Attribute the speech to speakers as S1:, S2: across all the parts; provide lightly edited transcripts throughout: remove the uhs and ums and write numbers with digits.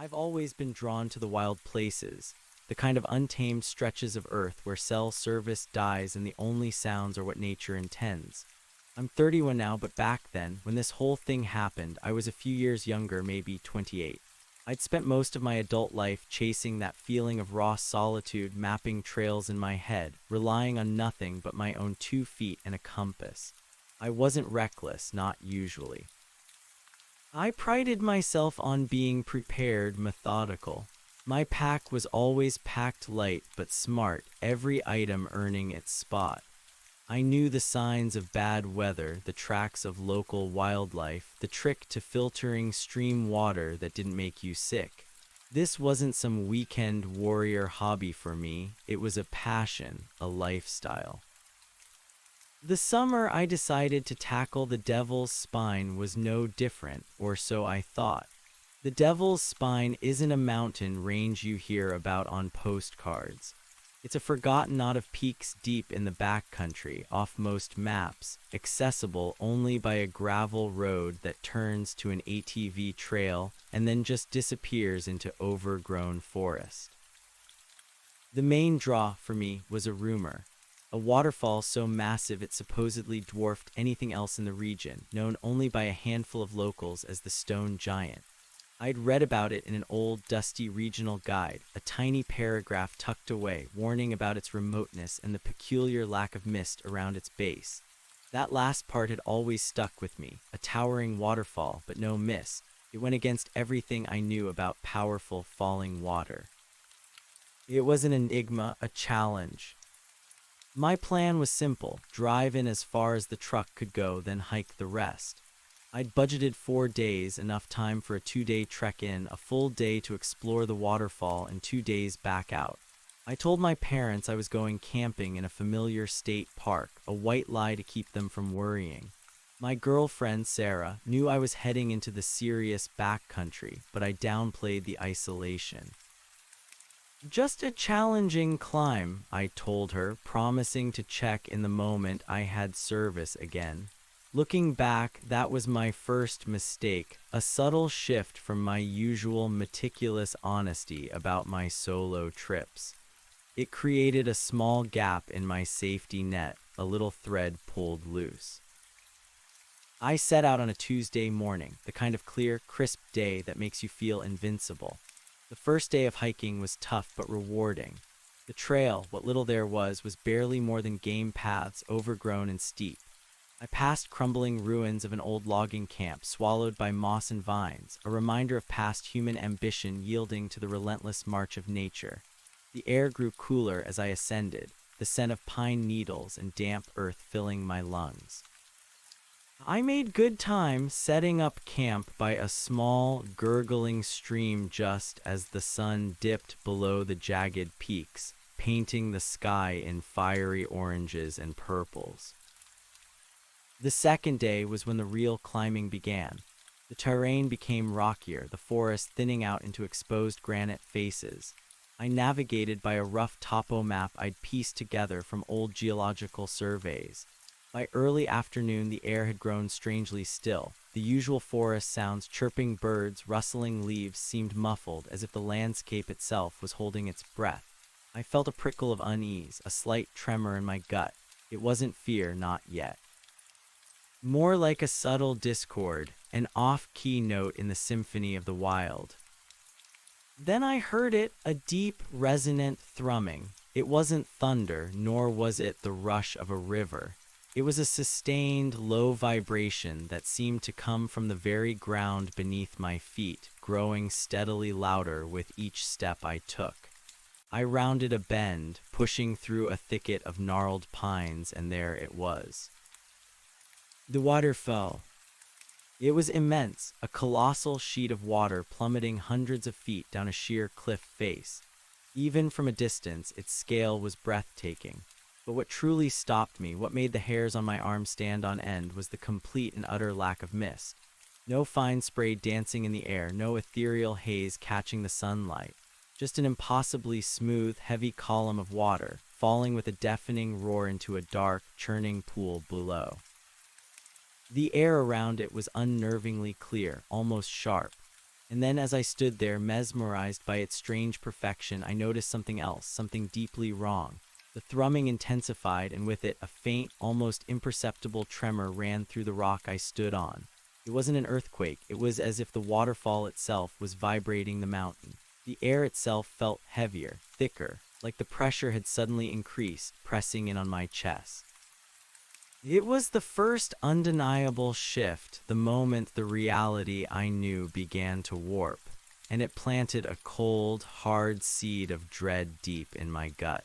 S1: I've always been drawn to the wild places, the kind of untamed stretches of earth where cell service dies and the only sounds are what nature intends. I'm 31 now, but back then, when this whole thing happened, I was a few years younger, maybe 28. I'd spent most of my adult life chasing that feeling of raw solitude, mapping trails in my head, relying on nothing but my own 2 feet and a compass. I wasn't reckless, not usually. I prided myself on being prepared, methodical. My pack was always packed light but smart, every item earning its spot. I knew the signs of bad weather, the tracks of local wildlife, the trick to filtering stream water that didn't make you sick. This wasn't some weekend warrior hobby for me, it was a passion, a lifestyle. The summer I decided to tackle the Devil's Spine was no different, or so I thought. The Devil's Spine isn't a mountain range you hear about on postcards. It's a forgotten knot of peaks deep in the backcountry, off most maps, accessible only by a gravel road that turns to an ATV trail and then just disappears into overgrown forest. The main draw for me was a rumor. A waterfall so massive it supposedly dwarfed anything else in the region, known only by a handful of locals as the Stone Giant. I'd read about it in an old, dusty regional guide, a tiny paragraph tucked away, warning about its remoteness and the peculiar lack of mist around its base. That last part had always stuck with me, a towering waterfall, but no mist. It went against everything I knew about powerful falling water. It was an enigma, a challenge. My plan was simple, drive in as far as the truck could go, then hike the rest. I'd budgeted 4 days, enough time for a 2-day trek in, a full day to explore the waterfall, and 2 days back out. I told my parents I was going camping in a familiar state park, a white lie to keep them from worrying. My girlfriend, Sarah, knew I was heading into the serious backcountry, but I downplayed the isolation. Just a challenging climb, I told her, promising to check in the moment I had service again. Looking back, that was my first mistake, a subtle shift from my usual meticulous honesty about my solo trips. It created a small gap in my safety net, a little thread pulled loose. I set out on a Tuesday morning, the kind of clear, crisp day that makes you feel invincible. The first day of hiking was tough but rewarding. The trail, what little there was barely more than game paths, overgrown and steep. I passed crumbling ruins of an old logging camp, swallowed by moss and vines, a reminder of past human ambition yielding to the relentless march of nature. The air grew cooler as I ascended, the scent of pine needles and damp earth filling my lungs. I made good time setting up camp by a small, gurgling stream just as the sun dipped below the jagged peaks, painting the sky in fiery oranges and purples. The second day was when the real climbing began. The terrain became rockier, the forest thinning out into exposed granite faces. I navigated by a rough topo map I'd pieced together from old geological surveys. By early afternoon, the air had grown strangely still. The usual forest sounds, chirping birds, rustling leaves, seemed muffled, as if the landscape itself was holding its breath. I felt a prickle of unease, a slight tremor in my gut. It wasn't fear, not yet. More like a subtle discord, an off-key note in the symphony of the wild. Then I heard it, a deep, resonant thrumming. It wasn't thunder, nor was it the rush of a river. It was a sustained, low vibration that seemed to come from the very ground beneath my feet, growing steadily louder with each step I took. I rounded a bend, pushing through a thicket of gnarled pines, and there it was. The waterfall. It was immense, a colossal sheet of water plummeting hundreds of feet down a sheer cliff face. Even from a distance, its scale was breathtaking. But what truly stopped me, what made the hairs on my arms stand on end, was the complete and utter lack of mist. No fine spray dancing in the air, no ethereal haze catching the sunlight. Just an impossibly smooth, heavy column of water, falling with a deafening roar into a dark, churning pool below. The air around it was unnervingly clear, almost sharp. And then as I stood there, mesmerized by its strange perfection, I noticed something else, something deeply wrong. The thrumming intensified, and with it, a faint, almost imperceptible tremor ran through the rock I stood on. It wasn't an earthquake, it was as if the waterfall itself was vibrating the mountain. The air itself felt heavier, thicker, like the pressure had suddenly increased, pressing in on my chest. It was the first undeniable shift, the moment the reality I knew began to warp, and it planted a cold, hard seed of dread deep in my gut.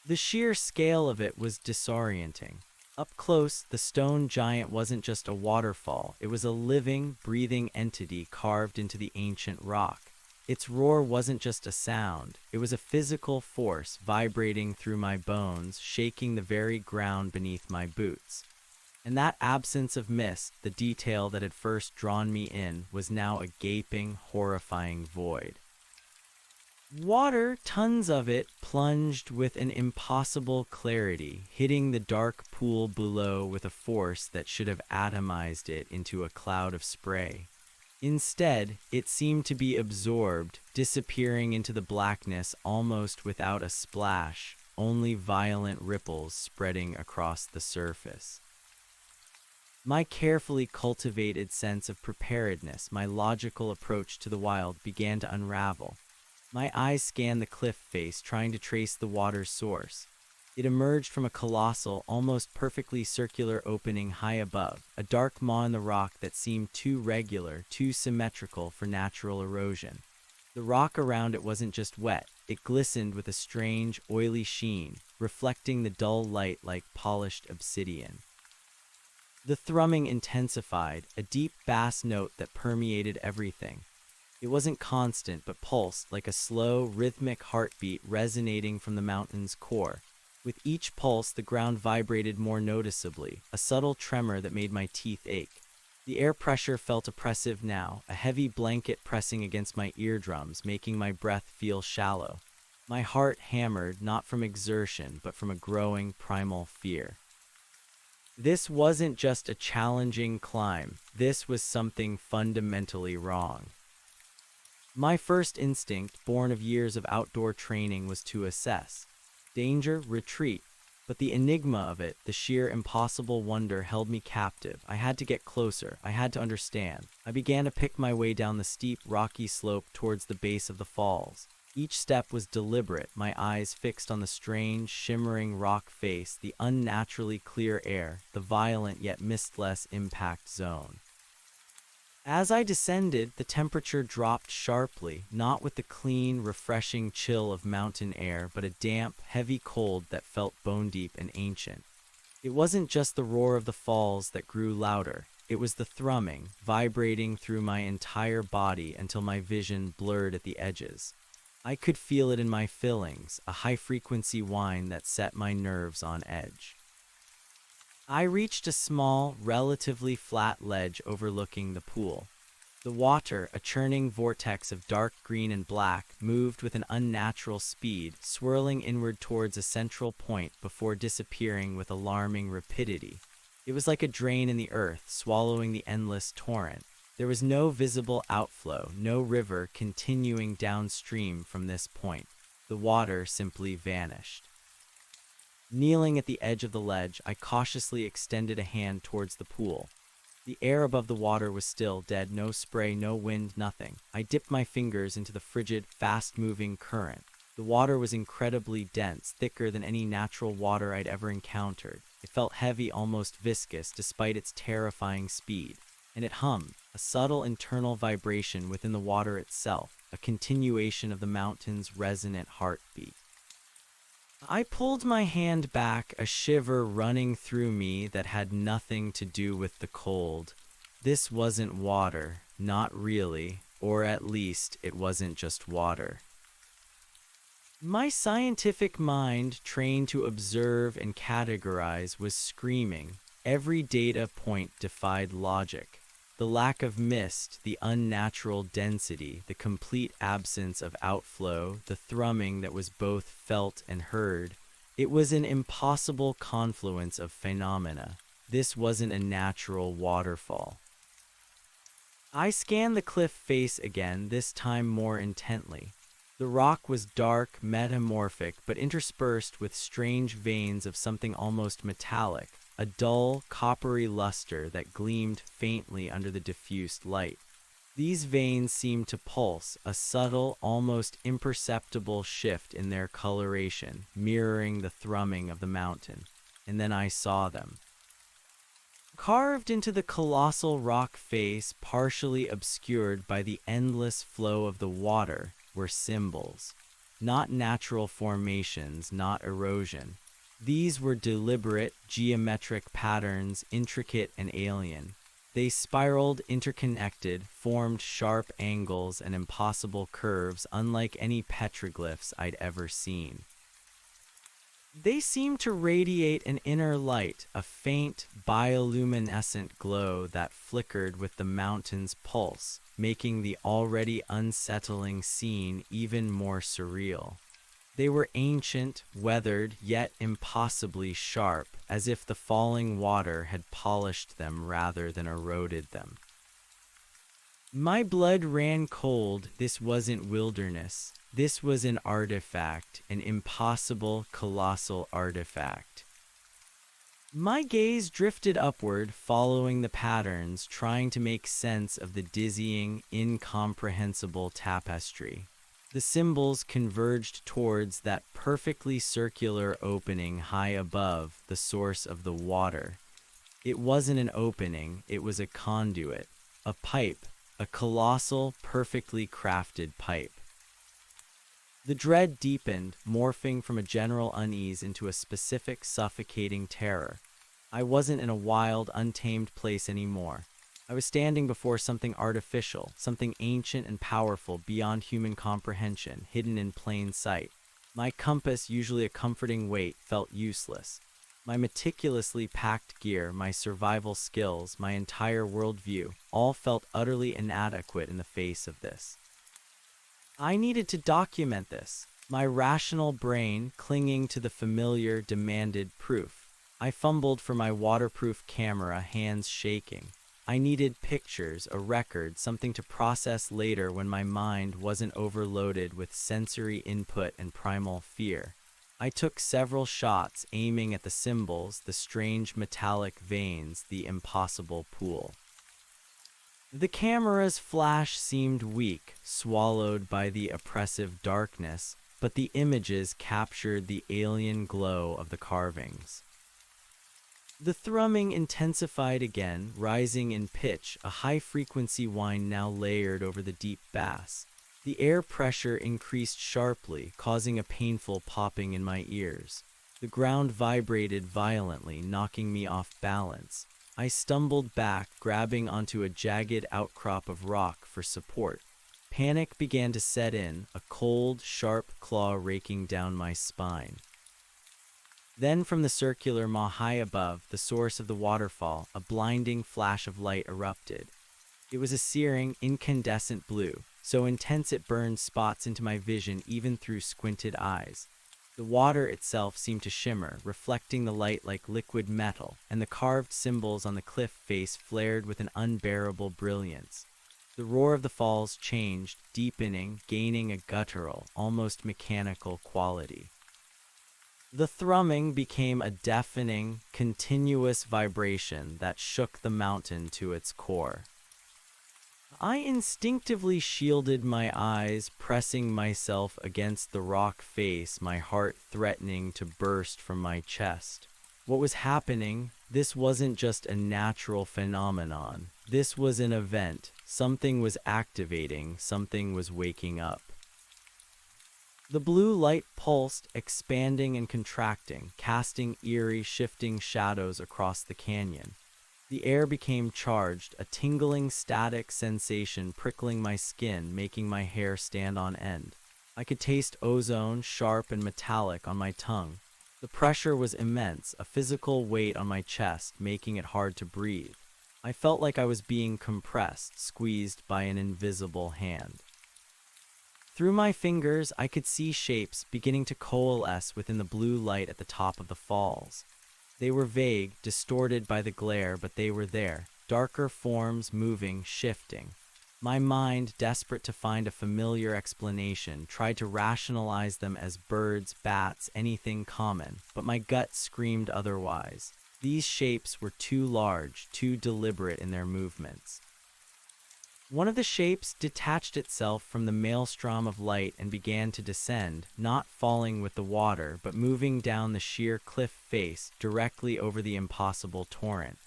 S1: The sheer scale of it was disorienting. Up close, the stone giant wasn't just a waterfall, it was a living, breathing entity carved into the ancient rock. Its roar wasn't just a sound, it was a physical force vibrating through my bones, shaking the very ground beneath my boots. And that absence of mist, the detail that had first drawn me in, was now a gaping, horrifying void. Water, tons of it, plunged with an impossible clarity, hitting the dark pool below with a force that should have atomized it into a cloud of spray. Instead, it seemed to be absorbed, disappearing into the blackness almost without a splash, only violent ripples spreading across the surface. My carefully cultivated sense of preparedness, my logical approach to the wild, began to unravel. My eyes scanned the cliff face, trying to trace the water's source. It emerged from a colossal, almost perfectly circular opening high above, a dark maw in the rock that seemed too regular, too symmetrical for natural erosion. The rock around it wasn't just wet, it glistened with a strange, oily sheen, reflecting the dull light like polished obsidian. The thrumming intensified, a deep bass note that permeated everything. It wasn't constant, but pulsed like a slow, rhythmic heartbeat resonating from the mountain's core. With each pulse, the ground vibrated more noticeably, a subtle tremor that made my teeth ache. The air pressure felt oppressive now, a heavy blanket pressing against my eardrums, making my breath feel shallow. My heart hammered, not from exertion, but from a growing primal fear. This wasn't just a challenging climb, this was something fundamentally wrong. My first instinct, born of years of outdoor training, was to assess. Danger, retreat. But the enigma of it, the sheer impossible wonder, held me captive. I had to get closer. I had to understand. I began to pick my way down the steep, rocky slope towards the base of the falls. Each step was deliberate, my eyes fixed on the strange, shimmering rock face, the unnaturally clear air, the violent yet mistless impact zone. As I descended, the temperature dropped sharply, not with the clean, refreshing chill of mountain air, but a damp, heavy cold that felt bone-deep and ancient. It wasn't just the roar of the falls that grew louder. It was the thrumming, vibrating through my entire body until my vision blurred at the edges. I could feel it in my fillings, a high-frequency whine that set my nerves on edge. I reached a small, relatively flat ledge overlooking the pool. The water, a churning vortex of dark green and black, moved with an unnatural speed, swirling inward towards a central point before disappearing with alarming rapidity. It was like a drain in the earth, swallowing the endless torrent. There was no visible outflow, no river continuing downstream from this point. The water simply vanished. Kneeling at the edge of the ledge, I cautiously extended a hand towards the pool. The air above the water was still, dead, no spray, no wind, nothing. I dipped my fingers into the frigid, fast-moving current. The water was incredibly dense, thicker than any natural water I'd ever encountered. It felt heavy, almost viscous, despite its terrifying speed. And it hummed, a subtle internal vibration within the water itself, a continuation of the mountain's resonant heartbeat. I pulled my hand back, a shiver running through me that had nothing to do with the cold. This wasn't water, not really, or at least it wasn't just water. My scientific mind, trained to observe and categorize, was screaming. Every data point defied logic. The lack of mist, the unnatural density, the complete absence of outflow, the thrumming that was both felt and heard. It was an impossible confluence of phenomena. This wasn't a natural waterfall. I scanned the cliff face again, this time more intently. The rock was dark, metamorphic, but interspersed with strange veins of something almost metallic, a dull, coppery luster that gleamed faintly under the diffused light. These veins seemed to pulse, a subtle, almost imperceptible shift in their coloration, mirroring the thrumming of the mountain. And then I saw them. Carved into the colossal rock face, partially obscured by the endless flow of the water, were symbols. Not natural formations, not erosion. These were deliberate, geometric patterns, intricate and alien. They spiraled, interconnected, formed sharp angles and impossible curves unlike any petroglyphs I'd ever seen. They seemed to radiate an inner light, a faint, bioluminescent glow that flickered with the mountain's pulse, making the already unsettling scene even more surreal. They were ancient, weathered, yet impossibly sharp, as if the falling water had polished them rather than eroded them. My blood ran cold. This wasn't wilderness. This was an artifact, an impossible, colossal artifact. My gaze drifted upward, following the patterns, trying to make sense of the dizzying, incomprehensible tapestry. The symbols converged towards that perfectly circular opening high above the source of the water. It wasn't an opening, it was a conduit, a pipe, a colossal, perfectly crafted pipe. The dread deepened, morphing from a general unease into a specific, suffocating terror. I wasn't in a wild, untamed place anymore. I was standing before something artificial, something ancient and powerful beyond human comprehension, hidden in plain sight. My compass, usually a comforting weight, felt useless. My meticulously packed gear, my survival skills, my entire worldview, all felt utterly inadequate in the face of this. I needed to document this. My rational brain, clinging to the familiar, demanded proof. I fumbled for my waterproof camera, hands shaking. I needed pictures, a record, something to process later when my mind wasn't overloaded with sensory input and primal fear. I took several shots, aiming at the symbols, the strange metallic veins, the impossible pool. The camera's flash seemed weak, swallowed by the oppressive darkness, but the images captured the alien glow of the carvings. The thrumming intensified again, rising in pitch, a high-frequency whine now layered over the deep bass. The air pressure increased sharply, causing a painful popping in my ears. The ground vibrated violently, knocking me off balance. I stumbled back, grabbing onto a jagged outcrop of rock for support. Panic began to set in, a cold, sharp claw raking down my spine. Then from the circular maw high above, the source of the waterfall, a blinding flash of light erupted. It was a searing, incandescent blue, so intense it burned spots into my vision even through squinted eyes. The water itself seemed to shimmer, reflecting the light like liquid metal, and the carved symbols on the cliff face flared with an unbearable brilliance. The roar of the falls changed, deepening, gaining a guttural, almost mechanical quality. The thrumming became a deafening, continuous vibration that shook the mountain to its core. I instinctively shielded my eyes, pressing myself against the rock face, my heart threatening to burst from my chest. What was happening? This wasn't just a natural phenomenon. This was an event. Something was activating, something was waking up. The blue light pulsed, expanding and contracting, casting eerie, shifting shadows across the canyon. The air became charged, a tingling, static sensation prickling my skin, making my hair stand on end. I could taste ozone, sharp and metallic, on my tongue. The pressure was immense, a physical weight on my chest, making it hard to breathe. I felt like I was being compressed, squeezed by an invisible hand. Through my fingers, I could see shapes beginning to coalesce within the blue light at the top of the falls. They were vague, distorted by the glare, but they were there, darker forms moving, shifting. My mind, desperate to find a familiar explanation, tried to rationalize them as birds, bats, anything common, but my gut screamed otherwise. These shapes were too large, too deliberate in their movements. One of the shapes detached itself from the maelstrom of light and began to descend, not falling with the water, but moving down the sheer cliff face directly over the impossible torrent.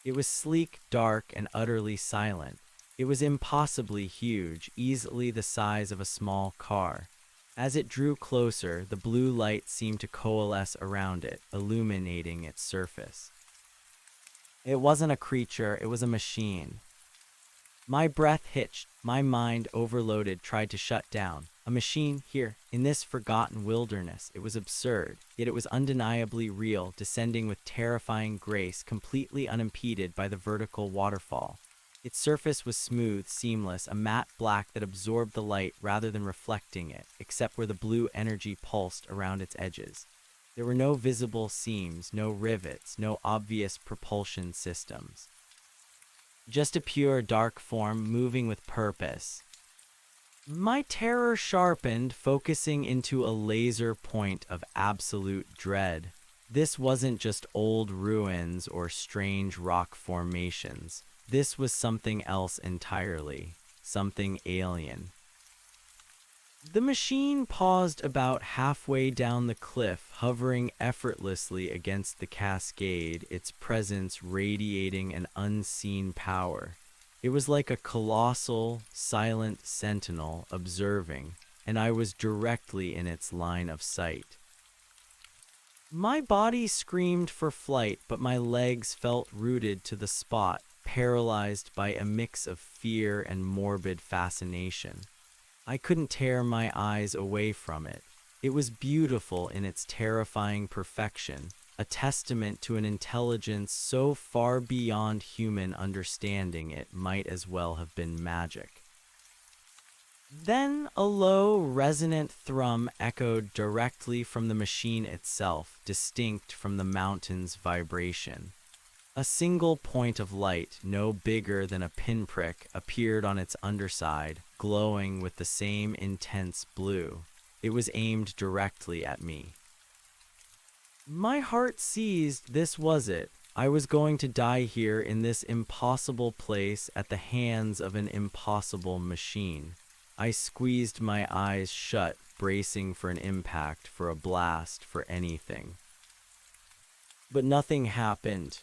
S1: It was sleek, dark, and utterly silent. It was impossibly huge, easily the size of a small car. As it drew closer, the blue light seemed to coalesce around it, illuminating its surface. It wasn't a creature, it was a machine. My breath hitched, my mind, overloaded, tried to shut down. A machine here, in this forgotten wilderness. It was absurd, yet it was undeniably real, descending with terrifying grace, completely unimpeded by the vertical waterfall. Its surface was smooth, seamless, a matte black that absorbed the light rather than reflecting it, except where the blue energy pulsed around its edges. There were no visible seams, no rivets, no obvious propulsion systems. Just a pure, dark form moving with purpose. My terror sharpened, focusing into a laser point of absolute dread. This wasn't just old ruins or strange rock formations. This was something else entirely, something alien. The machine paused about halfway down the cliff, hovering effortlessly against the cascade, its presence radiating an unseen power. It was like a colossal, silent sentinel observing, and I was directly in its line of sight. My body screamed for flight, but my legs felt rooted to the spot, paralyzed by a mix of fear and morbid fascination. I couldn't tear my eyes away from it. It was beautiful in its terrifying perfection, a testament to an intelligence so far beyond human understanding it might as well have been magic. Then a low, resonant thrum echoed directly from the machine itself, distinct from the mountain's vibration. A single point of light, no bigger than a pinprick, appeared on its underside, glowing with the same intense blue. It was aimed directly at me. My heart seized. This was it. I was going to die here in this impossible place at the hands of an impossible machine. I squeezed my eyes shut, bracing for an impact, for a blast, for anything. But nothing happened.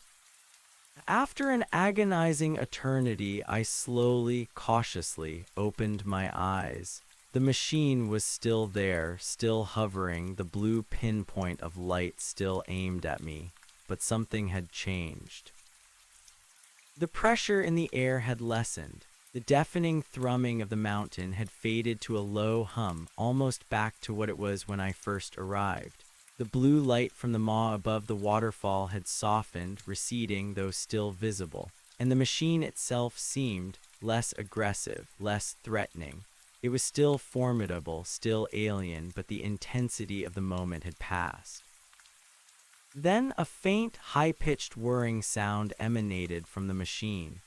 S1: After an agonizing eternity, I slowly, cautiously opened my eyes. The machine was still there, still hovering, the blue pinpoint of light still aimed at me, but something had changed. The pressure in the air had lessened. The deafening thrumming of the mountain had faded to a low hum, almost back to what it was when I first arrived. The blue light from the maw above the waterfall had softened, receding though still visible, and the machine itself seemed less aggressive, less threatening. It was still formidable, still alien, but the intensity of the moment had passed. Then a faint, high-pitched whirring sound emanated from the machine.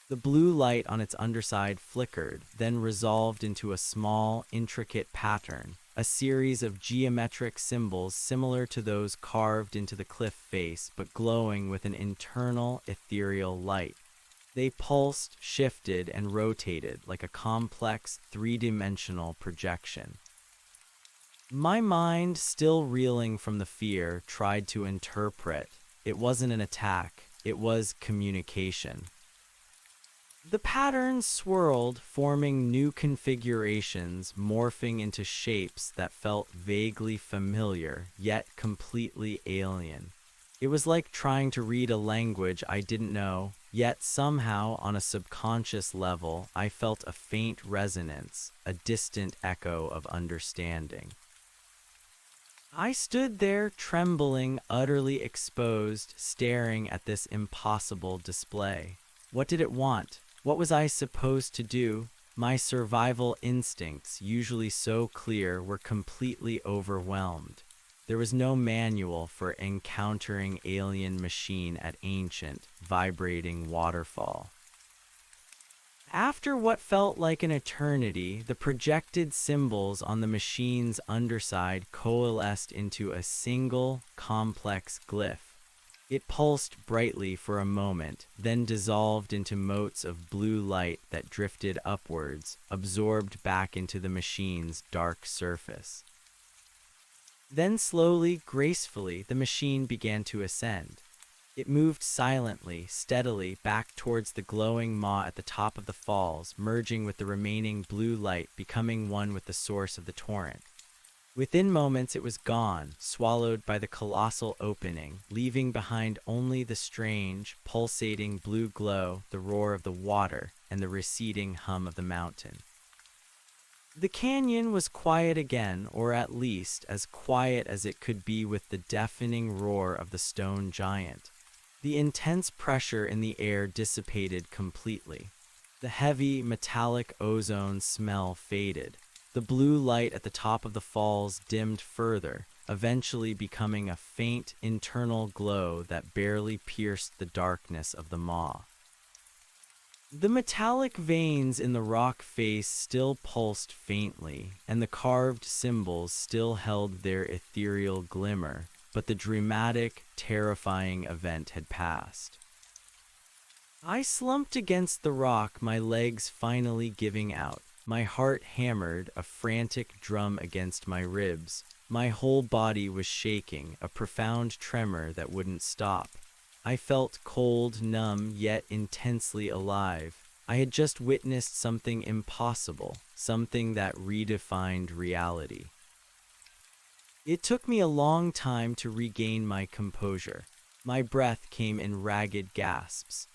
S1: The blue light on its underside flickered, then resolved into a small, intricate pattern, a series of geometric symbols similar to those carved into the cliff face, but glowing with an internal, ethereal light. They pulsed, shifted, and rotated like a complex, three-dimensional projection. My mind, still reeling from the fear, tried to interpret. It wasn't an attack, it was communication. The patterns swirled, forming new configurations, morphing into shapes that felt vaguely familiar, yet completely alien. It was like trying to read a language I didn't know, yet somehow, on a subconscious level, I felt a faint resonance, a distant echo of understanding. I stood there, trembling, utterly exposed, staring at this impossible display. What did it want? What was I supposed to do? My survival instincts, usually so clear, were completely overwhelmed. There was no manual for encountering alien machine at ancient, vibrating waterfall. After what felt like an eternity, the projected symbols on the machine's underside coalesced into a single, complex glyph. It pulsed brightly for a moment, then dissolved into motes of blue light that drifted upwards, absorbed back into the machine's dark surface. Then slowly, gracefully, the machine began to ascend. It moved silently, steadily, back towards the glowing maw at the top of the falls, merging with the remaining blue light, becoming one with the source of the torrent. Within moments it was gone, swallowed by the colossal opening, leaving behind only the strange, pulsating blue glow, the roar of the water, and the receding hum of the mountain. The canyon was quiet again, or at least as quiet as it could be with the deafening roar of the stone giant. The intense pressure in the air dissipated completely. The heavy, metallic ozone smell faded. The blue light at the top of the falls dimmed further, eventually becoming a faint internal glow that barely pierced the darkness of the maw. The metallic veins in the rock face still pulsed faintly, and the carved symbols still held their ethereal glimmer, but the dramatic, terrifying event had passed. I slumped against the rock, my legs finally giving out. My heart hammered, a frantic drum against my ribs. My whole body was shaking, a profound tremor that wouldn't stop. I felt cold, numb, yet intensely alive. I had just witnessed something impossible, something that redefined reality. It took me a long time to regain my composure. My breath came in ragged gasps.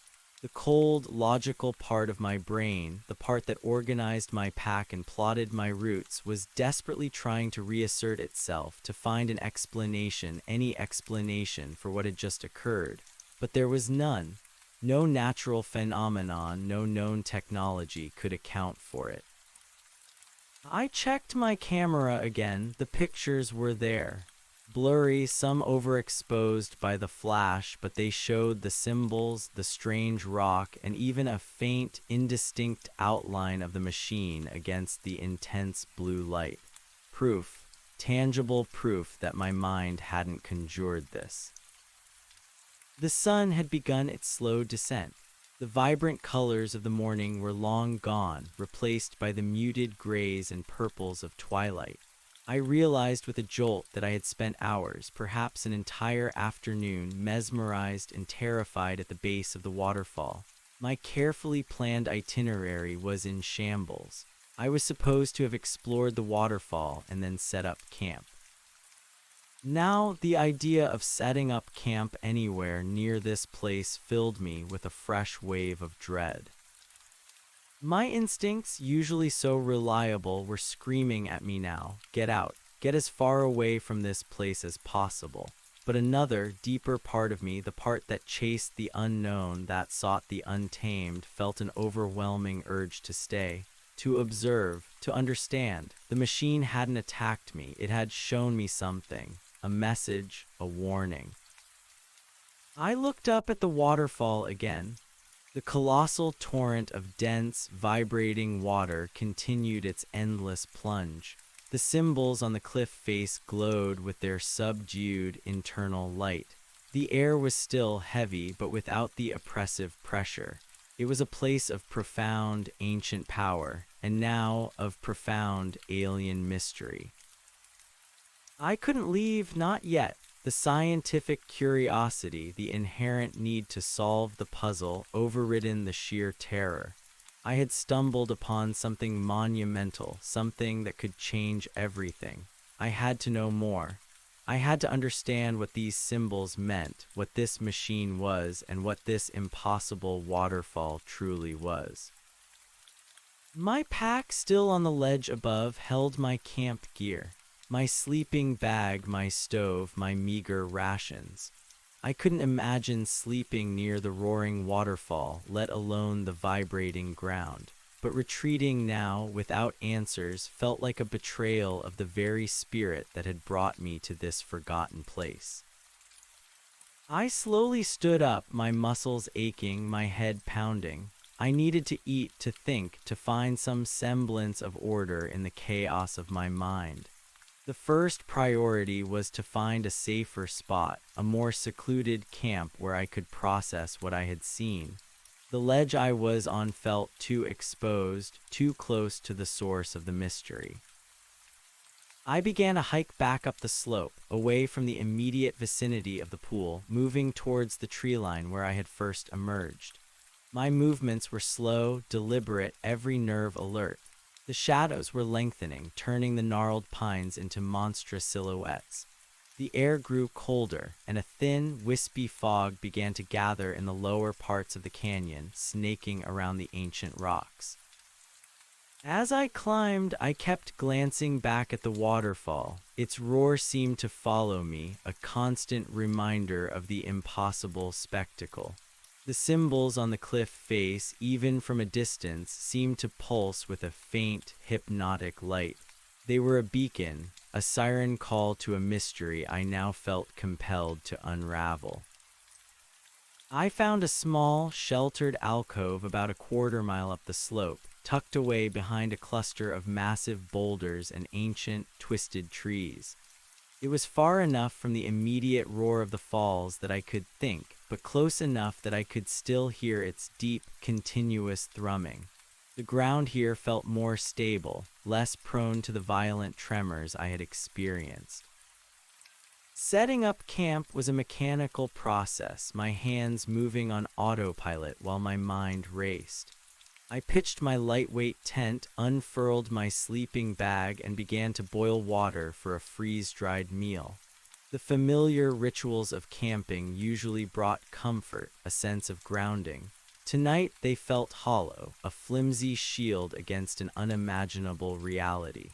S1: The cold, logical part of my brain, the part that organized my pack and plotted my routes, was desperately trying to reassert itself, to find an explanation, any explanation for what had just occurred. But there was none. No natural phenomenon, no known technology could account for it. I checked my camera again. The pictures were there. Blurry, some overexposed by the flash, but they showed the symbols, the strange rock, and even a faint, indistinct outline of the machine against the intense blue light. Proof, tangible proof that my mind hadn't conjured this. The sun had begun its slow descent. The vibrant colors of the morning were long gone, replaced by the muted grays and purples of twilight. I realized with a jolt that I had spent hours, perhaps an entire afternoon, mesmerized and terrified at the base of the waterfall. My carefully planned itinerary was in shambles. I was supposed to have explored the waterfall and then set up camp. Now, the idea of setting up camp anywhere near this place filled me with a fresh wave of dread. My instincts, usually so reliable, were screaming at me now. Get out. Get as far away from this place as possible. But another, deeper part of me, the part that chased the unknown, that sought the untamed, felt an overwhelming urge to stay, to observe, to understand. The machine hadn't attacked me. It had shown me something. A message, a warning. I looked up at the waterfall again. The colossal torrent of dense, vibrating water continued its endless plunge. The symbols on the cliff face glowed with their subdued internal light. The air was still heavy, but without the oppressive pressure. It was a place of profound, ancient power, and now of profound, alien mystery. I couldn't leave, not yet. The scientific curiosity, the inherent need to solve the puzzle, overridden the sheer terror. I had stumbled upon something monumental, something that could change everything. I had to know more. I had to understand what these symbols meant, what this machine was, and what this impossible waterfall truly was. My pack, still on the ledge above, held my camp gear. My sleeping bag, my stove, my meager rations. I couldn't imagine sleeping near the roaring waterfall, let alone the vibrating ground. But retreating now, without answers, felt like a betrayal of the very spirit that had brought me to this forgotten place. I slowly stood up, my muscles aching, my head pounding. I needed to eat, to think, to find some semblance of order in the chaos of my mind. The first priority was to find a safer spot, a more secluded camp where I could process what I had seen. The ledge I was on felt too exposed, too close to the source of the mystery. I began a hike back up the slope, away from the immediate vicinity of the pool, moving towards the tree line where I had first emerged. My movements were slow, deliberate, every nerve alert. The shadows were lengthening, turning the gnarled pines into monstrous silhouettes. The air grew colder, and a thin, wispy fog began to gather in the lower parts of the canyon, snaking around the ancient rocks. As I climbed, I kept glancing back at the waterfall. Its roar seemed to follow me, a constant reminder of the impossible spectacle. The symbols on the cliff face, even from a distance, seemed to pulse with a faint, hypnotic light. They were a beacon, a siren call to a mystery I now felt compelled to unravel. I found a small, sheltered alcove about a quarter-mile up the slope, tucked away behind a cluster of massive boulders and ancient, twisted trees. It was far enough from the immediate roar of the falls that I could think, but close enough that I could still hear its deep, continuous thrumming. The ground here felt more stable, less prone to the violent tremors I had experienced. Setting up camp was a mechanical process, my hands moving on autopilot while my mind raced. I pitched my lightweight tent, unfurled my sleeping bag, and began to boil water for a freeze-dried meal. The familiar rituals of camping usually brought comfort, a sense of grounding. Tonight they felt hollow, a flimsy shield against an unimaginable reality.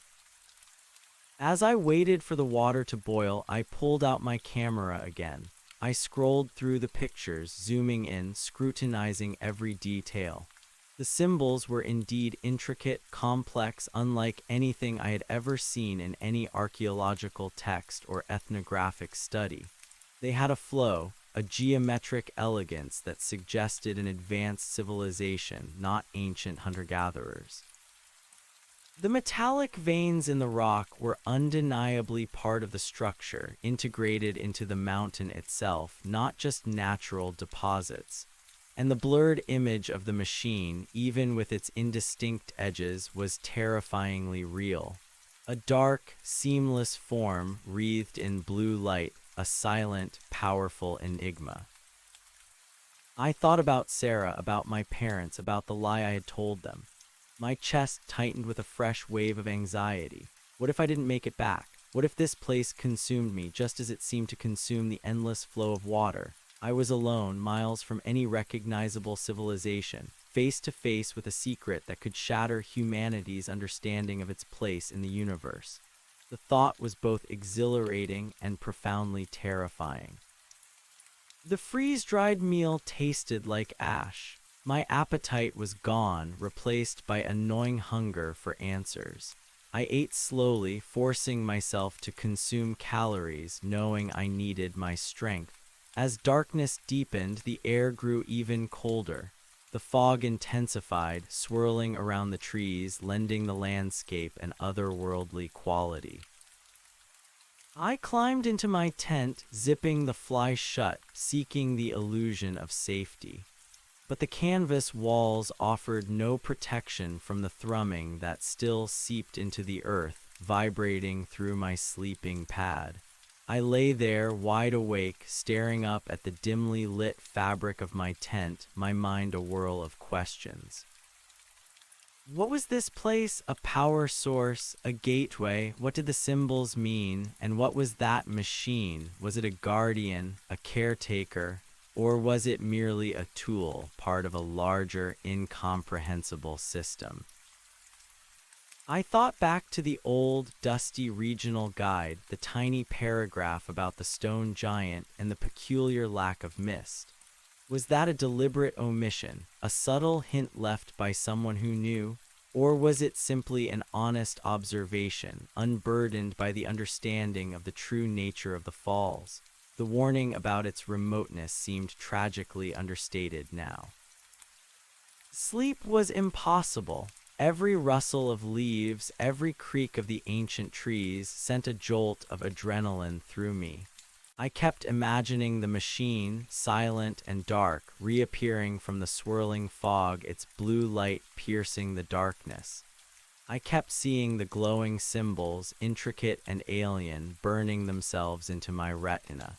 S1: As I waited for the water to boil, I pulled out my camera again. I scrolled through the pictures, zooming in, scrutinizing every detail. The symbols were indeed intricate, complex, unlike anything I had ever seen in any archaeological text or ethnographic study. They had a flow, a geometric elegance that suggested an advanced civilization, not ancient hunter-gatherers. The metallic veins in the rock were undeniably part of the structure, integrated into the mountain itself, not just natural deposits. And the blurred image of the machine, even with its indistinct edges, was terrifyingly real. A dark, seamless form wreathed in blue light, a silent, powerful enigma. I thought about Sarah, about my parents, about the lie I had told them. My chest tightened with a fresh wave of anxiety. What if I didn't make it back? What if this place consumed me, just as it seemed to consume the endless flow of water? I was alone, miles from any recognizable civilization, face to face with a secret that could shatter humanity's understanding of its place in the universe. The thought was both exhilarating and profoundly terrifying. The freeze-dried meal tasted like ash. My appetite was gone, replaced by a gnawing hunger for answers. I ate slowly, forcing myself to consume calories, knowing I needed my strength. As darkness deepened, the air grew even colder. The fog intensified, swirling around the trees, lending the landscape an otherworldly quality. I climbed into my tent, zipping the fly shut, seeking the illusion of safety. But the canvas walls offered no protection from the thrumming that still seeped into the earth, vibrating through my sleeping pad. I lay there, wide awake, staring up at the dimly lit fabric of my tent, my mind a whirl of questions. What was this place? A power source? A gateway? What did the symbols mean? And what was that machine? Was it a guardian, a caretaker, or was it merely a tool, part of a larger, incomprehensible system? I thought back to the old, dusty regional guide, the tiny paragraph about the stone giant and the peculiar lack of mist. Was that a deliberate omission, a subtle hint left by someone who knew, or was it simply an honest observation, unburdened by the understanding of the true nature of the falls? The warning about its remoteness seemed tragically understated now. Sleep was impossible. Every rustle of leaves, every creak of the ancient trees sent a jolt of adrenaline through me. I kept imagining the machine, silent and dark, reappearing from the swirling fog, its blue light piercing the darkness. I kept seeing the glowing symbols, intricate and alien, burning themselves into my retina.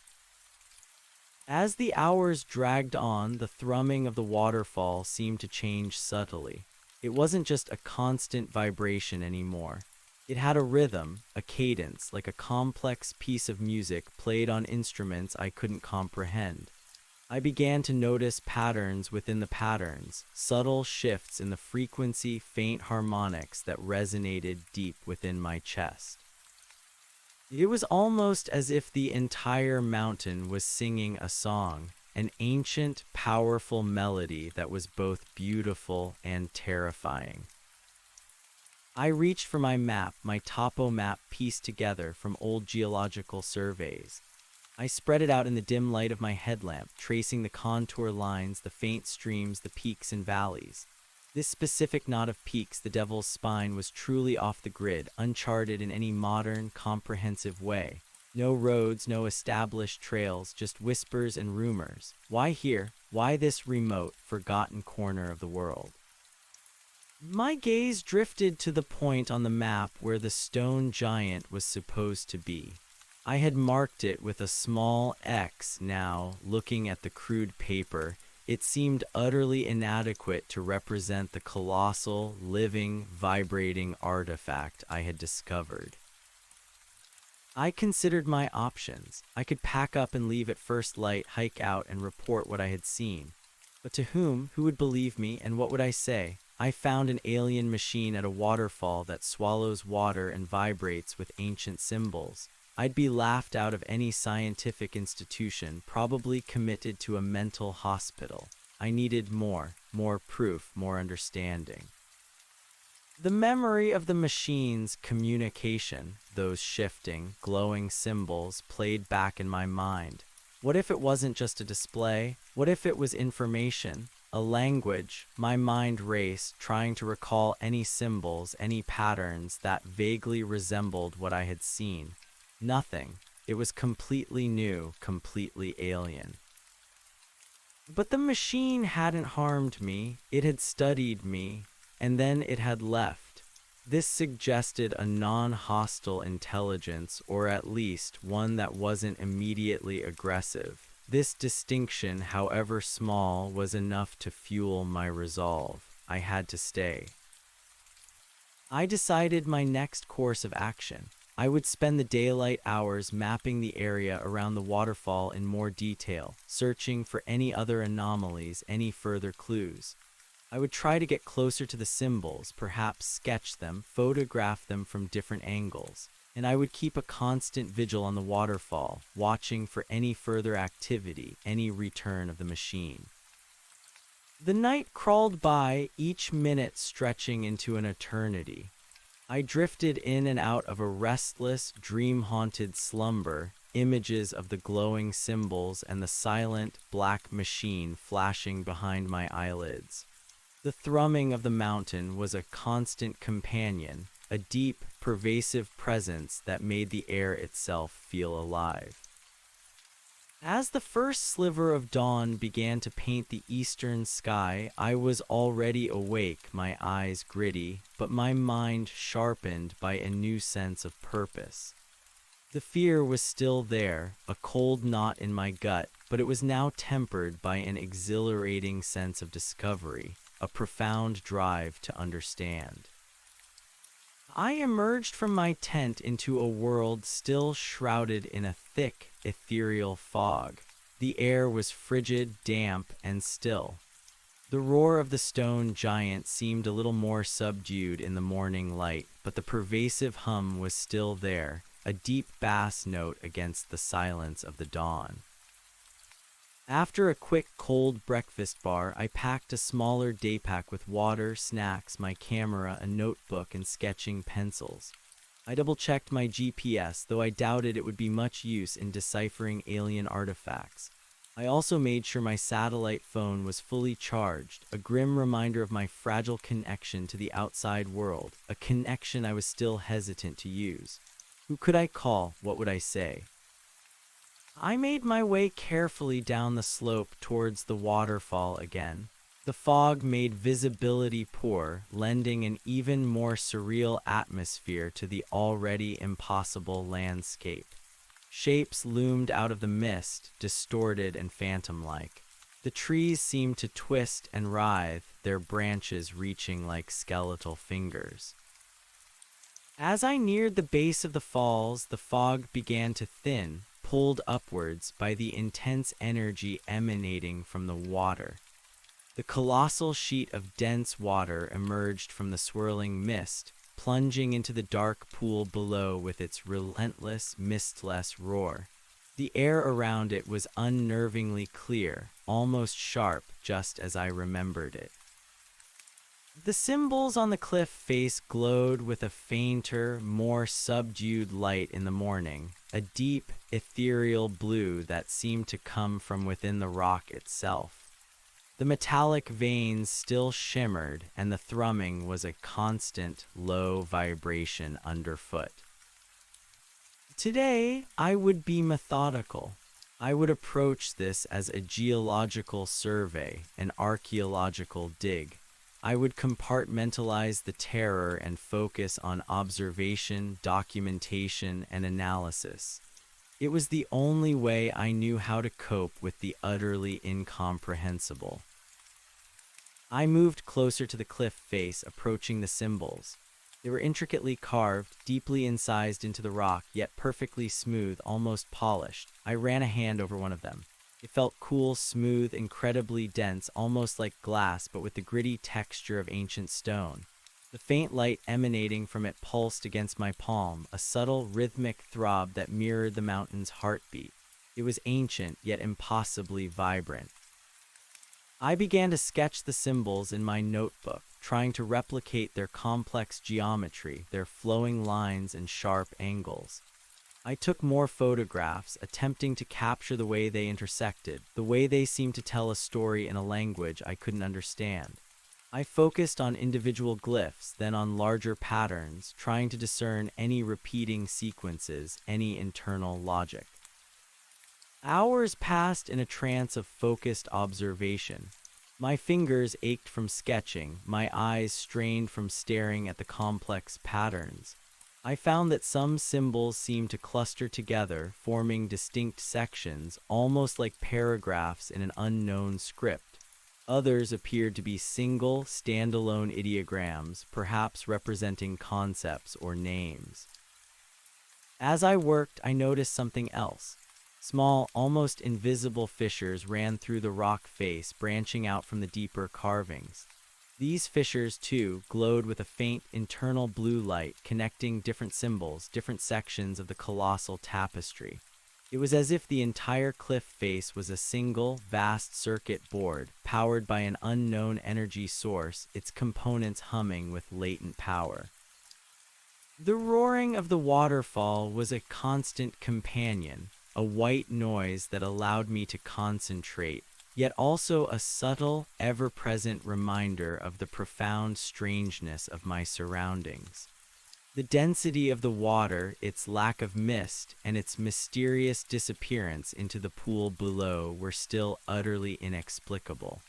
S1: As the hours dragged on, the thrumming of the waterfall seemed to change subtly. It wasn't just a constant vibration anymore. It had a rhythm, a cadence, like a complex piece of music played on instruments I couldn't comprehend. I began to notice patterns within the patterns, subtle shifts in the frequency, faint harmonics that resonated deep within my chest. It was almost as if the entire mountain was singing a song, an ancient, powerful melody that was both beautiful and terrifying. I reached for my map, my topo map pieced together from old geological surveys. I spread it out in the dim light of my headlamp, tracing the contour lines, the faint streams, the peaks and valleys. This specific knot of peaks, the Devil's Spine, was truly off the grid, uncharted in any modern, comprehensive way. No roads, no established trails, just whispers and rumors. Why here? Why this remote, forgotten corner of the world? My gaze drifted to the point on the map where the stone giant was supposed to be. I had marked it with a small X now, looking at the crude paper. It seemed utterly inadequate to represent the colossal, living, vibrating artifact I had discovered. I considered my options. I could pack up and leave at first light, hike out, and report what I had seen. But to whom? Who would believe me, and what would I say? I found an alien machine at a waterfall that swallows water and vibrates with ancient symbols. I'd be laughed out of any scientific institution, probably committed to a mental hospital. I needed more proof, more understanding. The memory of the machine's communication, those shifting, glowing symbols, played back in my mind. What if it wasn't just a display? What if it was information? A language? My mind raced, trying to recall any symbols, any patterns that vaguely resembled what I had seen. Nothing. It was completely new, completely alien. But the machine hadn't harmed me. It had studied me, and then it had left. This suggested a non-hostile intelligence, or at least one that wasn't immediately aggressive. This distinction, however small, was enough to fuel my resolve. I had to stay. I decided my next course of action. I would spend the daylight hours mapping the area around the waterfall in more detail, searching for any other anomalies, any further clues. I would try to get closer to the symbols, perhaps sketch them, photograph them from different angles, and I would keep a constant vigil on the waterfall, watching for any further activity, any return of the machine. The night crawled by, each minute stretching into an eternity. I drifted in and out of a restless, dream-haunted slumber, images of the glowing symbols and the silent, black machine flashing behind my eyelids. The thrumming of the mountain was a constant companion, a deep, pervasive presence that made the air itself feel alive. As the first sliver of dawn began to paint the eastern sky, I was already awake, my eyes gritty, but my mind sharpened by a new sense of purpose. The fear was still there, a cold knot in my gut, but it was now tempered by an exhilarating sense of discovery, a profound drive to understand. I emerged from my tent into a world still shrouded in a thick, ethereal fog. The air was frigid, damp, and still. The roar of the stone giant seemed a little more subdued in the morning light, but the pervasive hum was still there, a deep bass note against the silence of the dawn. After a quick cold breakfast bar, I packed a smaller daypack with water, snacks, my camera, a notebook, and sketching pencils. I double-checked my GPS, though I doubted it would be much use in deciphering alien artifacts. I also made sure my satellite phone was fully charged, a grim reminder of my fragile connection to the outside world, a connection I was still hesitant to use. Who could I call? What would I say? I made my way carefully down the slope towards the waterfall again. The fog made visibility poor, lending an even more surreal atmosphere to the already impossible landscape. Shapes loomed out of the mist, distorted and phantom-like. The trees seemed to twist and writhe, their branches reaching like skeletal fingers. As I neared the base of the falls, the fog began to thin, pulled upwards by the intense energy emanating from the water. The colossal sheet of dense water emerged from the swirling mist, plunging into the dark pool below with its relentless, mistless roar. The air around it was unnervingly clear, almost sharp, just as I remembered it. The symbols on the cliff face glowed with a fainter, more subdued light in the morning, a deep, ethereal blue that seemed to come from within the rock itself. The metallic veins still shimmered, and the thrumming was a constant, low vibration underfoot. Today, I would be methodical. I would approach this as a geological survey, an archaeological dig. I would compartmentalize the terror and focus on observation, documentation, and analysis. It was the only way I knew how to cope with the utterly incomprehensible. I moved closer to the cliff face, approaching the symbols. They were intricately carved, deeply incised into the rock, yet perfectly smooth, almost polished. I ran a hand over one of them. It felt cool, smooth, incredibly dense, almost like glass, but with the gritty texture of ancient stone. The faint light emanating from it pulsed against my palm, a subtle, rhythmic throb that mirrored the mountain's heartbeat. It was ancient, yet impossibly vibrant. I began to sketch the symbols in my notebook, trying to replicate their complex geometry, their flowing lines and sharp angles. I took more photographs, attempting to capture the way they intersected, the way they seemed to tell a story in a language I couldn't understand. I focused on individual glyphs, then on larger patterns, trying to discern any repeating sequences, any internal logic. Hours passed in a trance of focused observation. My fingers ached from sketching, my eyes strained from staring at the complex patterns. I found that some symbols seemed to cluster together, forming distinct sections, almost like paragraphs in an unknown script. Others appeared to be single, standalone ideograms, perhaps representing concepts or names. As I worked, I noticed something else. Small, almost invisible fissures ran through the rock face, branching out from the deeper carvings. These fissures, too, glowed with a faint, internal blue light, connecting different symbols, different sections of the colossal tapestry. It was as if the entire cliff face was a single, vast circuit board, powered by an unknown energy source, its components humming with latent power. The roaring of the waterfall was a constant companion, a white noise that allowed me to concentrate, yet also a subtle, ever-present reminder of the profound strangeness of my surroundings. The density of the water, its lack of mist, and its mysterious disappearance into the pool below were still utterly inexplicable.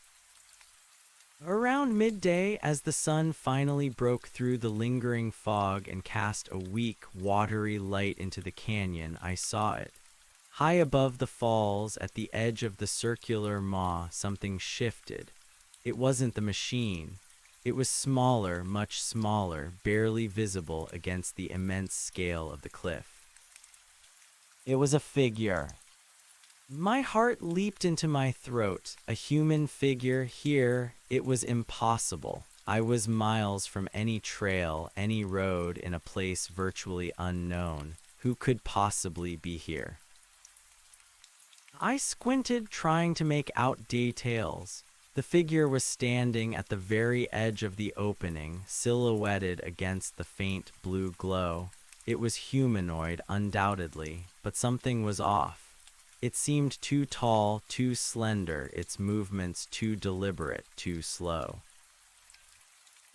S1: Around midday, as the sun finally broke through the lingering fog and cast a weak, watery light into the canyon, I saw it. High above the falls, at the edge of the circular maw, something shifted. It wasn't the machine. It was smaller, much smaller, barely visible against the immense scale of the cliff. It was a figure. My heart leaped into my throat. A human figure here. It was impossible. I was miles from any trail, any road, in a place virtually unknown. Who could possibly be here? I squinted, trying to make out details. The figure was standing at the very edge of the opening, silhouetted against the faint blue glow. It was humanoid, undoubtedly, but something was off. It seemed too tall, too slender, its movements too deliberate, too slow.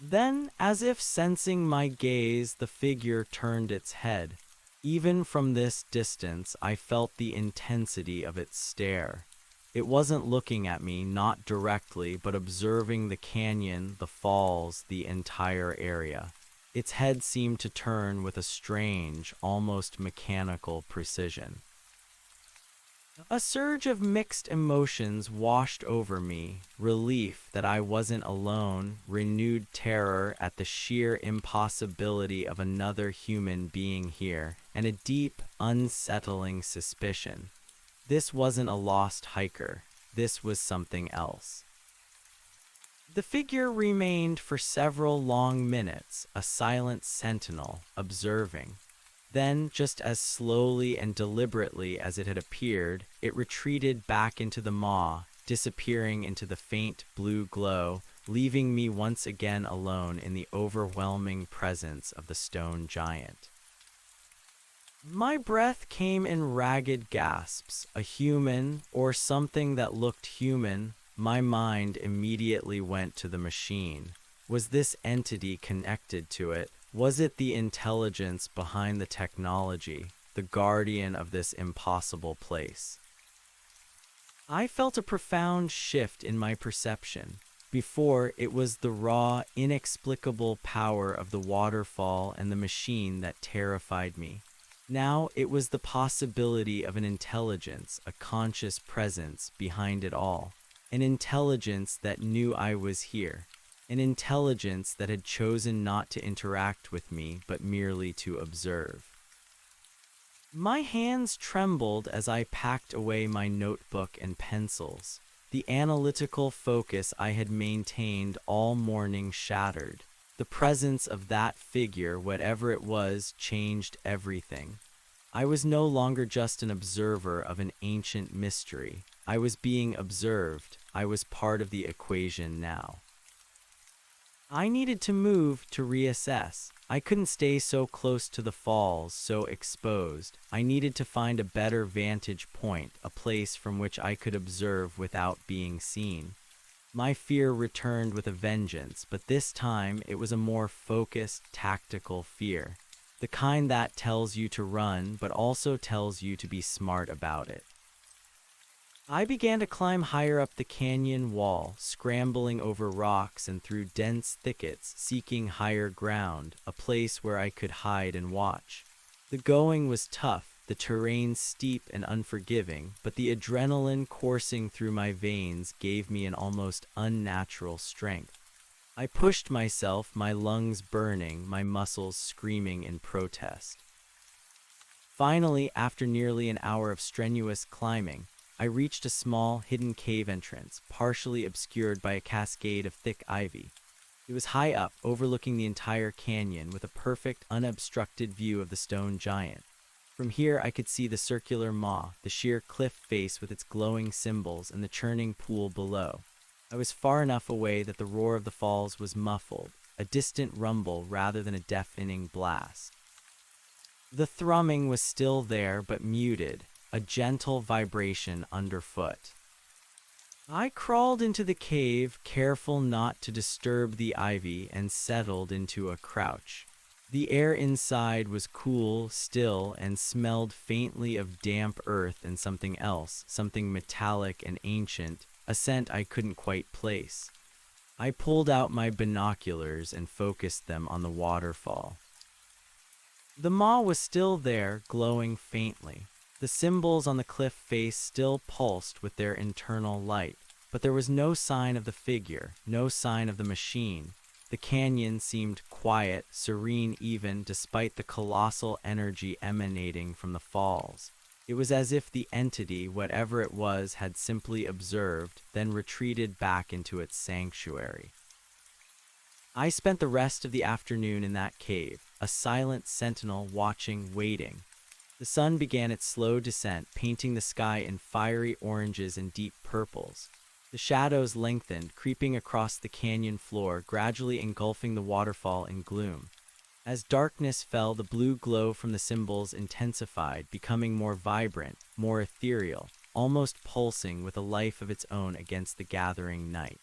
S1: Then, as if sensing my gaze, the figure turned its head. Even from this distance, I felt the intensity of its stare. It wasn't looking at me, not directly, but observing the canyon, the falls, the entire area. Its head seemed to turn with a strange, almost mechanical precision. A surge of mixed emotions washed over me, relief that I wasn't alone, renewed terror at the sheer impossibility of another human being here, and a deep, unsettling suspicion. This wasn't a lost hiker. This was something else. The figure remained for several long minutes, a silent sentinel, observing. Then, just as slowly and deliberately as it had appeared, it retreated back into the maw, disappearing into the faint blue glow, leaving me once again alone in the overwhelming presence of the stone giant. My breath came in ragged gasps. A human, or something that looked human. My mind immediately went to the machine. Was this entity connected to it? Was it the intelligence behind the technology, the guardian of this impossible place? I felt a profound shift in my perception. Before, it was the raw, inexplicable power of the waterfall and the machine that terrified me. Now it was the possibility of an intelligence, a conscious presence behind it all. An intelligence that knew I was here. An intelligence that had chosen not to interact with me, but merely to observe. My hands trembled as I packed away my notebook and pencils. The analytical focus I had maintained all morning shattered. The presence of that figure, whatever it was, changed everything. I was no longer just an observer of an ancient mystery. I was being observed. I was part of the equation now. I needed to move to reassess. I couldn't stay so close to the falls, so exposed. I needed to find a better vantage point, a place from which I could observe without being seen. My fear returned with a vengeance, but this time it was a more focused, tactical fear. The kind that tells you to run, but also tells you to be smart about it. I began to climb higher up the canyon wall, scrambling over rocks and through dense thickets, seeking higher ground, a place where I could hide and watch. The going was tough, the terrain steep and unforgiving, but the adrenaline coursing through my veins gave me an almost unnatural strength. I pushed myself, my lungs burning, my muscles screaming in protest. Finally, after nearly an hour of strenuous climbing, I reached a small, hidden cave entrance, partially obscured by a cascade of thick ivy. It was high up, overlooking the entire canyon, with a perfect, unobstructed view of the stone giant. From here I could see the circular maw, the sheer cliff face with its glowing symbols, and the churning pool below. I was far enough away that the roar of the falls was muffled, a distant rumble rather than a deafening blast. The thrumming was still there, but muted, a gentle vibration underfoot. I crawled into the cave, careful not to disturb the ivy, and settled into a crouch. The air inside was cool, still, and smelled faintly of damp earth and something else, something metallic and ancient, a scent I couldn't quite place. I pulled out my binoculars and focused them on the waterfall. The maw was still there, glowing faintly. The symbols on the cliff face still pulsed with their internal light, but there was no sign of the figure, no sign of the machine. The canyon seemed quiet, serene even, despite the colossal energy emanating from the falls. It was as if the entity, whatever it was, had simply observed, then retreated back into its sanctuary. I spent the rest of the afternoon in that cave, a silent sentinel watching, waiting. The sun began its slow descent, painting the sky in fiery oranges and deep purples. The shadows lengthened, creeping across the canyon floor, gradually engulfing the waterfall in gloom. As darkness fell, the blue glow from the symbols intensified, becoming more vibrant, more ethereal. almost pulsing with a life of its own against the gathering night.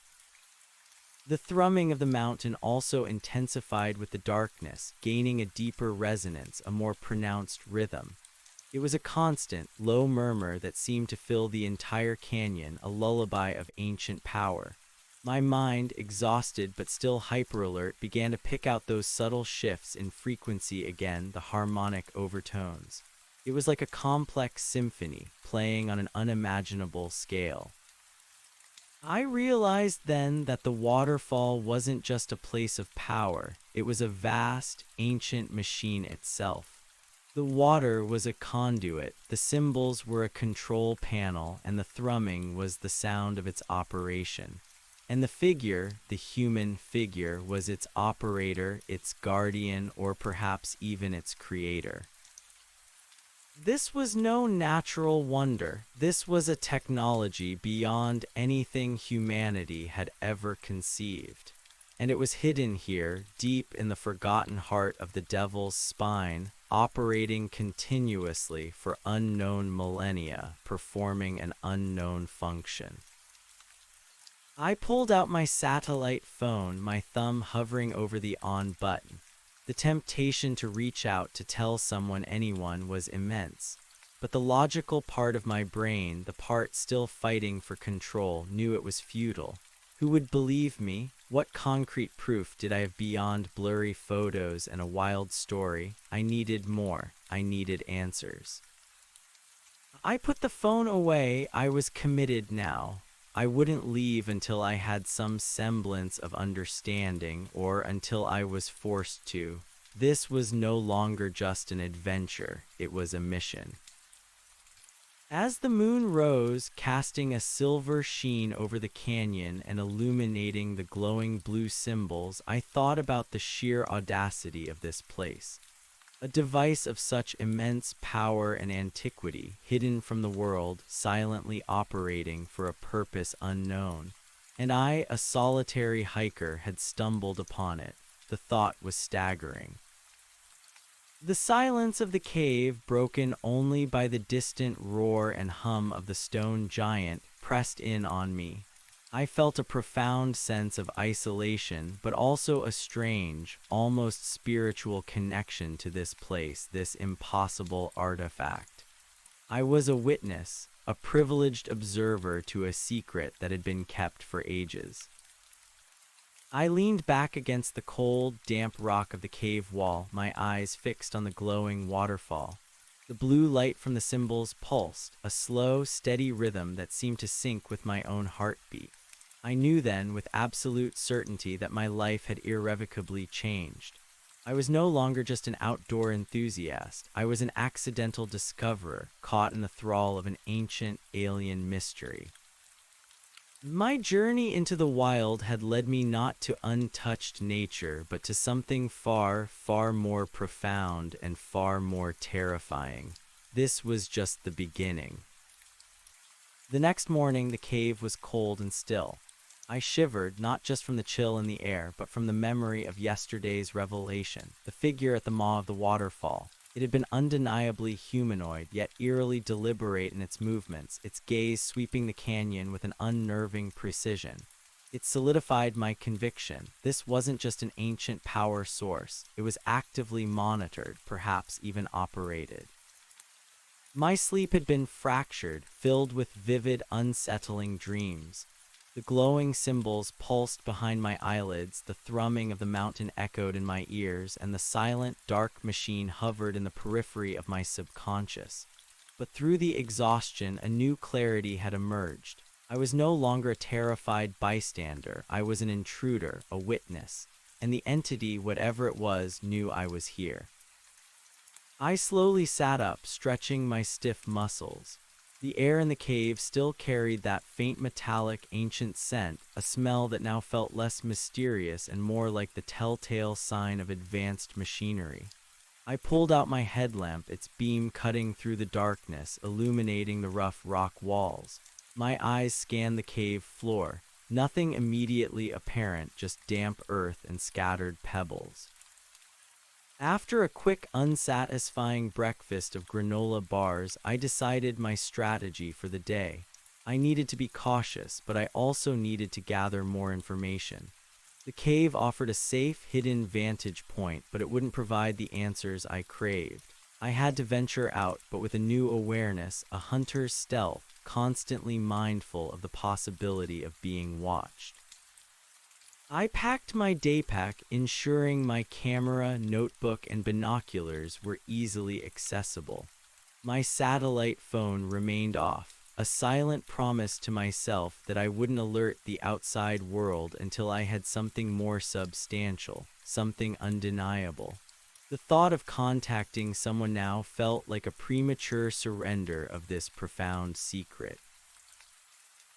S1: The thrumming of the mountain also intensified with the darkness, gaining a deeper resonance, a more pronounced rhythm. It was a constant, low murmur that seemed to fill the entire canyon, a lullaby of ancient power. My mind, exhausted but still hyper-alert, began to pick out those subtle shifts in frequency again, the harmonic overtones. It was like a complex symphony, playing on an unimaginable scale. I realized then that the waterfall wasn't just a place of power, it was a vast, ancient machine itself. The water was a conduit, the cymbals were a control panel, and the thrumming was the sound of its operation. And the figure, the human figure, was its operator, its guardian, or perhaps even its creator. This was no natural wonder. This was a technology beyond anything humanity had ever conceived. And it was hidden here, deep in the forgotten heart of the devil's spine, operating continuously for unknown millennia, performing an unknown function. I pulled out my satellite phone, my thumb hovering over the on button. The temptation to reach out to tell someone, anyone, was immense. But the logical part of my brain, the part still fighting for control, knew it was futile. Who would believe me? What concrete proof did I have beyond blurry photos and a wild story? I needed more. I needed answers. I put the phone away. I was committed now. I wouldn't leave until I had some semblance of understanding, or until I was forced to. This was no longer just an adventure, it was a mission. As the moon rose, casting a silver sheen over the canyon and illuminating the glowing blue symbols, I thought about the sheer audacity of this place. A device of such immense power and antiquity, hidden from the world, silently operating for a purpose unknown. And I, a solitary hiker, had stumbled upon it. The thought was staggering. The silence of the cave, broken only by the distant roar and hum of the stone giant, pressed in on me. I felt a profound sense of isolation, but also a strange, almost spiritual connection to this place, this impossible artifact. I was a witness, a privileged observer to a secret that had been kept for ages. I leaned back against the cold, damp rock of the cave wall, my eyes fixed on the glowing waterfall. The blue light from the symbols pulsed, a slow, steady rhythm that seemed to sync with my own heartbeat. I knew then, with absolute certainty, that my life had irrevocably changed. I was no longer just an outdoor enthusiast. I was an accidental discoverer, caught in the thrall of an ancient, alien mystery. My journey into the wild had led me not to untouched nature, but to something far, far more profound and far more terrifying. This was just the beginning. The next morning, the cave was cold and still. I shivered, not just from the chill in the air, but from the memory of yesterday's revelation, the figure at the maw of the waterfall. It had been undeniably humanoid, yet eerily deliberate in its movements, its gaze sweeping the canyon with an unnerving precision. It solidified my conviction. This wasn't just an ancient power source. It was actively monitored, perhaps even operated. My sleep had been fractured, filled with vivid, unsettling dreams. The glowing symbols pulsed behind my eyelids, the thrumming of the mountain echoed in my ears, and the silent, dark machine hovered in the periphery of my subconscious. But through the exhaustion, a new clarity had emerged. I was no longer a terrified bystander. I was an intruder, a witness, and the entity, whatever it was, knew I was here. I slowly sat up, stretching my stiff muscles. The air in the cave still carried that faint metallic, ancient scent, a smell that now felt less mysterious and more like the telltale sign of advanced machinery. I pulled out my headlamp, its beam cutting through the darkness, illuminating the rough rock walls. My eyes scanned the cave floor. Nothing immediately apparent, just damp earth and scattered pebbles. After a quick, unsatisfying breakfast of granola bars, I decided my strategy for the day. I needed to be cautious, but I also needed to gather more information. The cave offered a safe, hidden vantage point, but it wouldn't provide the answers I craved. I had to venture out, but with a new awareness, a hunter's stealth, constantly mindful of the possibility of being watched. I packed my day pack, ensuring my camera, notebook, and binoculars were easily accessible. My satellite phone remained off, a silent promise to myself that I wouldn't alert the outside world until I had something more substantial, something undeniable. The thought of contacting someone now felt like a premature surrender of this profound secret.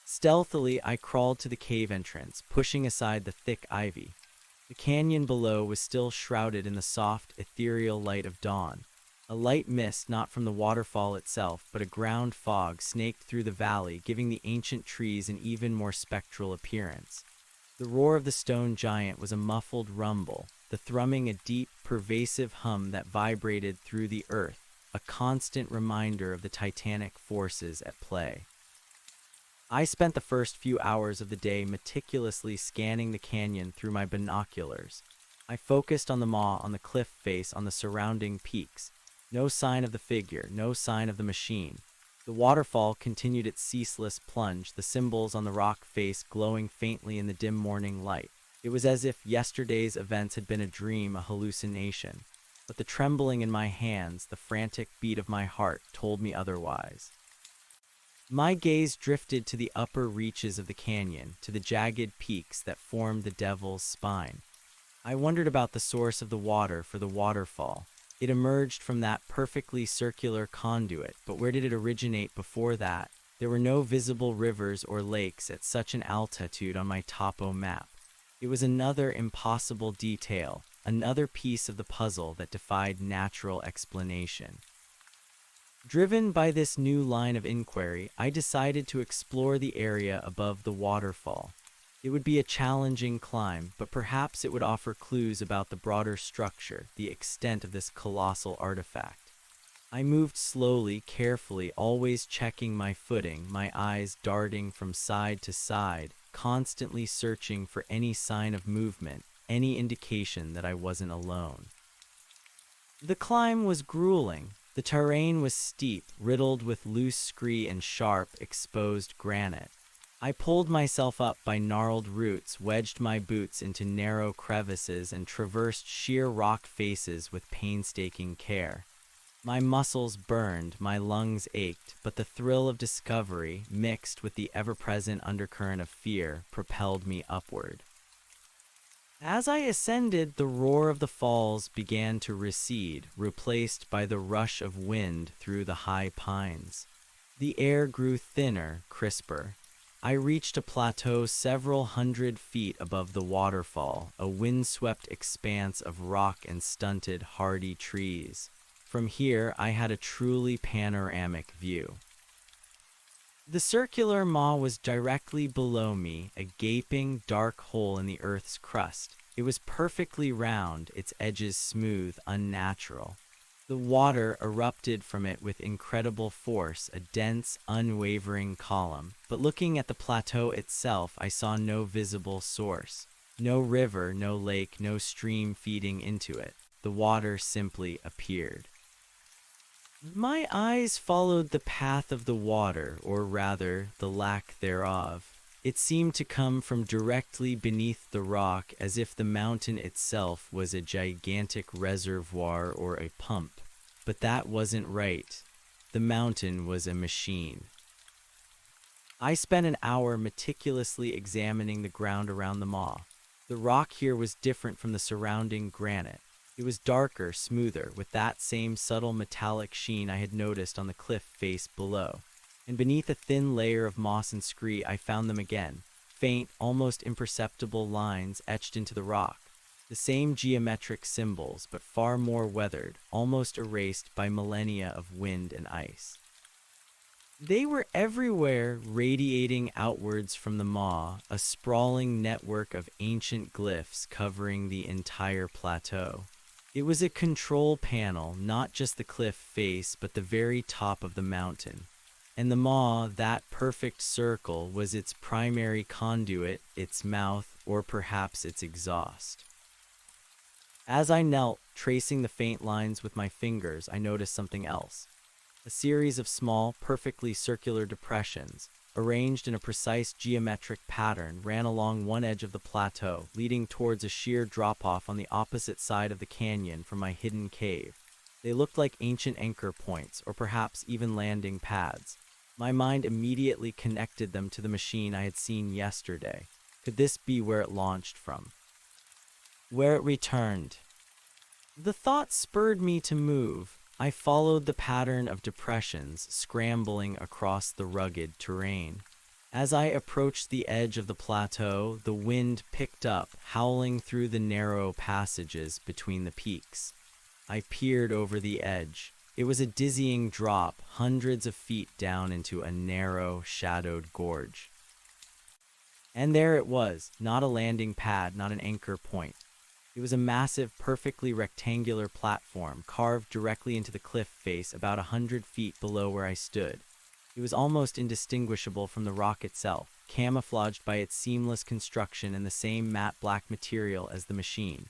S1: Stealthily, I crawled to the cave entrance, pushing aside the thick ivy. The canyon below was still shrouded in the soft, ethereal light of dawn. A light mist, not from the waterfall itself, but a ground fog, snaked through the valley, giving the ancient trees an even more spectral appearance. The roar of the stone giant was a muffled rumble, the thrumming a deep, pervasive hum that vibrated through the earth, a constant reminder of the titanic forces at play. I spent the first few hours of the day meticulously scanning the canyon through my binoculars. I focused on the maw, on the cliff face, on the surrounding peaks. No sign of the figure, no sign of the machine. The waterfall continued its ceaseless plunge, the symbols on the rock face glowing faintly in the dim morning light. It was as if yesterday's events had been a dream, a hallucination. But the trembling in my hands, the frantic beat of my heart, told me otherwise. My gaze drifted to the upper reaches of the canyon, to the jagged peaks that formed the devil's spine. I wondered about the source of the water for the waterfall. It emerged from that perfectly circular conduit, but where did it originate before that? There were no visible rivers or lakes at such an altitude on my topo map. It was another impossible detail, another piece of the puzzle that defied natural explanation. Driven by this new line of inquiry, I decided to explore the area above the waterfall. It would be a challenging climb, but perhaps it would offer clues about the broader structure, the extent of this colossal artifact. I moved slowly, carefully, always checking my footing, my eyes darting from side to side, constantly searching for any sign of movement, any indication that I wasn't alone. The climb was grueling. The terrain was steep, riddled with loose scree and sharp, exposed granite. I pulled myself up by gnarled roots, wedged my boots into narrow crevices, and traversed sheer rock faces with painstaking care. My muscles burned, my lungs ached, but the thrill of discovery, mixed with the ever-present undercurrent of fear, propelled me upward. As I ascended, the roar of the falls began to recede, replaced by the rush of wind through the high pines. The air grew thinner, crisper. I reached a plateau several hundred feet above the waterfall, a windswept expanse of rock and stunted, hardy trees. From here, I had a truly panoramic view. The circular maw was directly below me, a gaping, dark hole in the earth's crust. It was perfectly round, its edges smooth, unnatural. The water erupted from it with incredible force, a dense, unwavering column. But looking at the plateau itself, I saw no visible source. No river, no lake, no stream feeding into it. The water simply appeared. My eyes followed the path of the water, or rather, the lack thereof. It seemed to come from directly beneath the rock, as if the mountain itself was a gigantic reservoir or a pump. But that wasn't right. The mountain was a machine. I spent an hour meticulously examining the ground around the maw. The rock here was different from the surrounding granite. It was darker, smoother, with that same subtle metallic sheen I had noticed on the cliff face below. And beneath a thin layer of moss and scree, I found them again, faint, almost imperceptible lines etched into the rock. The same geometric symbols, but far more weathered, almost erased by millennia of wind and ice. They were everywhere, radiating outwards from the maw, a sprawling network of ancient glyphs covering the entire plateau. It was a control panel, not just the cliff face, but the very top of the mountain. And the maw, that perfect circle, was its primary conduit, its mouth, or perhaps its exhaust. As I knelt, tracing the faint lines with my fingers, I noticed something else. A series of small, perfectly circular depressions, arranged in a precise geometric pattern, ran along one edge of the plateau, leading towards a sheer drop-off on the opposite side of the canyon from my hidden cave. They looked like ancient anchor points, or perhaps even landing pads. My mind immediately connected them to the machine I had seen yesterday. Could this be where it launched from? Where it returned? The thought spurred me to move. I followed the pattern of depressions, scrambling across the rugged terrain. As I approached the edge of the plateau, the wind picked up, howling through the narrow passages between the peaks. I peered over the edge. It was a dizzying drop, hundreds of feet down into a narrow, shadowed gorge. And there it was, not a landing pad, not an anchor point. It was a massive, perfectly rectangular platform carved directly into the cliff face about 100 feet below where I stood. It was almost indistinguishable from the rock itself, camouflaged by its seamless construction and the same matte black material as the machine.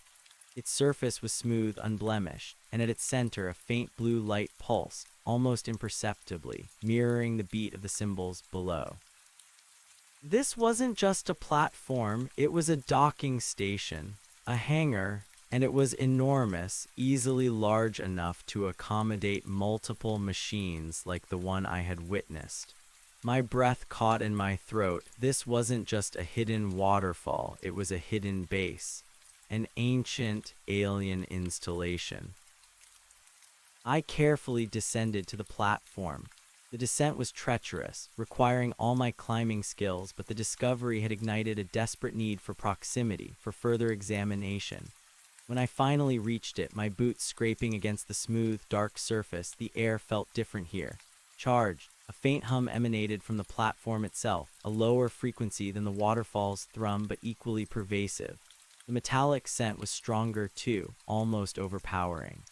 S1: Its surface was smooth, unblemished, and at its center a faint blue light pulsed, almost imperceptibly, mirroring the beat of the symbols below. This wasn't just a platform, it was a docking station. A hangar, and it was enormous, easily large enough to accommodate multiple machines like the one I had witnessed. My breath caught in my throat. This wasn't just a hidden waterfall, it was a hidden base, an ancient alien installation. I carefully descended to the platform. The descent was treacherous, requiring all my climbing skills, but the discovery had ignited a desperate need for proximity, for further examination. When I finally reached it, my boots scraping against the smooth, dark surface, the air felt different here. Charged, a faint hum emanated from the platform itself, a lower frequency than the waterfall's thrum, but equally pervasive. The metallic scent was stronger too, almost overpowering.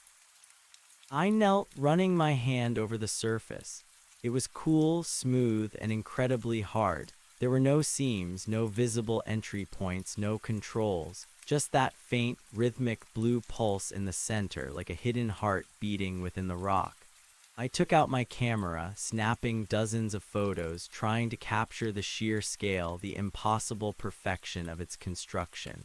S1: I knelt, running my hand over the surface. It was cool, smooth, and incredibly hard. There were no seams, no visible entry points, no controls. Just that faint, rhythmic blue pulse in the center, like a hidden heart beating within the rock. I took out my camera, snapping dozens of photos, trying to capture the sheer scale, the impossible perfection of its construction.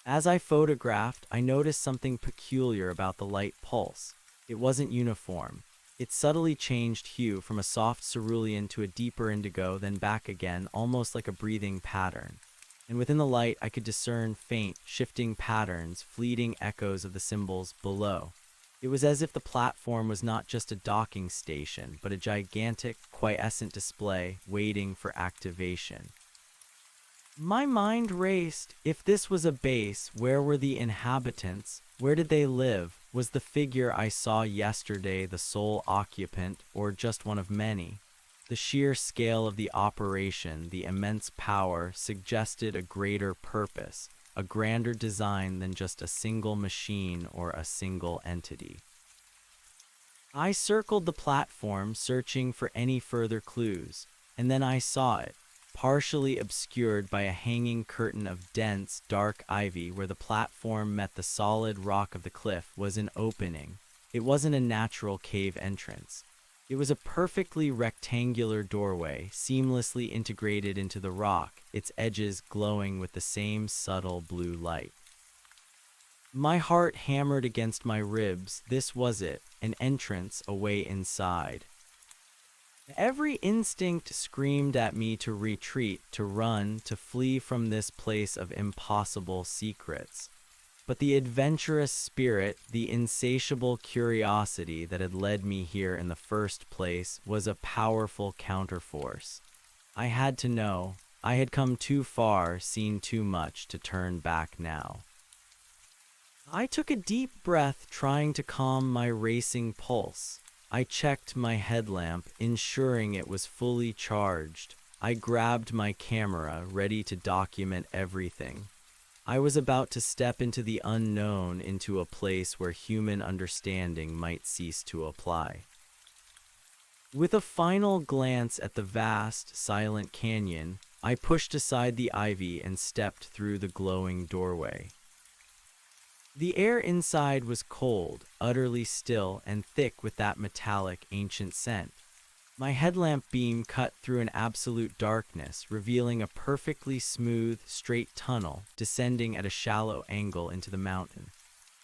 S1: As I photographed, I noticed something peculiar about the light pulse. It wasn't uniform. It subtly changed hue from a soft cerulean to a deeper indigo, then back again, almost like a breathing pattern. And within the light, I could discern faint, shifting patterns, fleeting echoes of the symbols below. It was as if the platform was not just a docking station, but a gigantic, quiescent display waiting for activation. My mind raced. If this was a base, where were the inhabitants? Where did they live? Was the figure I saw yesterday the sole occupant, or just one of many? The sheer scale of the operation, the immense power, suggested a greater purpose, a grander design than just a single machine or a single entity. I circled the platform, searching for any further clues, and then I saw it. Partially obscured by a hanging curtain of dense, dark ivy where the platform met the solid rock of the cliff, was an opening. It wasn't a natural cave entrance. It was a perfectly rectangular doorway, seamlessly integrated into the rock, its edges glowing with the same subtle blue light. My heart hammered against my ribs. This was it, an entrance, a way inside. Every instinct screamed at me to retreat, to run, to flee from this place of impossible secrets. But the adventurous spirit, the insatiable curiosity that had led me here in the first place, was a powerful counterforce. I had to know. I had come too far, seen too much to turn back now. I took a deep breath, trying to calm my racing pulse. I checked my headlamp, ensuring it was fully charged. I grabbed my camera, ready to document everything. I was about to step into the unknown, into a place where human understanding might cease to apply. With a final glance at the vast, silent canyon, I pushed aside the ivy and stepped through the glowing doorway. The air inside was cold, utterly still, and thick with that metallic, ancient scent. My headlamp beam cut through an absolute darkness, revealing a perfectly smooth, straight tunnel descending at a shallow angle into the mountain.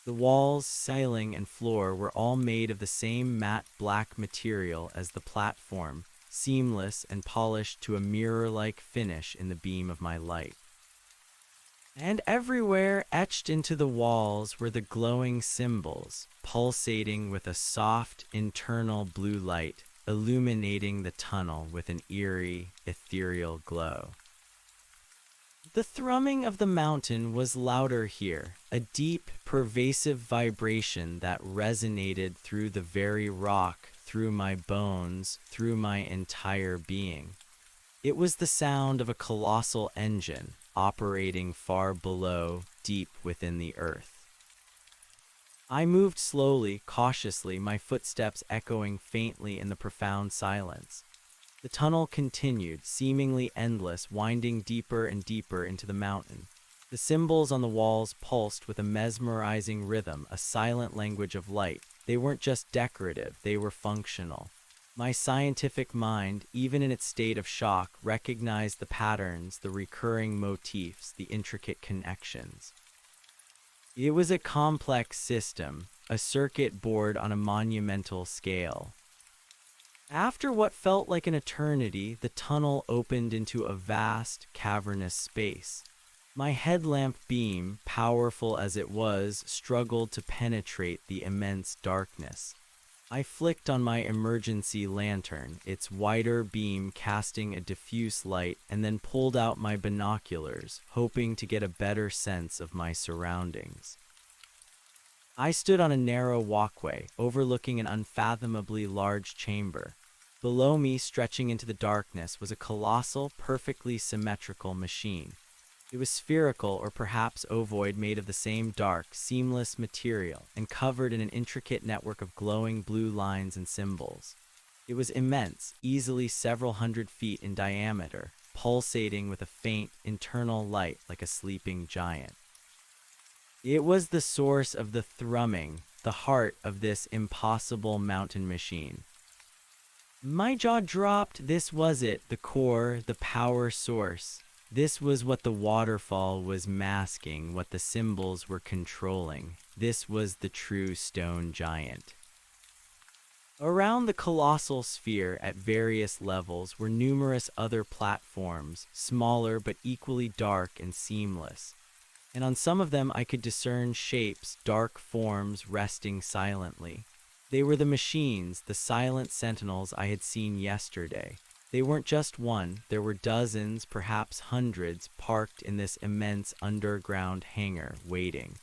S1: The walls, ceiling, and floor were all made of the same matte black material as the platform, seamless and polished to a mirror-like finish in the beam of my light. And everywhere, etched into the walls, were the glowing symbols, pulsating with a soft, internal blue light, illuminating the tunnel with an eerie, ethereal glow. The thrumming of the mountain was louder here, a deep, pervasive vibration that resonated through the very rock, through my bones, through my entire being. It was the sound of a colossal engine, operating far below, deep within the earth. I moved slowly, cautiously, my footsteps echoing faintly in the profound silence. The tunnel continued, seemingly endless, winding deeper and deeper into the mountain. The symbols on the walls pulsed with a mesmerizing rhythm, a silent language of light. They weren't just decorative, they were functional. My scientific mind, even in its state of shock, recognized the patterns, the recurring motifs, the intricate connections. It was a complex system, a circuit board on a monumental scale. After what felt like an eternity, the tunnel opened into a vast, cavernous space. My headlamp beam, powerful as it was, struggled to penetrate the immense darkness. I flicked on my emergency lantern, its wider beam casting a diffuse light, and then pulled out my binoculars, hoping to get a better sense of my surroundings. I stood on a narrow walkway, overlooking an unfathomably large chamber. Below me, stretching into the darkness, was a colossal, perfectly symmetrical machine. It was spherical or perhaps ovoid, made of the same dark, seamless material, and covered in an intricate network of glowing blue lines and symbols. It was immense, easily several hundred feet in diameter, pulsating with a faint, internal light like a sleeping giant. It was the source of the thrumming, the heart of this impossible mountain machine. My jaw dropped. This was it, the core, the power source. This was what the waterfall was masking, what the symbols were controlling. This was the true stone giant. Around the colossal sphere, at various levels, were numerous other platforms, smaller but equally dark and seamless. And on some of them I could discern shapes, dark forms resting silently. They were the machines, the silent sentinels I had seen yesterday. They weren't just one, there were dozens, perhaps hundreds, parked in this immense underground hangar, waiting.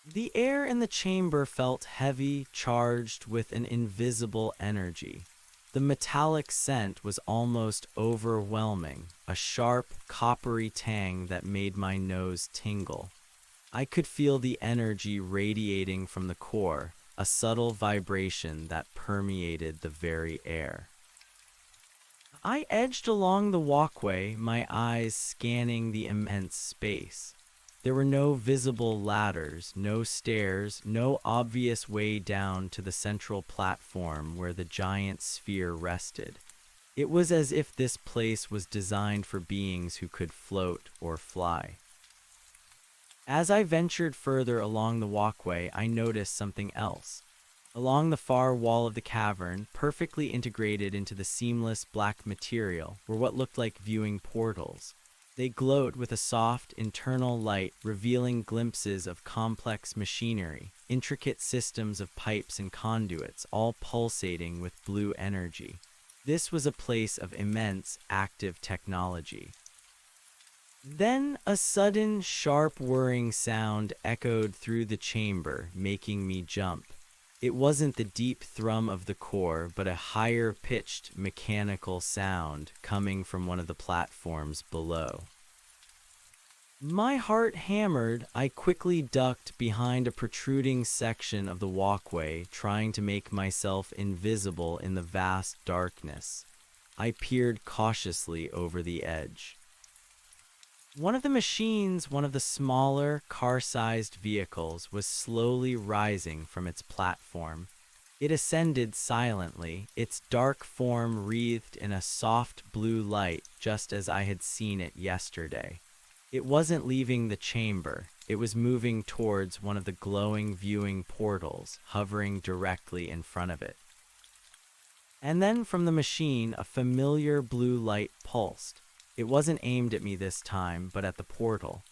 S1: The air in the chamber felt heavy, charged with an invisible energy. The metallic scent was almost overwhelming, a sharp, coppery tang that made my nose tingle. I could feel the energy radiating from the core, a subtle vibration that permeated the very air. I edged along the walkway, my eyes scanning the immense space. There were no visible ladders, no stairs, no obvious way down to the central platform where the giant sphere rested. It was as if this place was designed for beings who could float or fly. As I ventured further along the walkway, I noticed something else. Along the far wall of the cavern, perfectly integrated into the seamless black material, were what looked like viewing portals. They glowed with a soft, internal light, revealing glimpses of complex machinery, intricate systems of pipes and conduits, all pulsating with blue energy. This was a place of immense, active technology. Then a sudden, sharp whirring sound echoed through the chamber, making me jump. It wasn't the deep thrum of the core, but a higher-pitched mechanical sound coming from one of the platforms below. My heart hammered. I quickly ducked behind a protruding section of the walkway, trying to make myself invisible in the vast darkness. I peered cautiously over the edge. One of the machines, one of the smaller, car-sized vehicles, was slowly rising from its platform. It ascended silently, its dark form wreathed in a soft blue light, just as I had seen it yesterday. It wasn't leaving the chamber. It was moving towards one of the glowing viewing portals, hovering directly in front of it. And then from the machine, a familiar blue light pulsed. It wasn't aimed at me this time, but at the portal.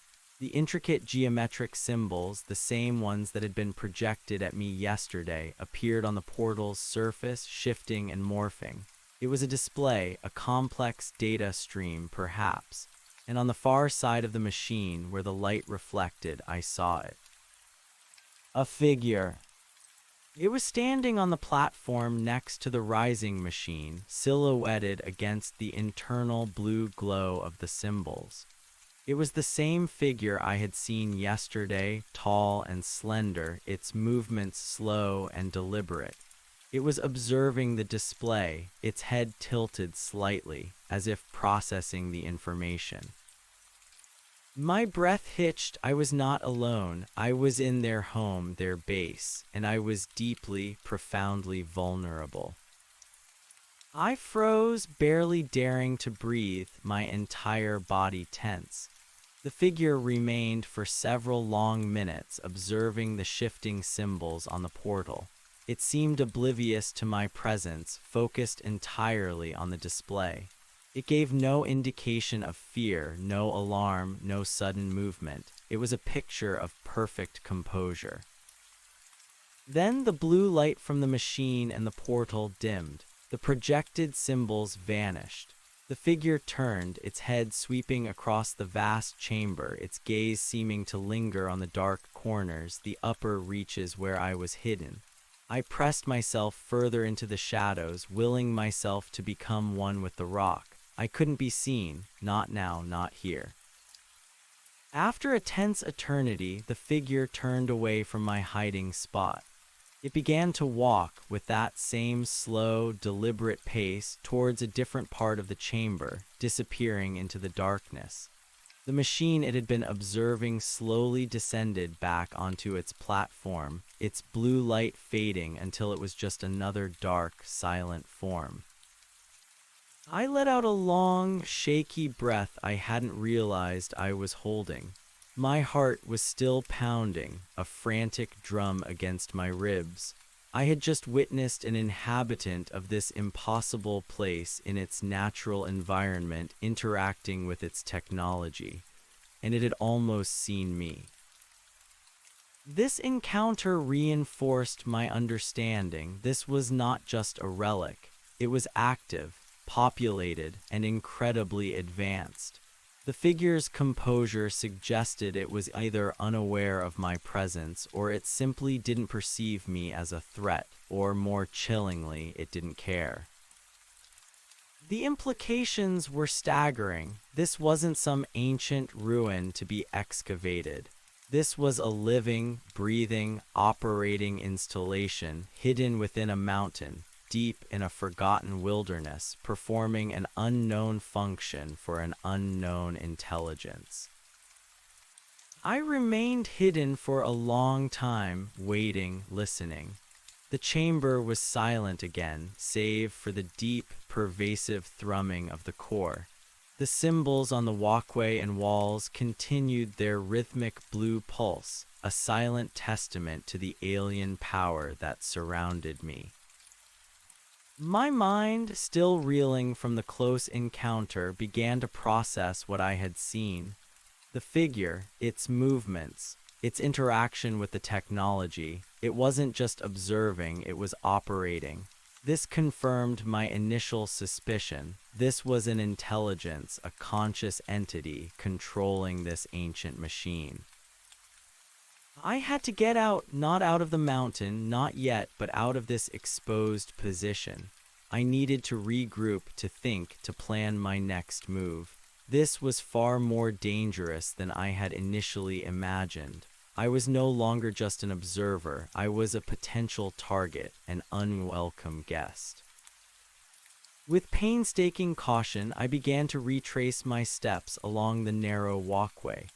S1: The intricate geometric symbols, the same ones that had been projected at me yesterday, appeared on the portal's surface, shifting and morphing. It was a display, a complex data stream, perhaps. And on the far side of the machine, where the light reflected, I saw it. A figure. It was standing on the platform next to the rising machine, silhouetted against the internal blue glow of the symbols. It was the same figure I had seen yesterday, tall and slender, its movements slow and deliberate. It was observing the display, its head tilted slightly, as if processing the information. My breath hitched. I was not alone. I was in their home, their base, and I was deeply, profoundly vulnerable. I froze, barely daring to breathe, my entire body tense. The figure remained for several long minutes, observing the shifting symbols on the portal. It seemed oblivious to my presence, focused entirely on the display. It gave no indication of fear, no alarm, no sudden movement. It was a picture of perfect composure. Then the blue light from the machine and the portal dimmed. The projected symbols vanished. The figure turned, its head sweeping across the vast chamber, its gaze seeming to linger on the dark corners, the upper reaches where I was hidden. I pressed myself further into the shadows, willing myself to become one with the rock. I couldn't be seen, not now, not here. After a tense eternity, the figure turned away from my hiding spot. It began to walk, with that same slow, deliberate pace, towards a different part of the chamber, disappearing into the darkness. The machine it had been observing slowly descended back onto its platform, its blue light fading until it was just another dark, silent form. I let out a long, shaky breath I hadn't realized I was holding. My heart was still pounding, a frantic drum against my ribs. I had just witnessed an inhabitant of this impossible place in its natural environment interacting with its technology, and it had almost seen me. This encounter reinforced my understanding. This was not just a relic. It was active, populated, and incredibly advanced. The figure's composure suggested it was either unaware of my presence, or it simply didn't perceive me as a threat, or more chillingly, it didn't care. The implications were staggering. This wasn't some ancient ruin to be excavated. This was a living, breathing, operating installation hidden within a mountain, deep in a forgotten wilderness, performing an unknown function for an unknown intelligence. I remained hidden for a long time, waiting, listening. The chamber was silent again, save for the deep, pervasive thrumming of the core. The symbols on the walkway and walls continued their rhythmic blue pulse, a silent testament to the alien power that surrounded me. My mind, still reeling from the close encounter, began to process what I had seen. The figure, its movements, its interaction with the technology. It wasn't just observing, it was operating. This confirmed my initial suspicion. This was an intelligence, a conscious entity controlling this ancient machine. I had to get out, not out of the mountain, not yet, but out of this exposed position. I needed to regroup, to think, to plan my next move. This was far more dangerous than I had initially imagined. I was no longer just an observer, I was a potential target, an unwelcome guest. With painstaking caution, I began to retrace my steps along the narrow walkway.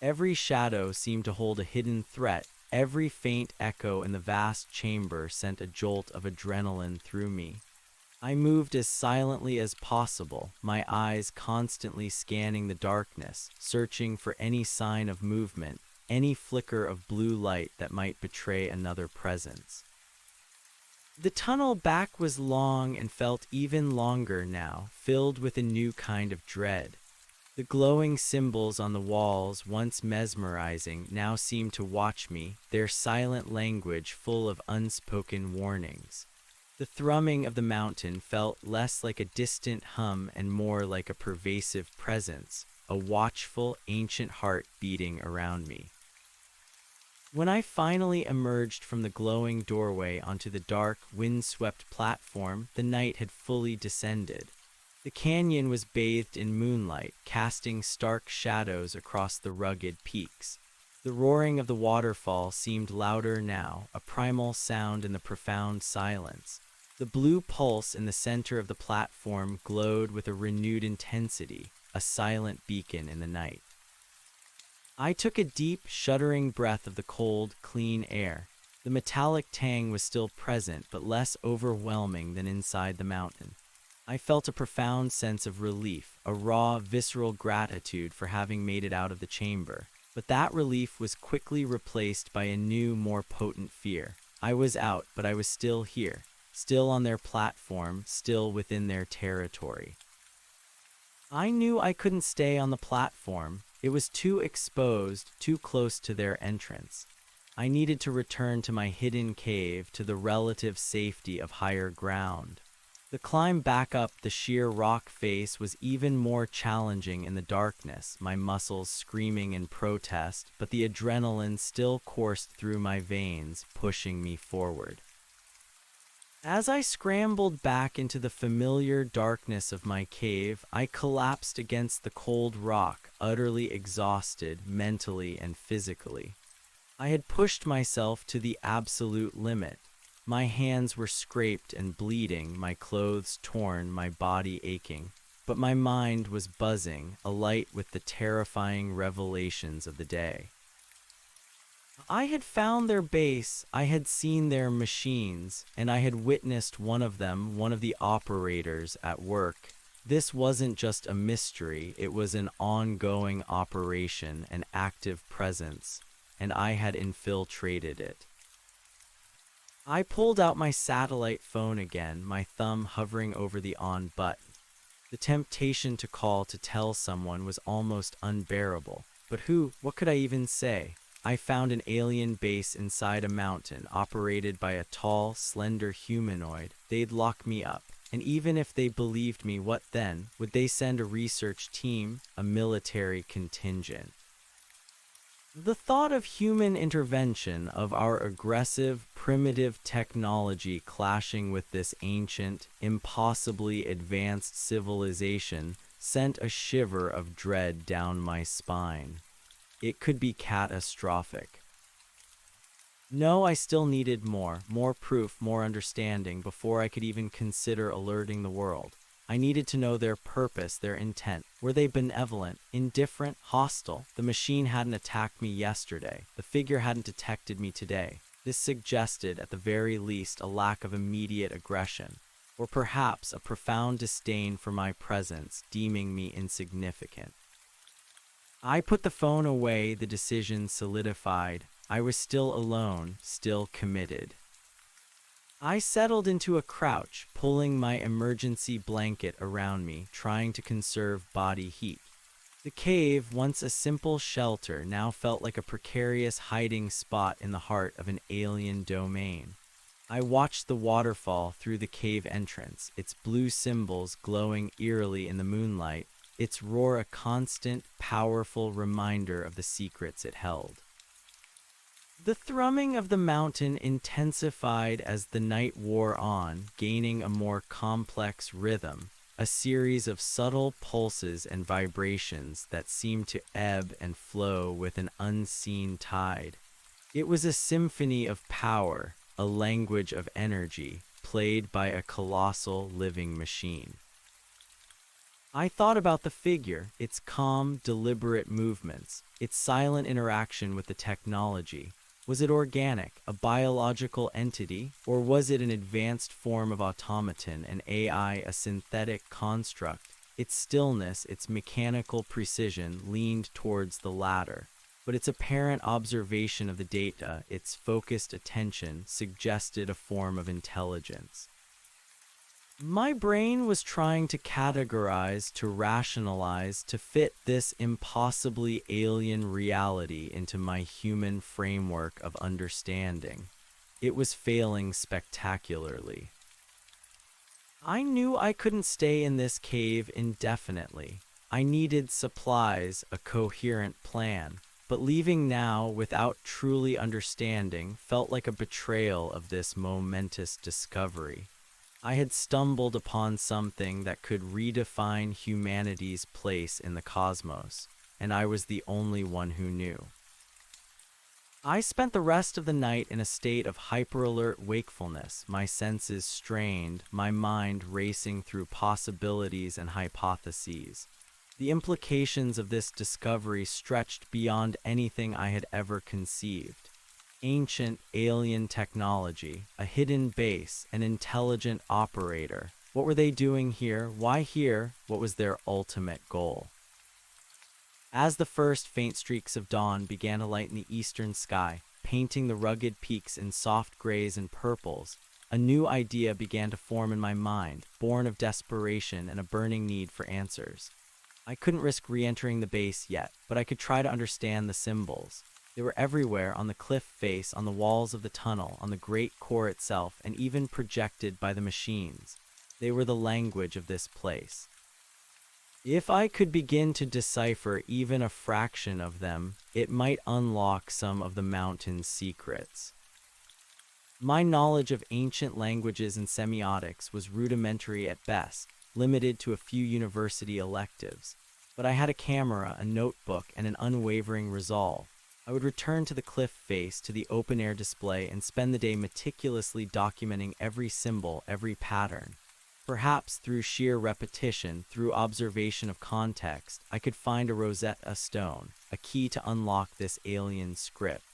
S1: Every shadow seemed to hold a hidden threat. Every faint echo in the vast chamber sent a jolt of adrenaline through me. I moved as silently as possible, my eyes constantly scanning the darkness, searching for any sign of movement, any flicker of blue light that might betray another presence. The tunnel back was long and felt even longer now, filled with a new kind of dread. The glowing symbols on the walls, once mesmerizing, now seemed to watch me, their silent language full of unspoken warnings. The thrumming of the mountain felt less like a distant hum and more like a pervasive presence, a watchful, ancient heart beating around me. When I finally emerged from the glowing doorway onto the dark, wind-swept platform, the night had fully descended. The canyon was bathed in moonlight, casting stark shadows across the rugged peaks. The roaring of the waterfall seemed louder now, a primal sound in the profound silence. The blue pulse in the center of the platform glowed with a renewed intensity, a silent beacon in the night. I took a deep, shuddering breath of the cold, clean air. The metallic tang was still present, but less overwhelming than inside the mountain. I felt a profound sense of relief, a raw, visceral gratitude for having made it out of the chamber. But that relief was quickly replaced by a new, more potent fear. I was out, but I was still here, still on their platform, still within their territory. I knew I couldn't stay on the platform. It was too exposed, too close to their entrance. I needed to return to my hidden cave, to the relative safety of higher ground. The climb back up the sheer rock face was even more challenging in the darkness, my muscles screaming in protest, but the adrenaline still coursed through my veins, pushing me forward. As I scrambled back into the familiar darkness of my cave, I collapsed against the cold rock, utterly exhausted, mentally and physically. I had pushed myself to the absolute limit. My hands were scraped and bleeding, my clothes torn, my body aching. But my mind was buzzing, alight with the terrifying revelations of the day. I had found their base, I had seen their machines, and I had witnessed one of them, one of the operators, at work. This wasn't just a mystery, it was an ongoing operation, an active presence, and I had infiltrated it. I pulled out my satellite phone again, my thumb hovering over the on button. The temptation to call to tell someone was almost unbearable. But what could I even say? I found an alien base inside a mountain, operated by a tall, slender humanoid. They'd lock me up. And even if they believed me, what then? Would they send a research team, a military contingent? The thought of human intervention, of our aggressive, primitive technology clashing with this ancient, impossibly advanced civilization, sent a shiver of dread down my spine. It could be catastrophic. No, I still needed more proof, more understanding before I could even consider alerting the world. I needed to know their purpose, their intent. Were they benevolent, indifferent, hostile? The machine hadn't attacked me yesterday. The figure hadn't detected me today. This suggested, at the very least, a lack of immediate aggression, or perhaps a profound disdain for my presence, deeming me insignificant. I put the phone away, the decision solidified. I was still alone, still committed. I settled into a crouch, pulling my emergency blanket around me, trying to conserve body heat. The cave, once a simple shelter, now felt like a precarious hiding spot in the heart of an alien domain. I watched the waterfall through the cave entrance, its blue symbols glowing eerily in the moonlight, its roar a constant, powerful reminder of the secrets it held. The thrumming of the mountain intensified as the night wore on, gaining a more complex rhythm, a a series of subtle pulses and vibrations that seemed to ebb and flow with an unseen tide. It was a symphony of power, a language of energy, played by a colossal living machine. I thought about the figure, its calm, deliberate movements, its silent interaction with the technology. Was it organic, a biological entity, or was it an advanced form of automaton, an AI, a synthetic construct? Its stillness, its mechanical precision leaned towards the latter, but its apparent observation of the data, its focused attention, suggested a form of intelligence. My brain was trying to categorize, to rationalize, to fit this impossibly alien reality into my human framework of understanding. It was failing spectacularly. I knew I couldn't stay in this cave indefinitely. I needed supplies, a coherent plan, but leaving now without truly understanding felt like a betrayal of this momentous discovery. I had stumbled upon something that could redefine humanity's place in the cosmos, and I was the only one who knew. I spent the rest of the night in a state of hyper-alert wakefulness, my senses strained, my mind racing through possibilities and hypotheses. The implications of this discovery stretched beyond anything I had ever conceived. Ancient alien technology, a hidden base, an intelligent operator. What were they doing here? Why here? What was their ultimate goal? As the first faint streaks of dawn began to lighten the eastern sky, painting the rugged peaks in soft grays and purples, a new idea began to form in my mind, born of desperation and a burning need for answers. I couldn't risk re-entering the base yet, but I could try to understand the symbols. They were everywhere, on the cliff face, on the walls of the tunnel, on the great core itself, and even projected by the machines. They were the language of this place. If I could begin to decipher even a fraction of them, it might unlock some of the mountain's secrets. My knowledge of ancient languages and semiotics was rudimentary at best, limited to a few university electives. But I had a camera, a notebook, and an unwavering resolve. I would return to the cliff face, to the open-air display, and spend the day meticulously documenting every symbol, every pattern. Perhaps through sheer repetition, through observation of context, I could find a Rosetta Stone, a key to unlock this alien script.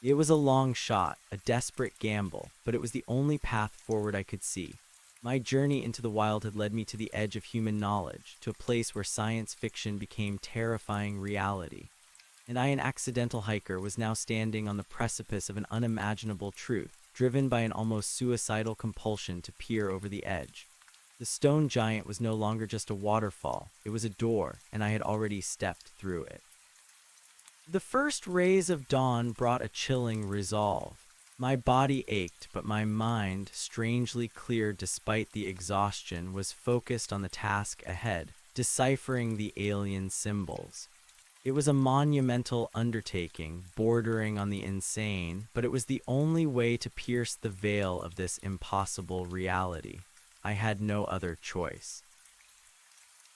S1: It was a long shot, a desperate gamble, but it was the only path forward I could see. My journey into the wild had led me to the edge of human knowledge, to a place where science fiction became terrifying reality. And I, an accidental hiker, was now standing on the precipice of an unimaginable truth, driven by an almost suicidal compulsion to peer over the edge. The stone giant was no longer just a waterfall, it was a door, and I had already stepped through it. The first rays of dawn brought a chilling resolve. My body ached, but my mind, strangely clear despite the exhaustion, was focused on the task ahead, deciphering the alien symbols. It was a monumental undertaking, bordering on the insane, but it was the only way to pierce the veil of this impossible reality. I had no other choice.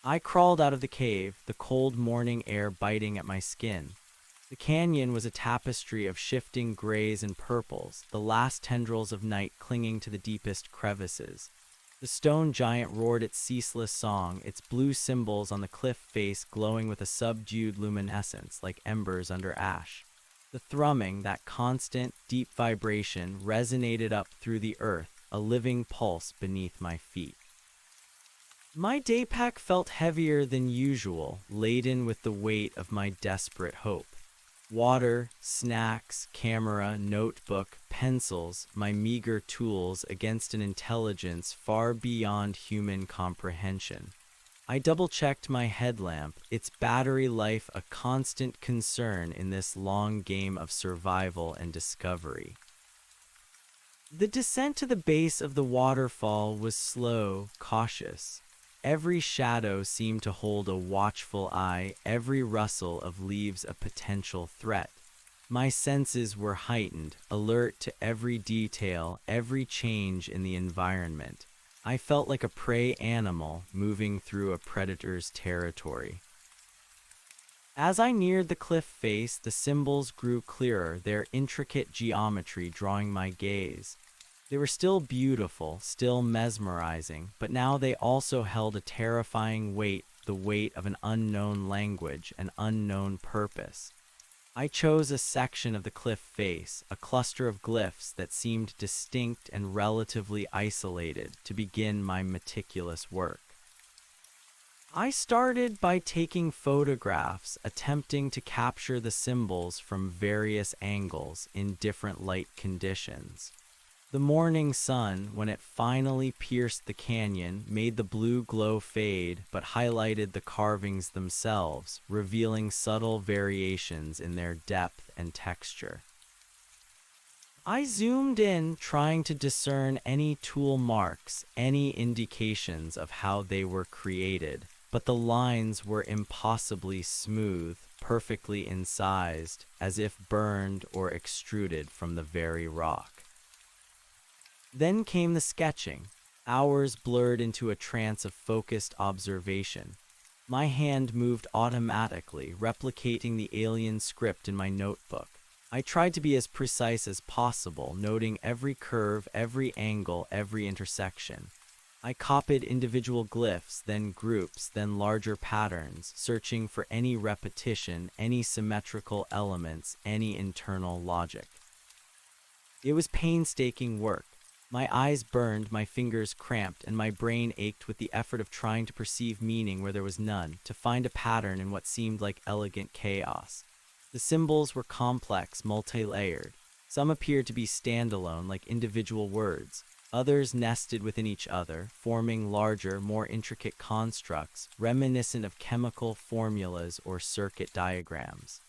S1: I crawled out of the cave, the cold morning air biting at my skin. The canyon was a tapestry of shifting grays and purples, the last tendrils of night clinging to the deepest crevices. The stone giant roared its ceaseless song, its blue symbols on the cliff face glowing with a subdued luminescence like embers under ash. The thrumming, that constant, deep vibration, resonated up through the earth, a living pulse beneath my feet. My daypack felt heavier than usual, laden with the weight of my desperate hope. Water, snacks, camera, notebook, pencils, my meager tools against an intelligence far beyond human comprehension. I double-checked my headlamp, its battery life a constant concern in this long game of survival and discovery. The descent to the base of the waterfall was slow, cautious. Every shadow seemed to hold a watchful eye, every rustle of leaves a potential threat. My senses were heightened, alert to every detail, every change in the environment. I felt like a prey animal moving through a predator's territory. As I neared the cliff face, the symbols grew clearer, their intricate geometry drawing my gaze. They were still beautiful, still mesmerizing, but now they also held a terrifying weight, the weight of an unknown language, an unknown purpose. I chose a section of the cliff face, a cluster of glyphs that seemed distinct and relatively isolated, to begin my meticulous work. I started by taking photographs, attempting to capture the symbols from various angles in different light conditions. The morning sun, when it finally pierced the canyon, made the blue glow fade, but highlighted the carvings themselves, revealing subtle variations in their depth and texture. I zoomed in, trying to discern any tool marks, any indications of how they were created, but the lines were impossibly smooth, perfectly incised, as if burned or extruded from the very rock. Then came the sketching, hours blurred into a trance of focused observation. My hand moved automatically, replicating the alien script in my notebook. I tried to be as precise as possible, noting every curve, every angle, every intersection. I copied individual glyphs, then groups, then larger patterns, searching for any repetition, any symmetrical elements, any internal logic. It was painstaking work. My eyes burned, my fingers cramped, and my brain ached with the effort of trying to perceive meaning where there was none, to find a pattern in what seemed like elegant chaos. The symbols were complex, multi-layered. Some appeared to be standalone, like individual words. Others nested within each other, forming larger, more intricate constructs, reminiscent of chemical formulas or circuit diagrams.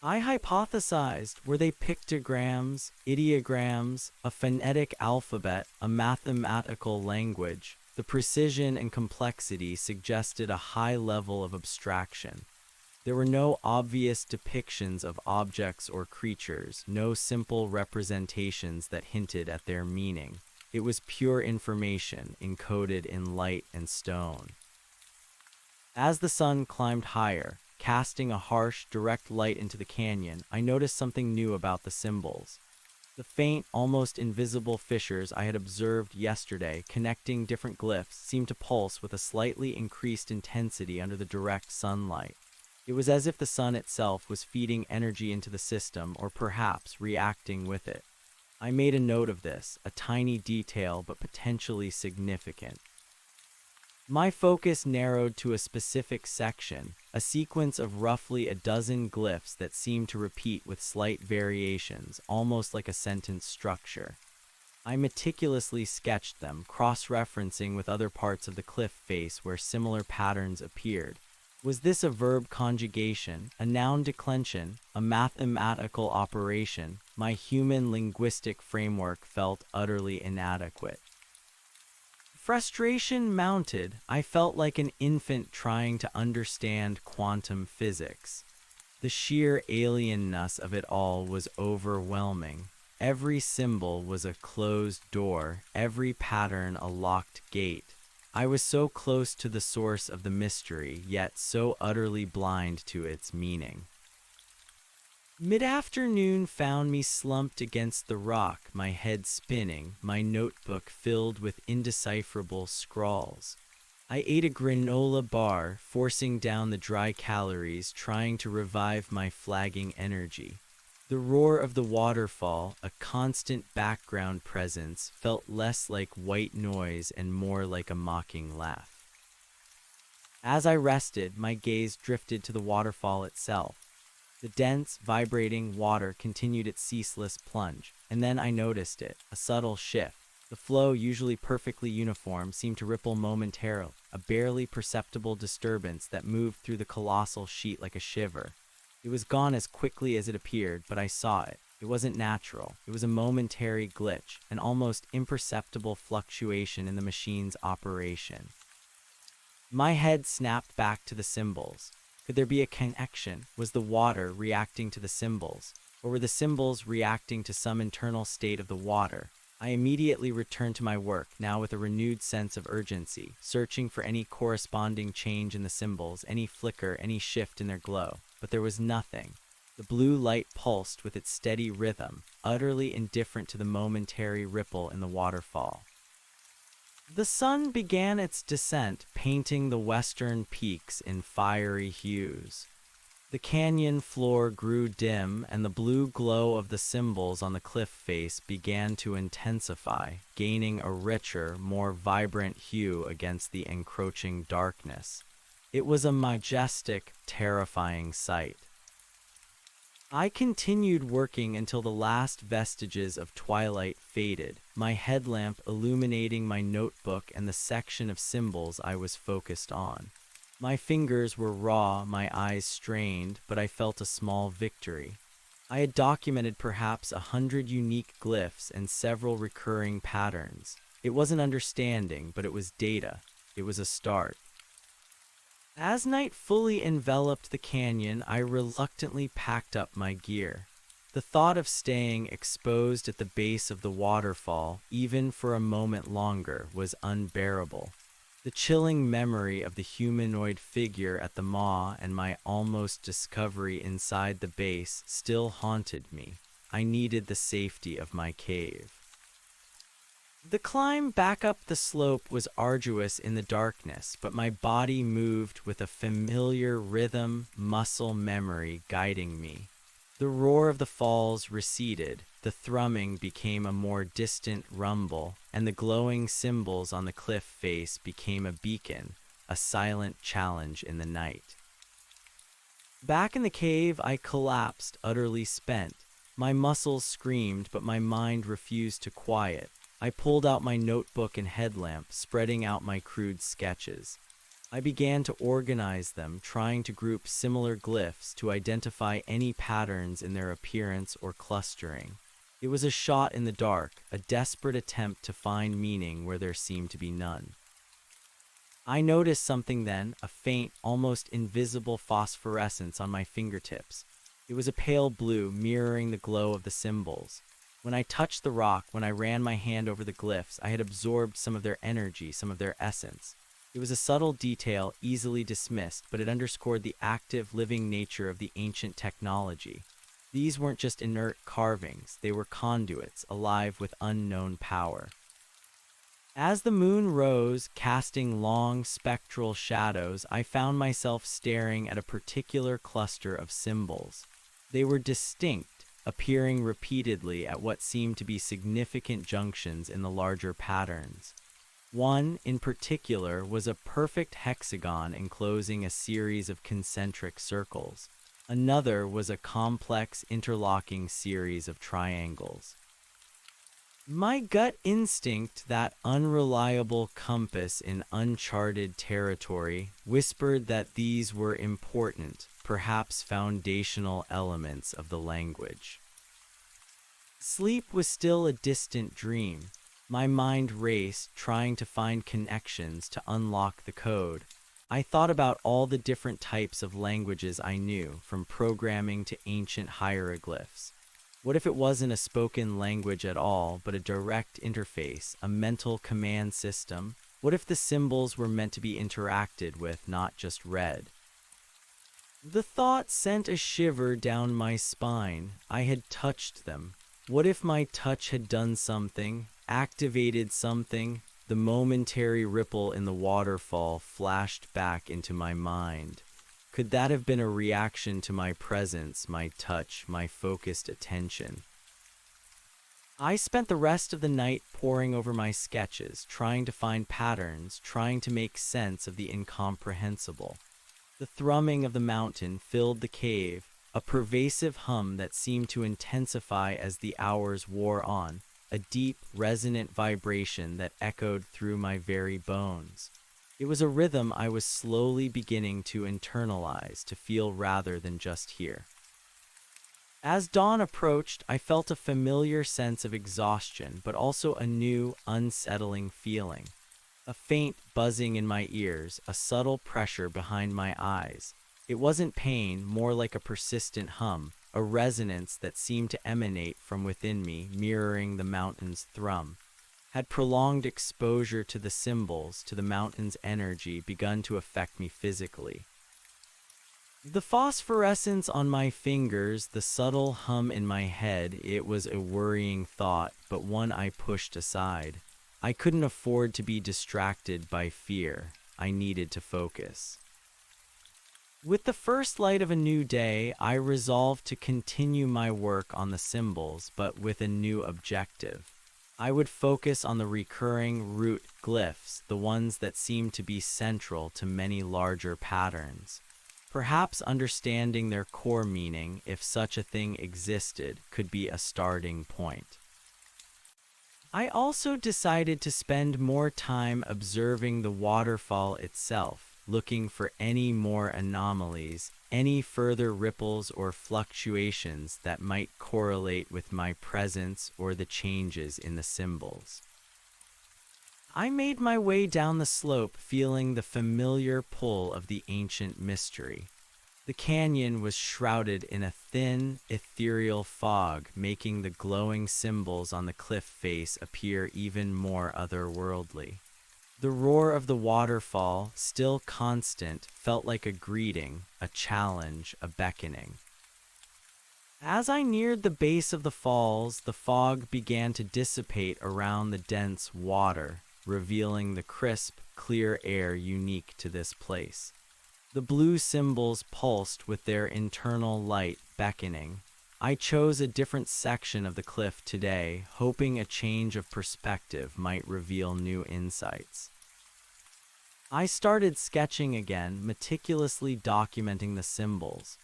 S1: I hypothesized, were they pictograms, ideograms, a phonetic alphabet, a mathematical language? The precision and complexity suggested a high level of abstraction. There were no obvious depictions of objects or creatures, no simple representations that hinted at their meaning. It was pure information, encoded in light and stone. As the sun climbed higher, casting a harsh, direct light into the canyon, I noticed something new about the symbols. The faint, almost invisible fissures I had observed yesterday, connecting different glyphs, seemed to pulse with a slightly increased intensity under the direct sunlight. It was as if the sun itself was feeding energy into the system, or perhaps reacting with it. I made a note of this, a tiny detail but potentially significant. My focus narrowed to a specific section, a sequence of roughly a dozen glyphs that seemed to repeat with slight variations, almost like a sentence structure. I meticulously sketched them, cross-referencing with other parts of the cliff face where similar patterns appeared. Was this a verb conjugation, a noun declension, a mathematical operation? My human linguistic framework felt utterly inadequate. Frustration mounted. I felt like an infant trying to understand quantum physics. The sheer alienness of it all was overwhelming. Every symbol was a closed door, every pattern a locked gate. I was so close to the source of the mystery, yet so utterly blind to its meaning. Mid-afternoon found me slumped against the rock, my head spinning, my notebook filled with indecipherable scrawls. I ate a granola bar, forcing down the dry calories, trying to revive my flagging energy. The roar of the waterfall, a constant background presence, felt less like white noise and more like a mocking laugh. As I rested, my gaze drifted to the waterfall itself. The dense, vibrating water continued its ceaseless plunge, and then I noticed it, a subtle shift. The flow, usually perfectly uniform, seemed to ripple momentarily, a barely perceptible disturbance that moved through the colossal sheet like a shiver. It was gone as quickly as it appeared, but I saw it. It wasn't natural. It was a momentary glitch, an almost imperceptible fluctuation in the machine's operation. My head snapped back to the symbols. Could there be a connection? Was the water reacting to the symbols? Or were the symbols reacting to some internal state of the water? I immediately returned to my work, now with a renewed sense of urgency, searching for any corresponding change in the symbols, any flicker, any shift in their glow. But there was nothing. The blue light pulsed with its steady rhythm, utterly indifferent to the momentary ripple in the waterfall. The sun began its descent, painting the western peaks in fiery hues. The canyon floor grew dim, and the blue glow of the symbols on the cliff face began to intensify, gaining a richer, more vibrant hue against the encroaching darkness. It was a majestic, terrifying sight. I continued working until the last vestiges of twilight faded, my headlamp illuminating my notebook and the section of symbols I was focused on. My fingers were raw, my eyes strained, but I felt a small victory. I had documented perhaps 100 unique glyphs and several recurring patterns. It wasn't understanding, but it was data. It was a start. As night fully enveloped the canyon, I reluctantly packed up my gear. The thought of staying exposed at the base of the waterfall, even for a moment longer, was unbearable. The chilling memory of the humanoid figure at the maw and my almost discovery inside the base still haunted me. I needed the safety of my cave. The climb back up the slope was arduous in the darkness, but my body moved with a familiar rhythm, muscle memory guiding me. The roar of the falls receded, the thrumming became a more distant rumble, and the glowing symbols on the cliff face became a beacon, a silent challenge in the night. Back in the cave, I collapsed, utterly spent. My muscles screamed, but my mind refused to quiet. I pulled out my notebook and headlamp, spreading out my crude sketches. I began to organize them, trying to group similar glyphs to identify any patterns in their appearance or clustering. It was a shot in the dark, a desperate attempt to find meaning where there seemed to be none. I noticed something then, a faint, almost invisible phosphorescence on my fingertips. It was a pale blue, mirroring the glow of the symbols. When I touched the rock, when I ran my hand over the glyphs, I had absorbed some of their energy, some of their essence. It was a subtle detail, easily dismissed, but it underscored the active, living nature of the ancient technology. These weren't just inert carvings, they were conduits, alive with unknown power. As the moon rose, casting long, spectral shadows, I found myself staring at a particular cluster of symbols. They were distinct, appearing repeatedly at what seemed to be significant junctions in the larger patterns. One, in particular, was a perfect hexagon enclosing a series of concentric circles. Another was a complex, interlocking series of triangles. My gut instinct, that unreliable compass in uncharted territory, whispered that these were important, perhaps foundational elements of the language. Sleep was still a distant dream. My mind raced, trying to find connections to unlock the code. I thought about all the different types of languages I knew, from programming to ancient hieroglyphs. What if it wasn't a spoken language at all, but a direct interface, a mental command system? What if the symbols were meant to be interacted with, not just read? The thought sent a shiver down my spine. I had touched them. What if my touch had done something, activated something? The momentary ripple in the waterfall flashed back into my mind. Could that have been a reaction to my presence, my touch, my focused attention? I spent the rest of the night poring over my sketches, trying to find patterns, trying to make sense of the incomprehensible. The thrumming of the mountain filled the cave, a pervasive hum that seemed to intensify as the hours wore on, a deep, resonant vibration that echoed through my very bones. It was a rhythm I was slowly beginning to internalize, to feel rather than just hear. As dawn approached, I felt a familiar sense of exhaustion, but also a new, unsettling feeling. A faint buzzing in my ears, a subtle pressure behind my eyes. It wasn't pain, more like a persistent hum, a resonance that seemed to emanate from within me, mirroring the mountain's thrum. Had prolonged exposure to the symbols, to the mountain's energy, begun to affect me physically? The phosphorescence on my fingers, the subtle hum in my head, it was a worrying thought, but one I pushed aside. I couldn't afford to be distracted by fear. I needed to focus. With the first light of a new day, I resolved to continue my work on the symbols, but with a new objective. I would focus on the recurring root glyphs, the ones that seemed to be central to many larger patterns. Perhaps understanding their core meaning, if such a thing existed, could be a starting point. I also decided to spend more time observing the waterfall itself, looking for any more anomalies, any further ripples or fluctuations that might correlate with my presence or the changes in the symbols. I made my way down the slope, feeling the familiar pull of the ancient mystery. The canyon was shrouded in a thin, ethereal fog, making the glowing symbols on the cliff face appear even more otherworldly. The roar of the waterfall, still constant, felt like a greeting, a challenge, a beckoning. As I neared the base of the falls, the fog began to dissipate around the dense water, revealing the crisp, clear air unique to this place. The blue symbols pulsed with their internal light, beckoning. I chose a different section of the cliff today, hoping a change of perspective might reveal new insights. I started sketching again, meticulously documenting the symbols.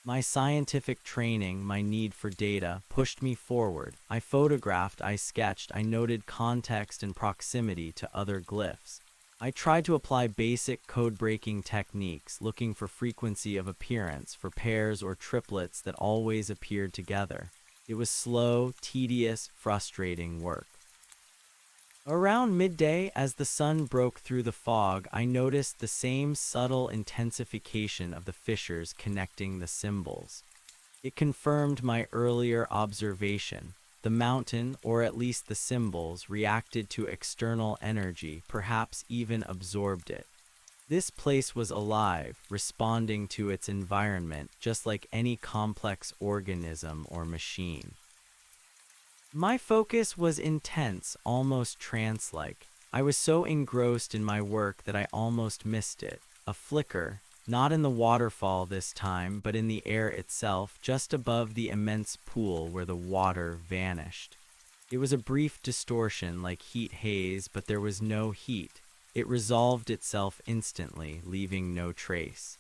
S1: My scientific training, my need for data, pushed me forward. I photographed, I sketched, I noted context and proximity to other glyphs. I tried to apply basic code-breaking techniques, looking for frequency of appearance, for pairs or triplets that always appeared together. It was slow, tedious, frustrating work. Around midday, as the sun broke through the fog, I noticed the same subtle intensification of the fissures connecting the symbols. It confirmed my earlier observation. The mountain, or at least the symbols, reacted to external energy, perhaps even absorbed it. This place was alive, responding to its environment, just like any complex organism or machine. My focus was intense, almost trance-like. I was so engrossed in my work that I almost missed it. A flicker, not in the waterfall this time, but in the air itself, just above the immense pool where the water vanished. It was a brief distortion like heat haze, but there was no heat. It resolved itself instantly, leaving no trace.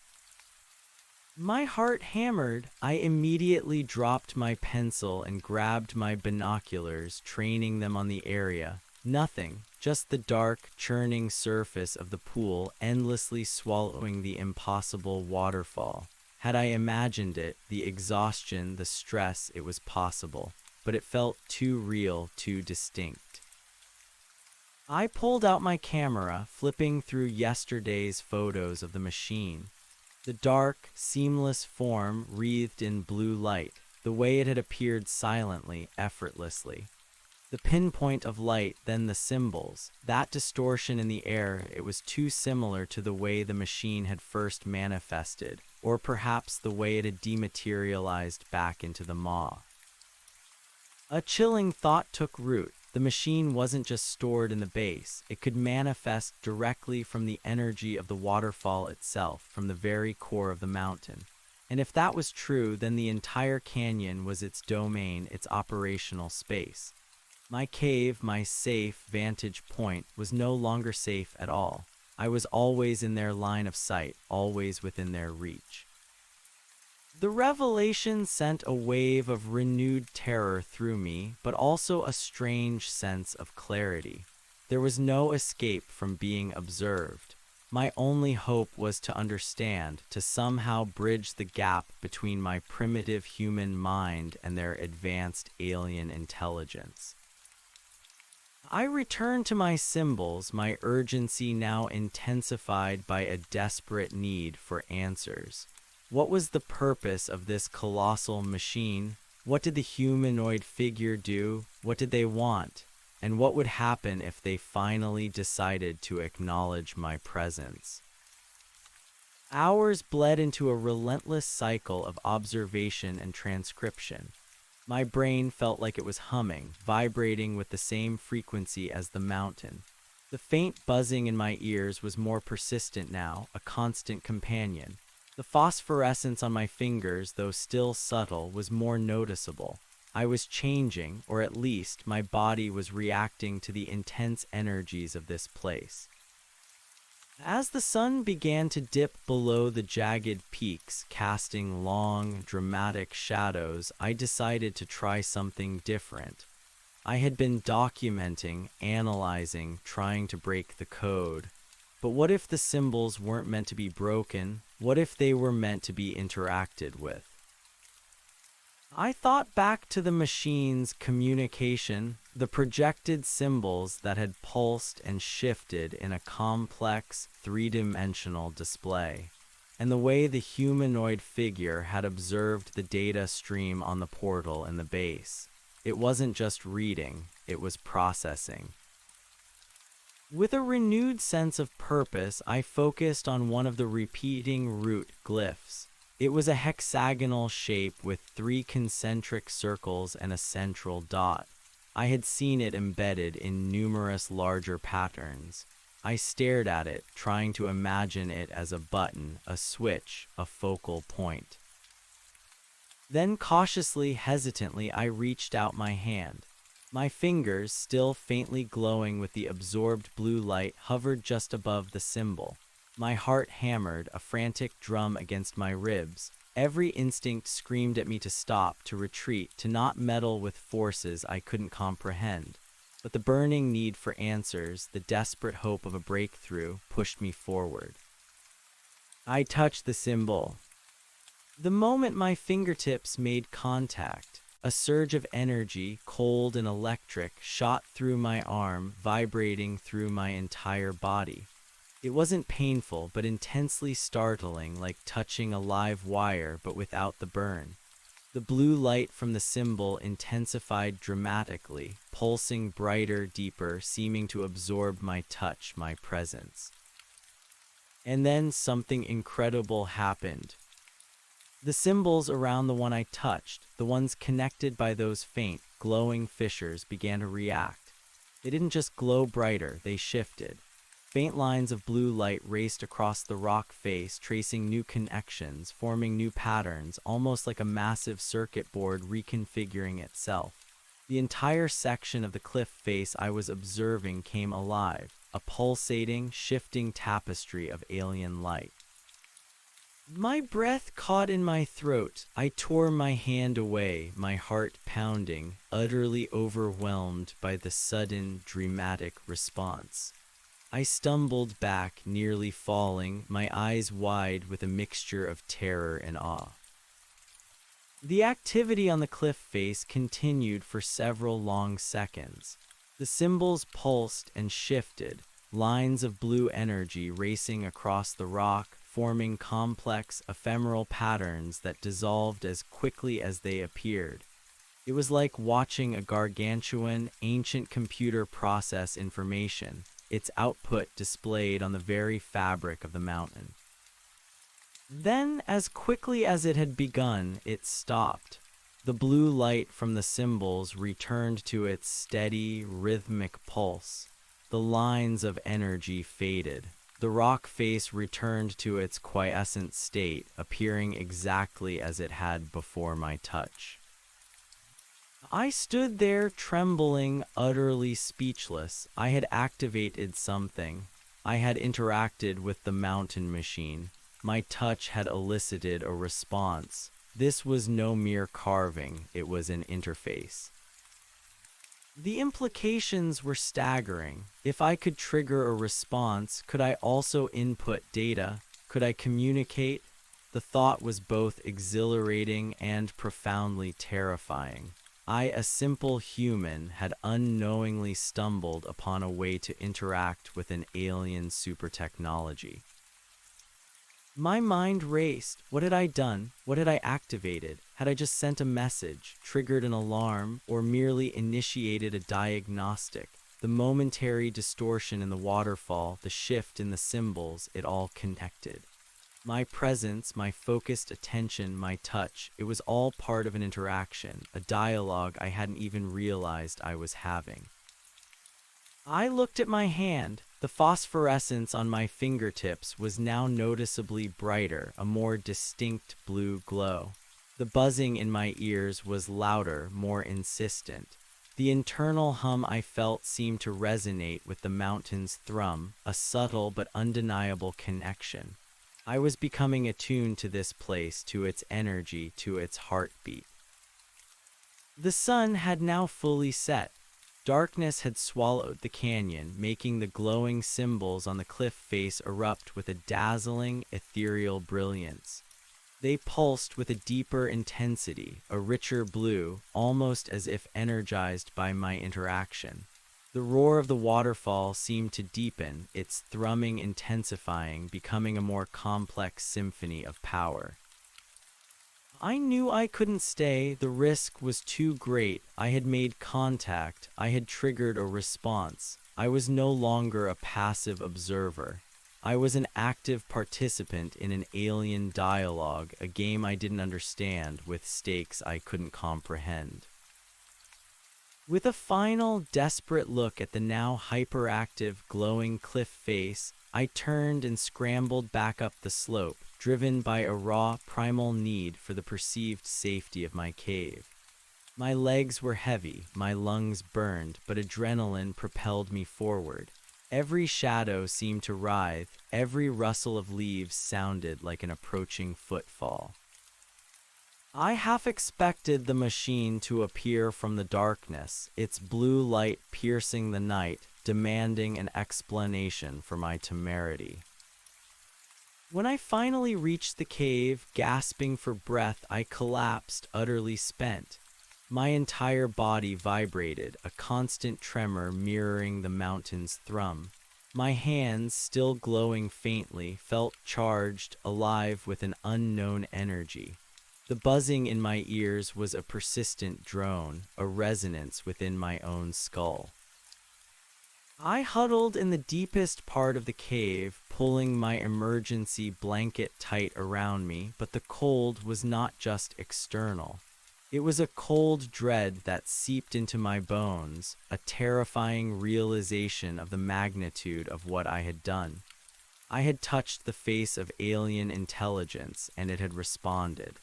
S1: My heart hammered. I immediately dropped my pencil and grabbed my binoculars, training them on the area. Nothing, just the dark, churning surface of the pool endlessly swallowing the impossible waterfall. Had I imagined it, the exhaustion, the stress, it was possible, but it felt too real, too distinct. I pulled out my camera, flipping through yesterday's photos of the machine. The dark, seamless form wreathed in blue light, the way it had appeared silently, effortlessly. The pinpoint of light, then the symbols, that distortion in the air, it was too similar to the way the machine had first manifested, or perhaps the way it had dematerialized back into the maw. A chilling thought took root. The machine wasn't just stored in the base, it could manifest directly from the energy of the waterfall itself, from the very core of the mountain. And if that was true, then the entire canyon was its domain, its operational space. My cave, my safe vantage point, was no longer safe at all. I was always in their line of sight, always within their reach. The revelation sent a wave of renewed terror through me, but also a strange sense of clarity. There was no escape from being observed. My only hope was to understand, to somehow bridge the gap between my primitive human mind and their advanced alien intelligence. I returned to my symbols, my urgency now intensified by a desperate need for answers. What was the purpose of this colossal machine? What did the humanoid figure do? What did they want? And what would happen if they finally decided to acknowledge my presence? Hours bled into a relentless cycle of observation and transcription. My brain felt like it was humming, vibrating with the same frequency as the mountain. The faint buzzing in my ears was more persistent now, a constant companion. The phosphorescence on my fingers, though still subtle, was more noticeable. I was changing, or at least my body was reacting to the intense energies of this place. As the sun began to dip below the jagged peaks, casting long, dramatic shadows, I decided to try something different. I had been documenting, analyzing, trying to break the code. But what if the symbols weren't meant to be broken? What if they were meant to be interacted with? I thought back to the machine's communication, the projected symbols that had pulsed and shifted in a complex, three-dimensional display, and the way the humanoid figure had observed the data stream on the portal in the base. It wasn't just reading, it was processing. With a renewed sense of purpose, I focused on one of the repeating root glyphs. It was a hexagonal shape with 3 concentric circles and a central dot. I had seen it embedded in numerous larger patterns. I stared at it, trying to imagine it as a button, a switch, a focal point. Then cautiously, hesitantly, I reached out my hand. My fingers, still faintly glowing with the absorbed blue light, hovered just above the symbol. My heart hammered, a frantic drum against my ribs. Every instinct screamed at me to stop, to retreat, to not meddle with forces I couldn't comprehend. But the burning need for answers, the desperate hope of a breakthrough, pushed me forward. I touched the symbol. The moment my fingertips made contact, a surge of energy, cold and electric, shot through my arm, vibrating through my entire body. It wasn't painful, but intensely startling, like touching a live wire, but without the burn. The blue light from the symbol intensified dramatically, pulsing brighter, deeper, seeming to absorb my touch, my presence. And then something incredible happened. The symbols around the one I touched, the ones connected by those faint, glowing fissures, began to react. They didn't just glow brighter, they shifted. Faint lines of blue light raced across the rock face, tracing new connections, forming new patterns, almost like a massive circuit board reconfiguring itself. The entire section of the cliff face I was observing came alive, a pulsating, shifting tapestry of alien light. My breath caught in my throat. I tore my hand away, my heart pounding, utterly overwhelmed by the sudden, dramatic response. I stumbled back, nearly falling, my eyes wide with a mixture of terror and awe. The activity on the cliff face continued for several long seconds. The symbols pulsed and shifted, lines of blue energy racing across the rock, forming complex, ephemeral patterns that dissolved as quickly as they appeared. It was like watching a gargantuan, ancient computer process information, its output displayed on the very fabric of the mountain. Then, as quickly as it had begun, it stopped. The blue light from the symbols returned to its steady, rhythmic pulse. The lines of energy faded. The rock face returned to its quiescent state, appearing exactly as it had before my touch. I stood there trembling, utterly speechless. I had activated something. I had interacted with the mountain machine. My touch had elicited a response. This was no mere carving, it was an interface. The implications were staggering. If I could trigger a response, could I also input data? Could I communicate? The thought was both exhilarating and profoundly terrifying. I, a simple human, had unknowingly stumbled upon a way to interact with an alien super technology. My mind raced. What had I done? What had I activated? Had I just sent a message, triggered an alarm, or merely initiated a diagnostic? The momentary distortion in the waterfall, the shift in the symbols, it all connected. My presence, my focused attention, my touch, it was all part of an interaction, a dialogue I hadn't even realized I was having. I looked at my hand. The phosphorescence on my fingertips was now noticeably brighter, a more distinct blue glow. The buzzing in my ears was louder, more insistent. The internal hum I felt seemed to resonate with the mountain's thrum, a subtle but undeniable connection. I was becoming attuned to this place, to its energy, to its heartbeat. The sun had now fully set. Darkness had swallowed the canyon, making the glowing symbols on the cliff face erupt with a dazzling, ethereal brilliance. They pulsed with a deeper intensity, a richer blue, almost as if energized by my interaction. The roar of the waterfall seemed to deepen, its thrumming intensifying, becoming a more complex symphony of power. I knew I couldn't stay. The risk was too great. I had made contact. I had triggered a response. I was no longer a passive observer. I was an active participant in an alien dialogue, a game I didn't understand, with stakes I couldn't comprehend. With a final, desperate look at the now hyperactive, glowing cliff face, I turned and scrambled back up the slope, driven by a raw, primal need for the perceived safety of my cave. My legs were heavy, my lungs burned, but adrenaline propelled me forward. Every shadow seemed to writhe, every rustle of leaves sounded like an approaching footfall. I half expected the machine to appear from the darkness, its blue light piercing the night, demanding an explanation for my temerity. When I finally reached the cave, gasping for breath, I collapsed, utterly spent. My entire body vibrated, a constant tremor mirroring the mountain's thrum. My hands, still glowing faintly, felt charged, alive with an unknown energy. The buzzing in my ears was a persistent drone, a resonance within my own skull. I huddled in the deepest part of the cave, pulling my emergency blanket tight around me, but the cold was not just external. It was a cold dread that seeped into my bones, a terrifying realization of the magnitude of what I had done. I had touched the face of alien intelligence, and it had responded.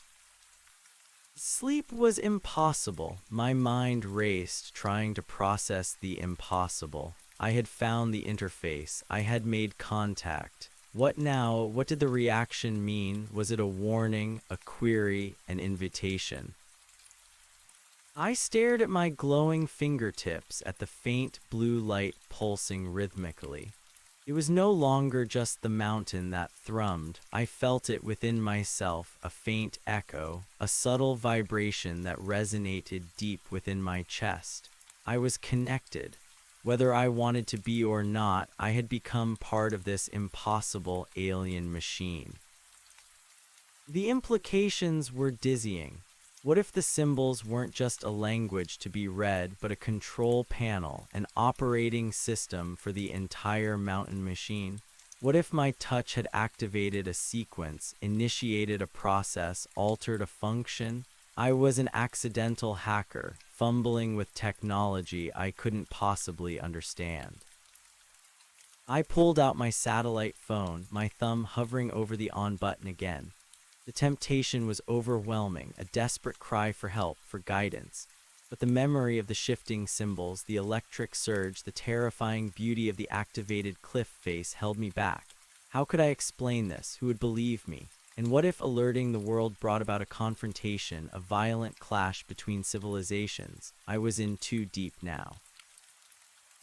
S1: Sleep was impossible. My mind raced, trying to process the impossible. I had found the interface. I had made contact. What now? What did the reaction mean? Was it a warning, a query, an invitation? I stared at my glowing fingertips, at the faint blue light pulsing rhythmically. It was no longer just the mountain that thrummed. I felt it within myself, a faint echo, a subtle vibration that resonated deep within my chest. I was connected. Whether I wanted to be or not, I had become part of this impossible alien machine. The implications were dizzying. What if the symbols weren't just a language to be read, but a control panel, an operating system for the entire mountain machine? What if my touch had activated a sequence, initiated a process, altered a function? I was an accidental hacker, fumbling with technology I couldn't possibly understand. I pulled out my satellite phone, my thumb hovering over the on button again. The temptation was overwhelming, a desperate cry for help, for guidance. But the memory of the shifting symbols, the electric surge, the terrifying beauty of the activated cliff face held me back. How could I explain this? Who would believe me? And what if alerting the world brought about a confrontation, a violent clash between civilizations? I was in too deep now.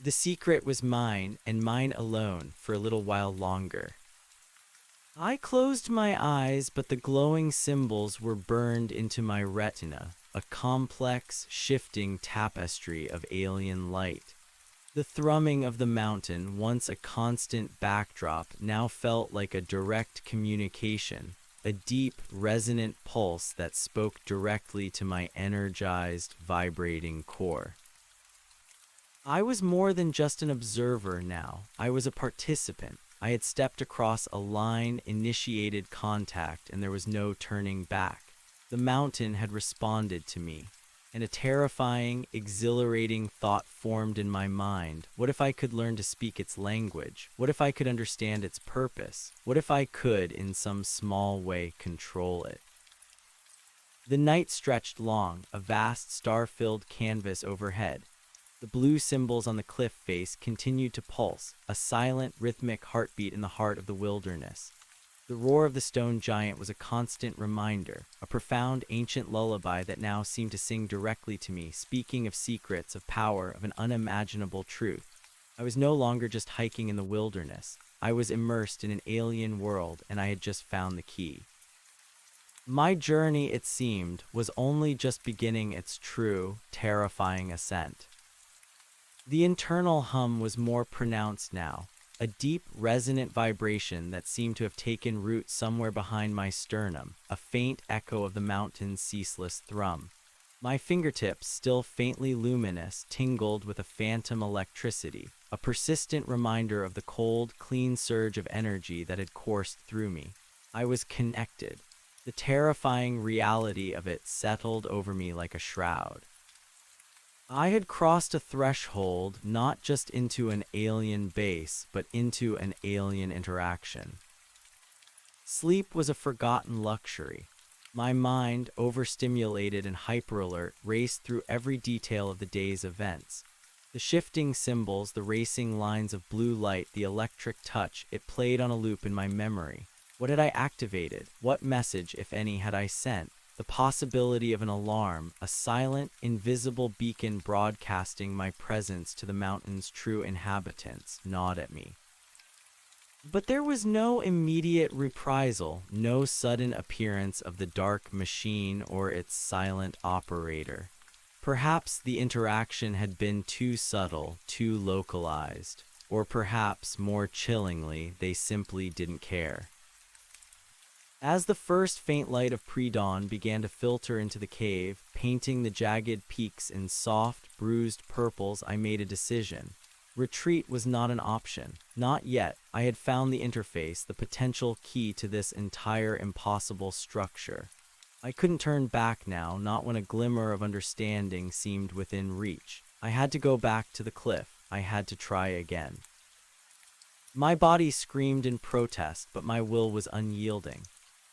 S1: The secret was mine, and mine alone, for a little while longer. I closed my eyes, but the glowing symbols were burned into my retina, a complex, shifting tapestry of alien light. The thrumming of the mountain, once a constant backdrop, now felt like a direct communication, a deep, resonant pulse that spoke directly to my energized, vibrating core. I was more than just an observer now. I was a participant. I had stepped across a line, initiated contact, and there was no turning back. The mountain had responded to me, and a terrifying, exhilarating thought formed in my mind. What if I could learn to speak its language? What if I could understand its purpose? What if I could, in some small way, control it? The night stretched long, a vast star-filled canvas overhead. The blue symbols on the cliff face continued to pulse, a silent, rhythmic heartbeat in the heart of the wilderness. The roar of the stone giant was a constant reminder, a profound ancient lullaby that now seemed to sing directly to me, speaking of secrets, of power, of an unimaginable truth. I was no longer just hiking in the wilderness. I was immersed in an alien world, and I had just found the key. My journey, it seemed, was only just beginning its true, terrifying ascent. The internal hum was more pronounced now, a deep, resonant vibration that seemed to have taken root somewhere behind my sternum, a faint echo of the mountain's ceaseless thrum. My fingertips, still faintly luminous, tingled with a phantom electricity, a persistent reminder of the cold, clean surge of energy that had coursed through me. I was connected. The terrifying reality of it settled over me like a shroud. I had crossed a threshold, not just into an alien base, but into an alien interaction. Sleep was a forgotten luxury. My mind, overstimulated and hyperalert, raced through every detail of the day's events. The shifting symbols, the racing lines of blue light, the electric touch, it played on a loop in my memory. What had I activated? What message, if any, had I sent? The possibility of an alarm, a silent, invisible beacon broadcasting my presence to the mountain's true inhabitants, gnawed at me. But there was no immediate reprisal, no sudden appearance of the dark machine or its silent operator. Perhaps the interaction had been too subtle, too localized, or perhaps, more chillingly, they simply didn't care. As the first faint light of pre-dawn began to filter into the cave, painting the jagged peaks in soft, bruised purples, I made a decision. Retreat was not an option. Not yet. I had found the interface, the potential key to this entire impossible structure. I couldn't turn back now, not when a glimmer of understanding seemed within reach. I had to go back to the cliff. I had to try again. My body screamed in protest, but my will was unyielding.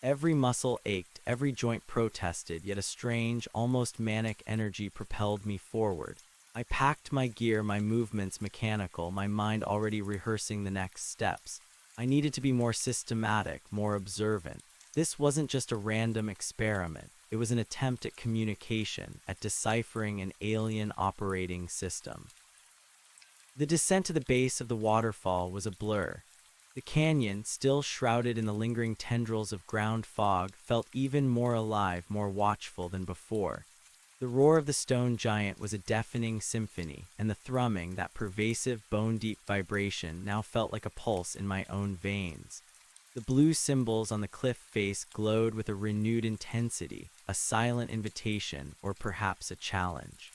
S1: Every muscle ached, every joint protested, yet a strange, almost manic energy propelled me forward. I packed my gear, my movements mechanical, my mind already rehearsing the next steps. I needed to be more systematic, more observant. This wasn't just a random experiment. It was an attempt at communication, at deciphering an alien operating system. The descent to the base of the waterfall was a blur. The canyon, still shrouded in the lingering tendrils of ground fog, felt even more alive, more watchful than before. The roar of the stone giant was a deafening symphony, and the thrumming, that pervasive, bone-deep vibration, now felt like a pulse in my own veins. The blue symbols on the cliff face glowed with a renewed intensity, a silent invitation, or perhaps a challenge.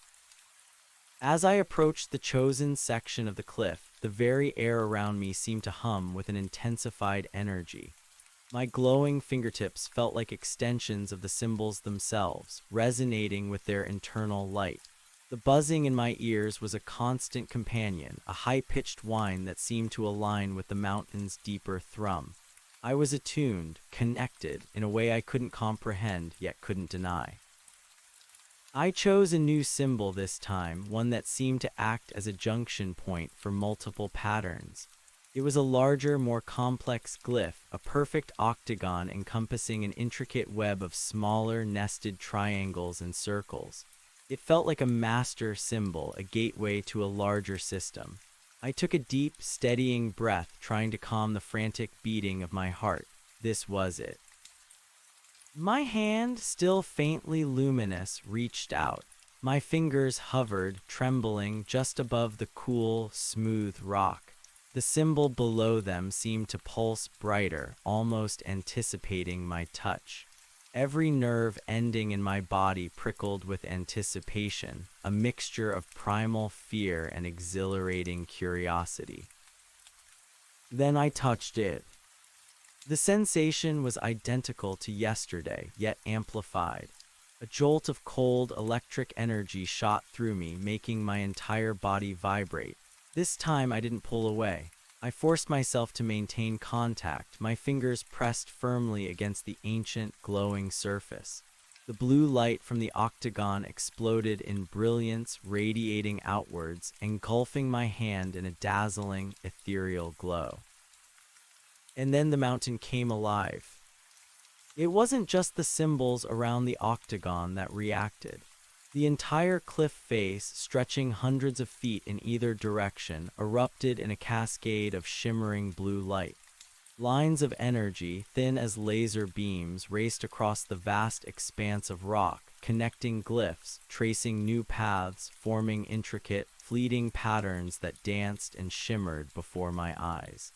S1: As I approached the chosen section of the cliff, the very air around me seemed to hum with an intensified energy. My glowing fingertips felt like extensions of the symbols themselves, resonating with their internal light. The buzzing in my ears was a constant companion, a high-pitched whine that seemed to align with the mountain's deeper thrum. I was attuned, connected, in a way I couldn't comprehend, yet couldn't deny. I chose a new symbol this time, one that seemed to act as a junction point for multiple patterns. It was a larger, more complex glyph, a perfect octagon encompassing an intricate web of smaller, nested triangles and circles. It felt like a master symbol, a gateway to a larger system. I took a deep, steadying breath, trying to calm the frantic beating of my heart. This was it. My hand, still faintly luminous, reached out. My fingers hovered, trembling, just above the cool, smooth rock. The symbol below them seemed to pulse brighter, almost anticipating my touch. Every nerve ending in my body prickled with anticipation, a mixture of primal fear and exhilarating curiosity. Then I touched it. The sensation was identical to yesterday, yet amplified. A jolt of cold, electric energy shot through me, making my entire body vibrate. This time I didn't pull away. I forced myself to maintain contact, my fingers pressed firmly against the ancient, glowing surface. The blue light from the octagon exploded in brilliance, radiating outwards, engulfing my hand in a dazzling, ethereal glow. And then the mountain came alive. It wasn't just the symbols around the octagon that reacted. The entire cliff face, stretching hundreds of feet in either direction, erupted in a cascade of shimmering blue light. Lines of energy, thin as laser beams, raced across the vast expanse of rock, connecting glyphs, tracing new paths, forming intricate, fleeting patterns that danced and shimmered before my eyes.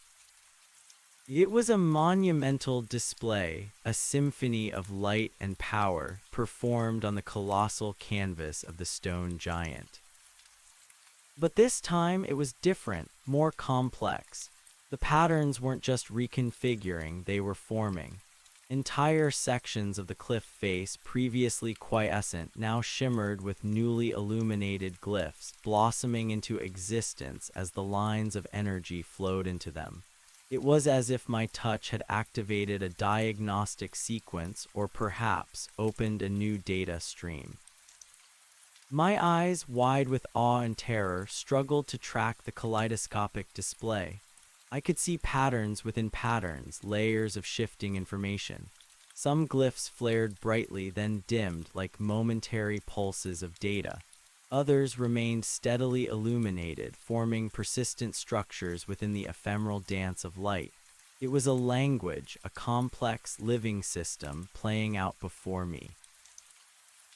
S1: It was a monumental display, a symphony of light and power, performed on the colossal canvas of the stone giant. But this time it was different, more complex. The patterns weren't just reconfiguring, they were forming. Entire sections of the cliff face, previously quiescent, now shimmered with newly illuminated glyphs, blossoming into existence as the lines of energy flowed into them. It was as if my touch had activated a diagnostic sequence or perhaps opened a new data stream. My eyes, wide with awe and terror, struggled to track the kaleidoscopic display. I could see patterns within patterns, layers of shifting information. Some glyphs flared brightly, then dimmed like momentary pulses of data. Others remained steadily illuminated, forming persistent structures within the ephemeral dance of light. It was a language, a complex living system playing out before me.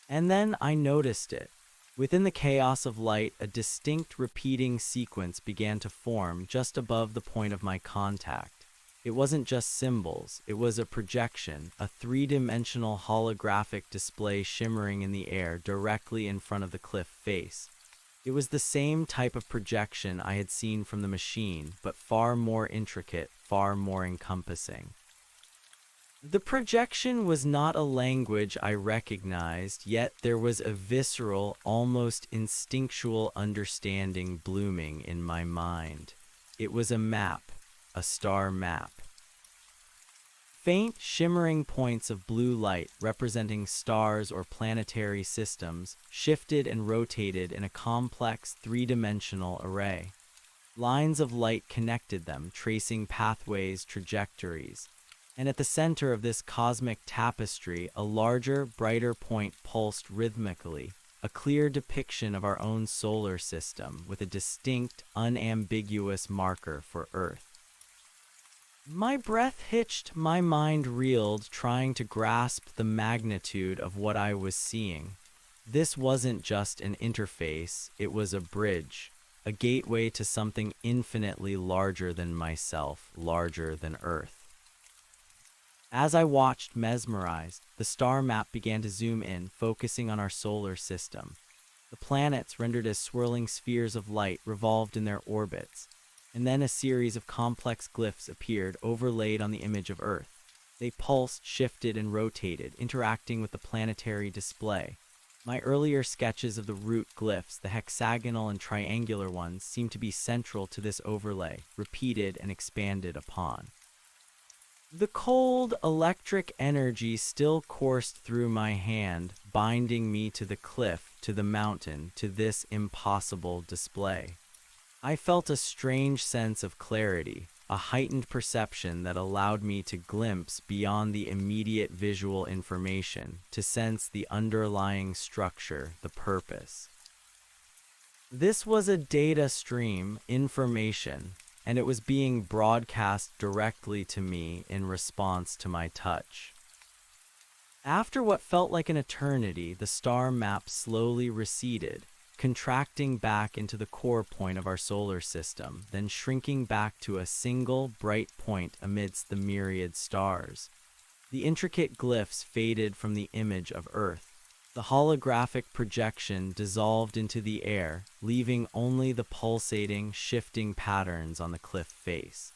S1: And then I noticed it. Within the chaos of light, a distinct repeating sequence began to form just above the point of my contact. It wasn't just symbols, it was a projection, a three-dimensional holographic display shimmering in the air directly in front of the cliff face. It was the same type of projection I had seen from the machine, but far more intricate, far more encompassing. The projection was not a language I recognized, yet there was a visceral, almost instinctual understanding blooming in my mind. It was a map, a star map. Faint, shimmering points of blue light representing stars or planetary systems shifted and rotated in a complex three-dimensional array. Lines of light connected them, tracing pathways, trajectories. And at the center of this cosmic tapestry, a larger, brighter point pulsed rhythmically, a clear depiction of our own solar system with a distinct, unambiguous marker for Earth. My breath hitched, my mind reeled, trying to grasp the magnitude of what I was seeing. This wasn't just an interface, it was a bridge, a gateway to something infinitely larger than myself, larger than Earth. As I watched, mesmerized, the star map began to zoom in, focusing on our solar system. The planets, rendered as swirling spheres of light, revolved in their orbits. And then a series of complex glyphs appeared, overlaid on the image of Earth. They pulsed, shifted, and rotated, interacting with the planetary display. My earlier sketches of the root glyphs, the hexagonal and triangular ones, seemed to be central to this overlay, repeated and expanded upon. The cold, electric energy still coursed through my hand, binding me to the cliff, to the mountain, to this impossible display. I felt a strange sense of clarity, a heightened perception that allowed me to glimpse beyond the immediate visual information, to sense the underlying structure, the purpose. This was a data stream, information, and it was being broadcast directly to me in response to my touch. After what felt like an eternity, the star map slowly receded, contracting back into the core point of our solar system, then shrinking back to a single bright point amidst the myriad stars. The intricate glyphs faded from the image of Earth. The holographic projection dissolved into the air, leaving only the pulsating, shifting patterns on the cliff face.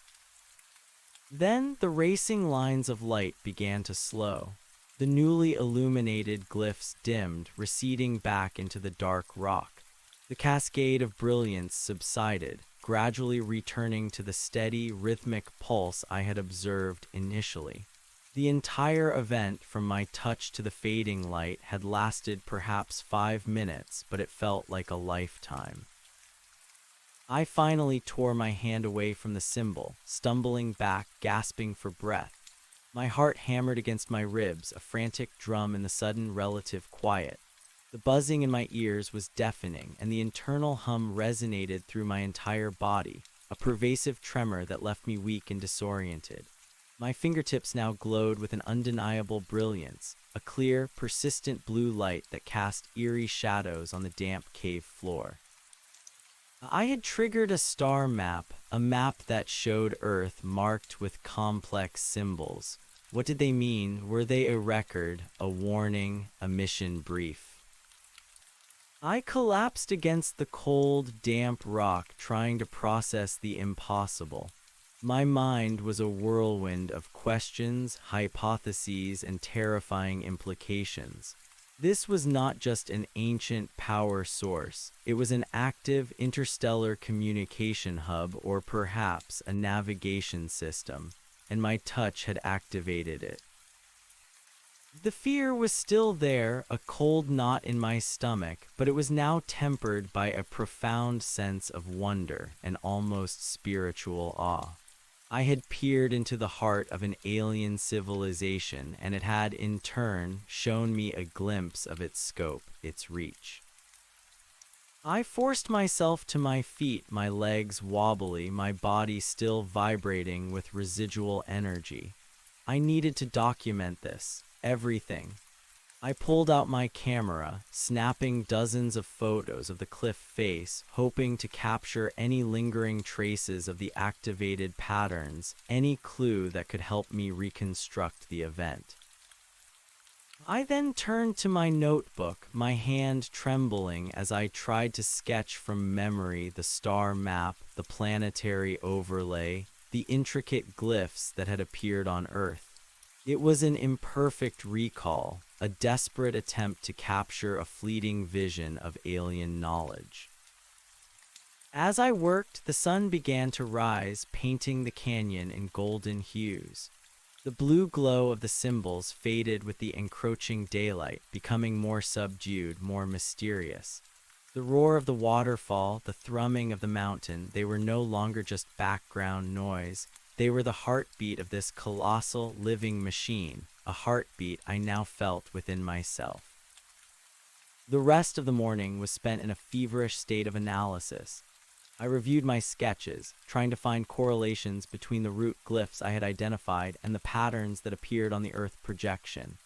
S1: Then the racing lines of light began to slow. The newly illuminated glyphs dimmed, receding back into the dark rock. The cascade of brilliance subsided, gradually returning to the steady, rhythmic pulse I had observed initially. The entire event, from my touch to the fading light, had lasted perhaps 5 minutes, but it felt like a lifetime. I finally tore my hand away from the symbol, stumbling back, gasping for breath. My heart hammered against my ribs, a frantic drum in the sudden relative quiet. The buzzing in my ears was deafening, and the internal hum resonated through my entire body, a pervasive tremor that left me weak and disoriented. My fingertips now glowed with an undeniable brilliance, a clear, persistent blue light that cast eerie shadows on the damp cave floor. I had triggered a star map, a map that showed Earth marked with complex symbols. What did they mean? Were they a record, a warning, a mission brief? I collapsed against the cold, damp rock, trying to process the impossible. My mind was a whirlwind of questions, hypotheses, and terrifying implications. This was not just an ancient power source. It was an active interstellar communication hub, or perhaps a navigation system, and my touch had activated it. The fear was still there, a cold knot in my stomach, but it was now tempered by a profound sense of wonder and almost spiritual awe. I had peered into the heart of an alien civilization, and it had, in turn, shown me a glimpse of its scope, its reach. I forced myself to my feet, my legs wobbly, my body still vibrating with residual energy. I needed to document this, everything. I pulled out my camera, snapping dozens of photos of the cliff face, hoping to capture any lingering traces of the activated patterns, any clue that could help me reconstruct the event. I then turned to my notebook, my hand trembling as I tried to sketch from memory the star map, the planetary overlay, the intricate glyphs that had appeared on Earth. It was an imperfect recall, a desperate attempt to capture a fleeting vision of alien knowledge. As I worked, the sun began to rise, painting the canyon in golden hues. The blue glow of the symbols faded with the encroaching daylight, becoming more subdued, more mysterious. The roar of the waterfall, the thrumming of the mountain, they were no longer just background noise. They were the heartbeat of this colossal, living machine, a heartbeat I now felt within myself. The rest of the morning was spent in a feverish state of analysis. I reviewed my sketches, trying to find correlations between the root glyphs I had identified and the patterns that appeared on the Earth projection.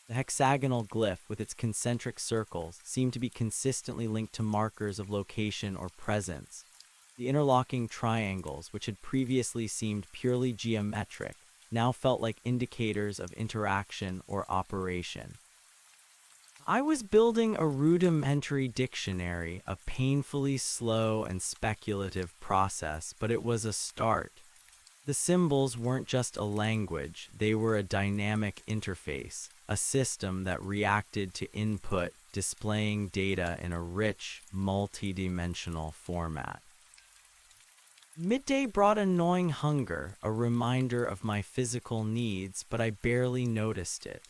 S1: The hexagonal glyph, with its concentric circles, seemed to be consistently linked to markers of location or presence. The interlocking triangles, which had previously seemed purely geometric, now felt like indicators of interaction or operation. I was building a rudimentary dictionary, a painfully slow and speculative process, but it was a start. The symbols weren't just a language, they were a dynamic interface, a system that reacted to input, displaying data in a rich, multidimensional format. Midday brought a gnawing hunger, a reminder of my physical needs, but I barely noticed it.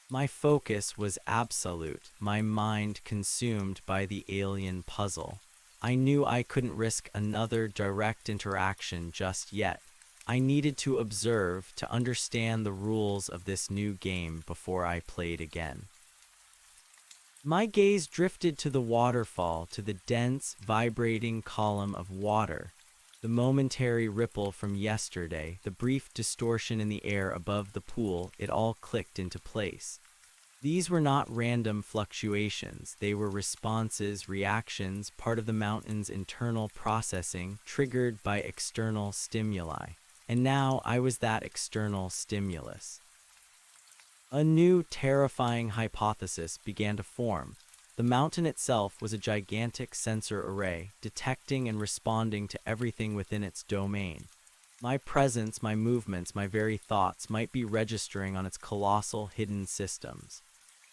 S1: My focus was absolute, my mind consumed by the alien puzzle. I knew I couldn't risk another direct interaction just yet. I needed to observe, to understand the rules of this new game before I played again. My gaze drifted to the waterfall, to the dense, vibrating column of water. The momentary ripple from yesterday, the brief distortion in the air above the pool, it all clicked into place. These were not random fluctuations. They were responses, reactions, part of the mountain's internal processing, triggered by external stimuli. And now I was that external stimulus. A new, terrifying hypothesis began to form. The mountain itself was a gigantic sensor array, detecting and responding to everything within its domain. My presence, my movements, my very thoughts might be registering on its colossal hidden systems.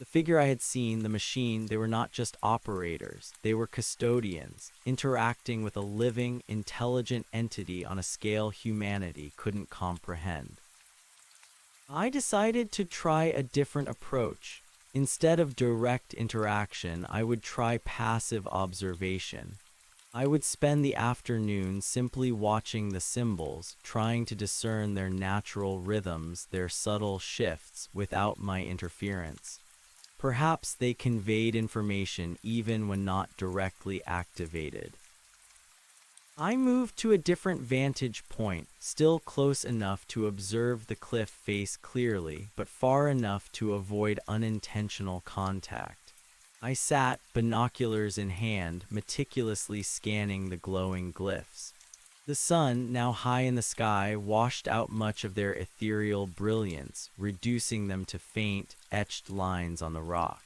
S1: The figure I had seen, the machine, they were not just operators. They were custodians, interacting with a living, intelligent entity on a scale humanity couldn't comprehend. I decided to try a different approach. Instead of direct interaction, I would try passive observation. I would spend the afternoon simply watching the symbols, trying to discern their natural rhythms, their subtle shifts, without my interference. Perhaps they conveyed information even when not directly activated. I moved to a different vantage point, still close enough to observe the cliff face clearly, but far enough to avoid unintentional contact. I sat, binoculars in hand, meticulously scanning the glowing glyphs. The sun, now high in the sky, washed out much of their ethereal brilliance, reducing them to faint, etched lines on the rock.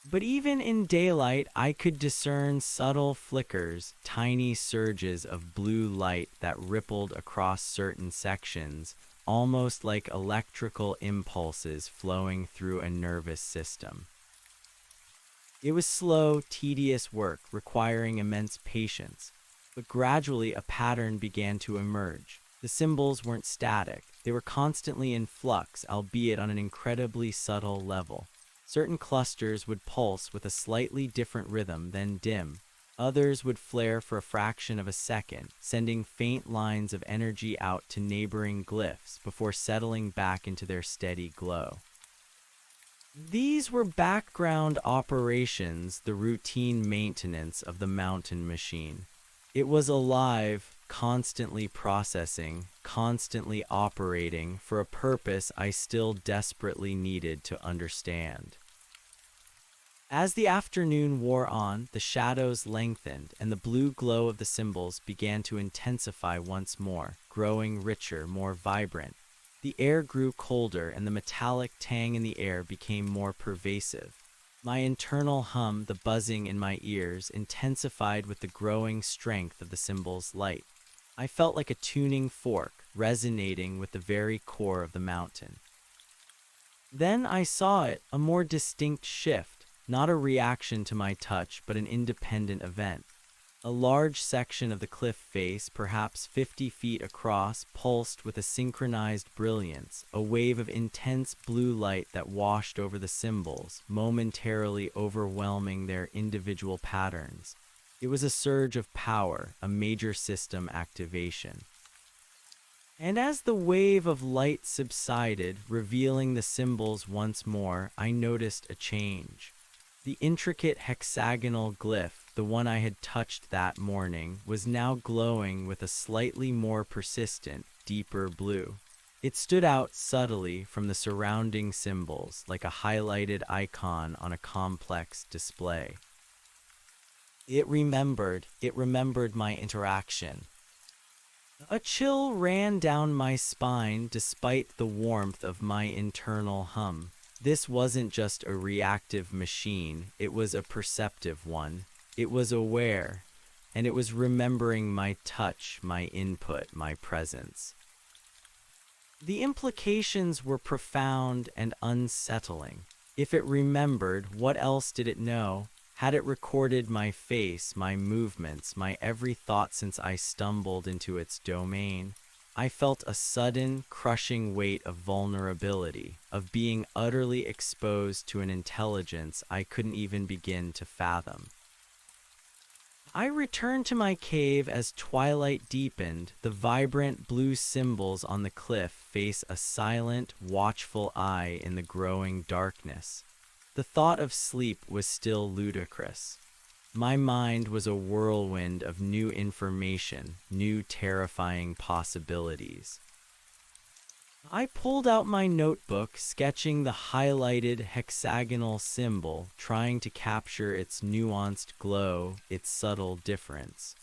S1: But even in daylight, I could discern subtle flickers, tiny surges of blue light that rippled across certain sections, almost like electrical impulses flowing through a nervous system. It was slow, tedious work, requiring immense patience. But gradually a pattern began to emerge. The symbols weren't static. They were constantly in flux, albeit on an incredibly subtle level. Certain clusters would pulse with a slightly different rhythm, then dim. Others would flare for a fraction of a second, sending faint lines of energy out to neighboring glyphs before settling back into their steady glow. These were background operations, the routine maintenance of the mountain machine. It was alive, constantly processing, constantly operating for a purpose I still desperately needed to understand. As the afternoon wore on, the shadows lengthened and the blue glow of the symbols began to intensify once more, growing richer, more vibrant. The air grew colder and the metallic tang in the air became more pervasive. My internal hum, the buzzing in my ears, intensified with the growing strength of the symbol's light. I felt like a tuning fork, resonating with the very core of the mountain. Then I saw it, a more distinct shift, not a reaction to my touch, but an independent event. A large section of the cliff face, perhaps 50 feet across, pulsed with a synchronized brilliance, a wave of intense blue light that washed over the symbols, momentarily overwhelming their individual patterns. It was a surge of power, a major system activation. And as the wave of light subsided, revealing the symbols once more, I noticed a change. The intricate hexagonal glyph, the one I had touched that morning, was now glowing with a slightly more persistent, deeper blue. It stood out subtly from the surrounding symbols, like a highlighted icon on a complex display. It remembered my interaction. A chill ran down my spine despite the warmth of my internal hum. This wasn't just a reactive machine, it was a perceptive one. It was aware, and it was remembering my touch, my input, my presence. The implications were profound and unsettling. If it remembered, what else did it know? Had it recorded my face, my movements, my every thought since I stumbled into its domain? I felt a sudden, crushing weight of vulnerability, of being utterly exposed to an intelligence I couldn't even begin to fathom. I returned to my cave as twilight deepened. The vibrant blue symbols on the cliff face a silent, watchful eye in the growing darkness. The thought of sleep was still ludicrous. My mind was a whirlwind of new information, new terrifying possibilities. I pulled out my notebook, sketching the highlighted hexagonal symbol, trying to capture its nuanced glow, its subtle difference.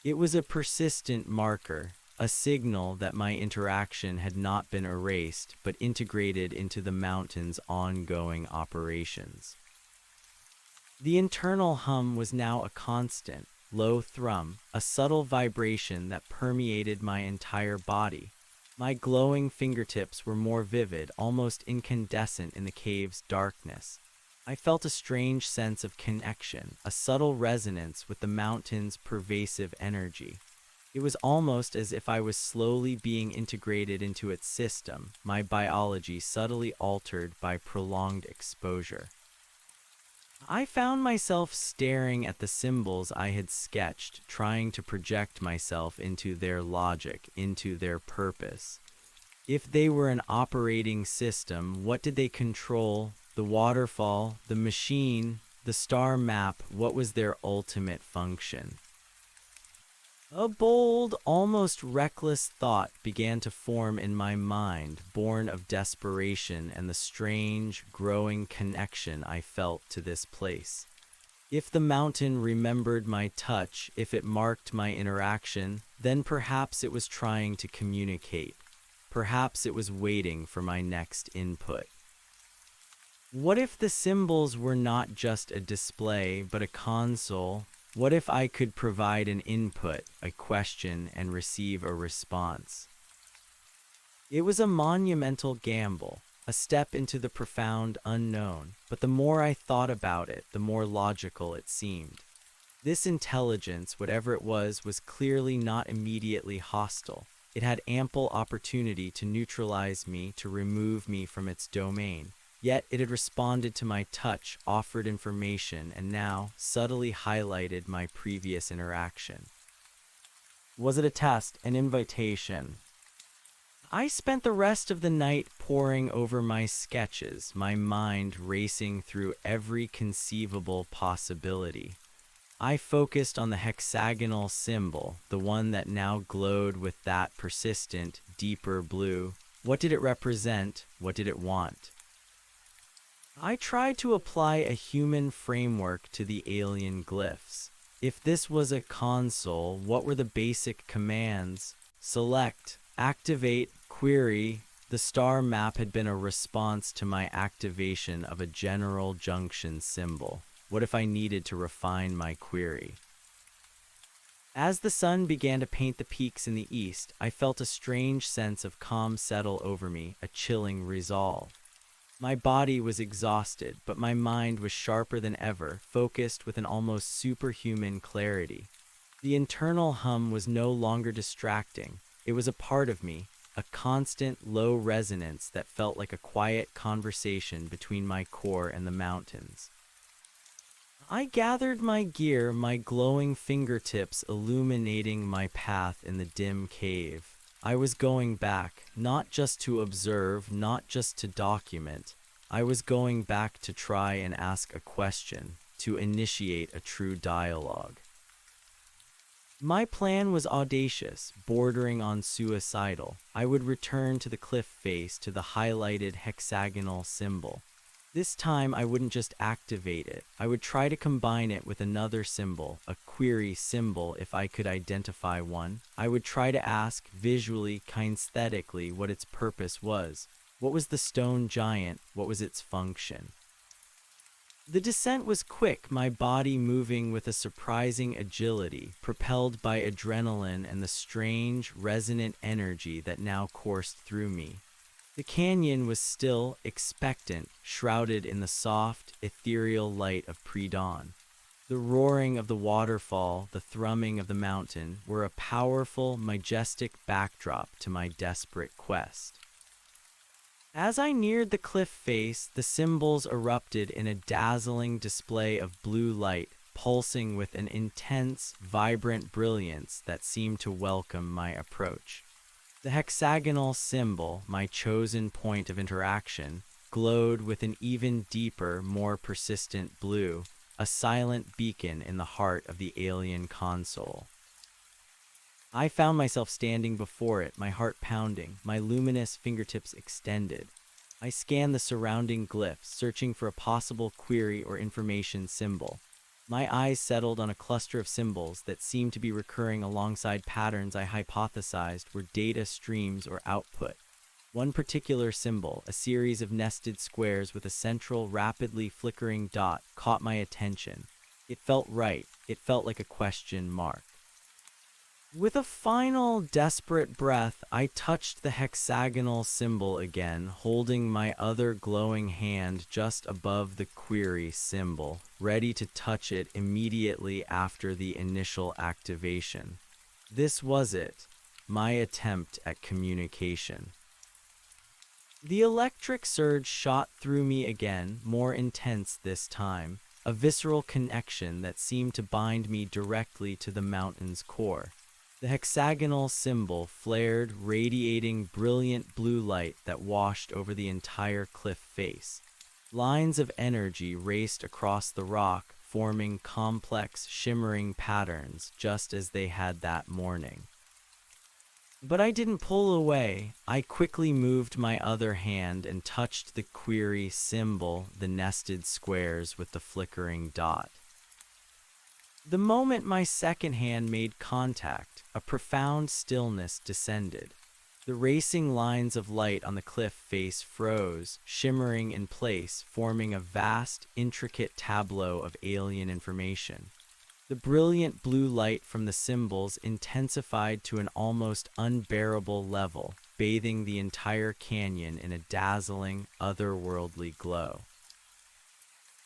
S1: It was a persistent marker, a signal that my interaction had not been erased but integrated into the mountain's ongoing operations. The internal hum was now a constant, low thrum, a subtle vibration that permeated my entire body. My glowing fingertips were more vivid, almost incandescent in the cave's darkness. I felt a strange sense of connection, a subtle resonance with the mountain's pervasive energy. It was almost as if I was slowly being integrated into its system, my biology subtly altered by prolonged exposure. I found myself staring at the symbols I had sketched, trying to project myself into their logic, into their purpose. If they were an operating system, what did they control? The waterfall, the machine, the star map, what was their ultimate function? A bold, almost reckless thought began to form in my mind, born of desperation and the strange, growing connection I felt to this place. If the mountain remembered my touch, if it marked my interaction, then perhaps it was trying to communicate. Perhaps it was waiting for my next input. What if the symbols were not just a display, but a console? What if I could provide an input, a question, and receive a response? It was a monumental gamble, a step into the profound unknown, but the more I thought about it, the more logical it seemed. This intelligence, whatever it was clearly not immediately hostile. It had ample opportunity to neutralize me, to remove me from its domain. Yet it had responded to my touch, offered information, and now subtly highlighted my previous interaction. Was it a test, an invitation? I spent the rest of the night poring over my sketches, my mind racing through every conceivable possibility. I focused on the hexagonal symbol, the one that now glowed with that persistent, deeper blue. What did it represent? What did it want? I tried to apply a human framework to the alien glyphs. If this was a console, what were the basic commands? Select, activate, query. The star map had been a response to my activation of a general junction symbol. What if I needed to refine my query? As the sun began to paint the peaks in the east, I felt a strange sense of calm settle over me, a chilling resolve. My body was exhausted, but my mind was sharper than ever, focused with an almost superhuman clarity. The internal hum was no longer distracting. It was a part of me, a constant, low resonance that felt like a quiet conversation between my core and the mountains. I gathered my gear, my glowing fingertips illuminating my path in the dim cave. I was going back, not just to observe, not just to document. I was going back to try and ask a question, to initiate a true dialogue. My plan was audacious, bordering on suicidal. I would return to the cliff face, to the highlighted hexagonal symbol. This time I wouldn't just activate it. I would try to combine it with another symbol, a query symbol if I could identify one. I would try to ask, visually, kinesthetically, what its purpose was. What was the stone giant? What was its function? The descent was quick, my body moving with a surprising agility, propelled by adrenaline and the strange, resonant energy that now coursed through me. The canyon was still, expectant, shrouded in the soft, ethereal light of pre-dawn. The roaring of the waterfall, the thrumming of the mountain, were a powerful, majestic backdrop to my desperate quest. As I neared the cliff face, the symbols erupted in a dazzling display of blue light, pulsing with an intense, vibrant brilliance that seemed to welcome my approach. The hexagonal symbol, my chosen point of interaction, glowed with an even deeper, more persistent blue, a silent beacon in the heart of the alien console. I found myself standing before it, my heart pounding, my luminous fingertips extended. I scanned the surrounding glyphs, searching for a possible query or information symbol. My eyes settled on a cluster of symbols that seemed to be recurring alongside patterns I hypothesized were data streams or output. One particular symbol, a series of nested squares with a central, rapidly flickering dot, caught my attention. It felt right. It felt like a question mark. With a final, desperate breath, I touched the hexagonal symbol again, holding my other glowing hand just above the query symbol, ready to touch it immediately after the initial activation. This was it, my attempt at communication. The electric surge shot through me again, more intense this time, a visceral connection that seemed to bind me directly to the mountain's core. The hexagonal symbol flared, radiating brilliant blue light that washed over the entire cliff face. Lines of energy raced across the rock, forming complex, shimmering patterns, just as they had that morning. But I didn't pull away. I quickly moved my other hand and touched the query symbol, the nested squares with the flickering dot. The moment my second hand made contact, a profound stillness descended. The racing lines of light on the cliff face froze, shimmering in place, forming a vast, intricate tableau of alien information. The brilliant blue light from the symbols intensified to an almost unbearable level, bathing the entire canyon in a dazzling, otherworldly glow.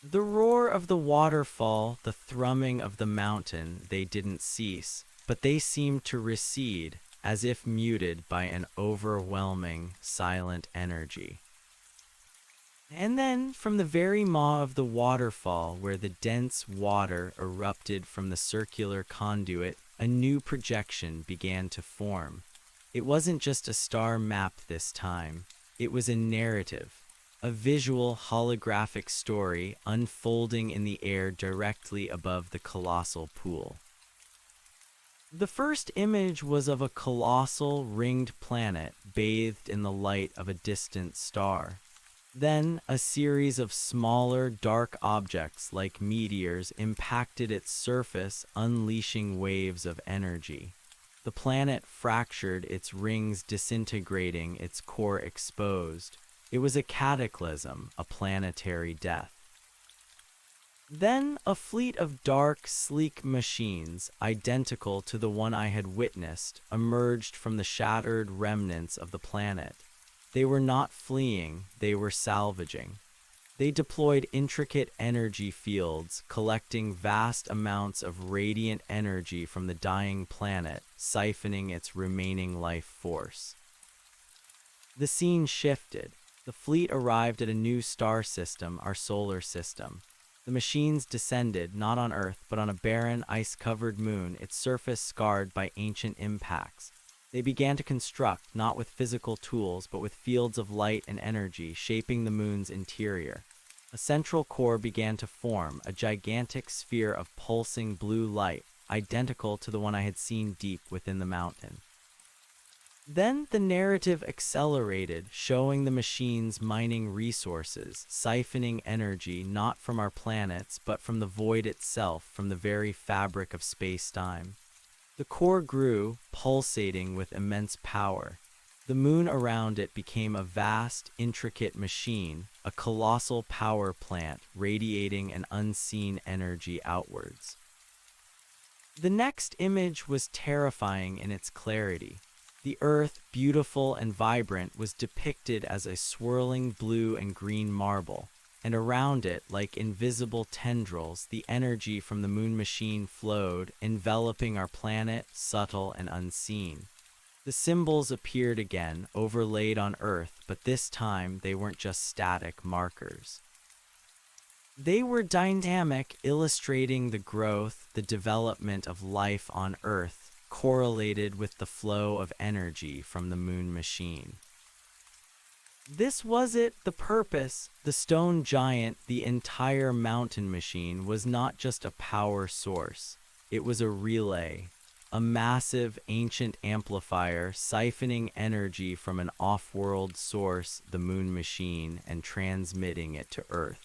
S1: The roar of the waterfall, the thrumming of the mountain, they didn't cease, but they seemed to recede, as if muted by an overwhelming, silent energy. And then, from the very maw of the waterfall, where the dense water erupted from the circular conduit, a new projection began to form. It wasn't just a star map this time. It was a narrative. A visual, holographic story unfolding in the air directly above the colossal pool. The first image was of a colossal, ringed planet bathed in the light of a distant star. Then, a series of smaller, dark objects like meteors impacted its surface, unleashing waves of energy. The planet fractured, its rings disintegrating, its core exposed. It was a cataclysm, a planetary death. Then a fleet of dark, sleek machines, identical to the one I had witnessed, emerged from the shattered remnants of the planet. They were not fleeing, they were salvaging. They deployed intricate energy fields, collecting vast amounts of radiant energy from the dying planet, siphoning its remaining life force. The scene shifted. The fleet arrived at a new star system, our solar system. The machines descended, not on Earth, but on a barren, ice-covered moon, its surface scarred by ancient impacts. They began to construct, not with physical tools, but with fields of light and energy, shaping the moon's interior. A central core began to form, a gigantic sphere of pulsing blue light, identical to the one I had seen deep within the mountain. Then the narrative accelerated, showing the machines mining resources, siphoning energy not from our planets, but from the void itself, from the very fabric of space-time. The core grew, pulsating with immense power. The moon around it became a vast, intricate machine, a colossal power plant radiating an unseen energy outwards. The next image was terrifying in its clarity. The Earth, beautiful and vibrant, was depicted as a swirling blue and green marble, and around it, like invisible tendrils, the energy from the moon machine flowed, enveloping our planet, subtle and unseen. The symbols appeared again, overlaid on Earth, but this time they weren't just static markers. They were dynamic, illustrating the growth, the development of life on Earth, correlated with the flow of energy from the moon machine. This was it, the purpose. The stone giant, the entire mountain machine, was not just a power source. It was a relay. a massive, ancient amplifier siphoning energy from an off-world source, the moon machine, and transmitting it to Earth.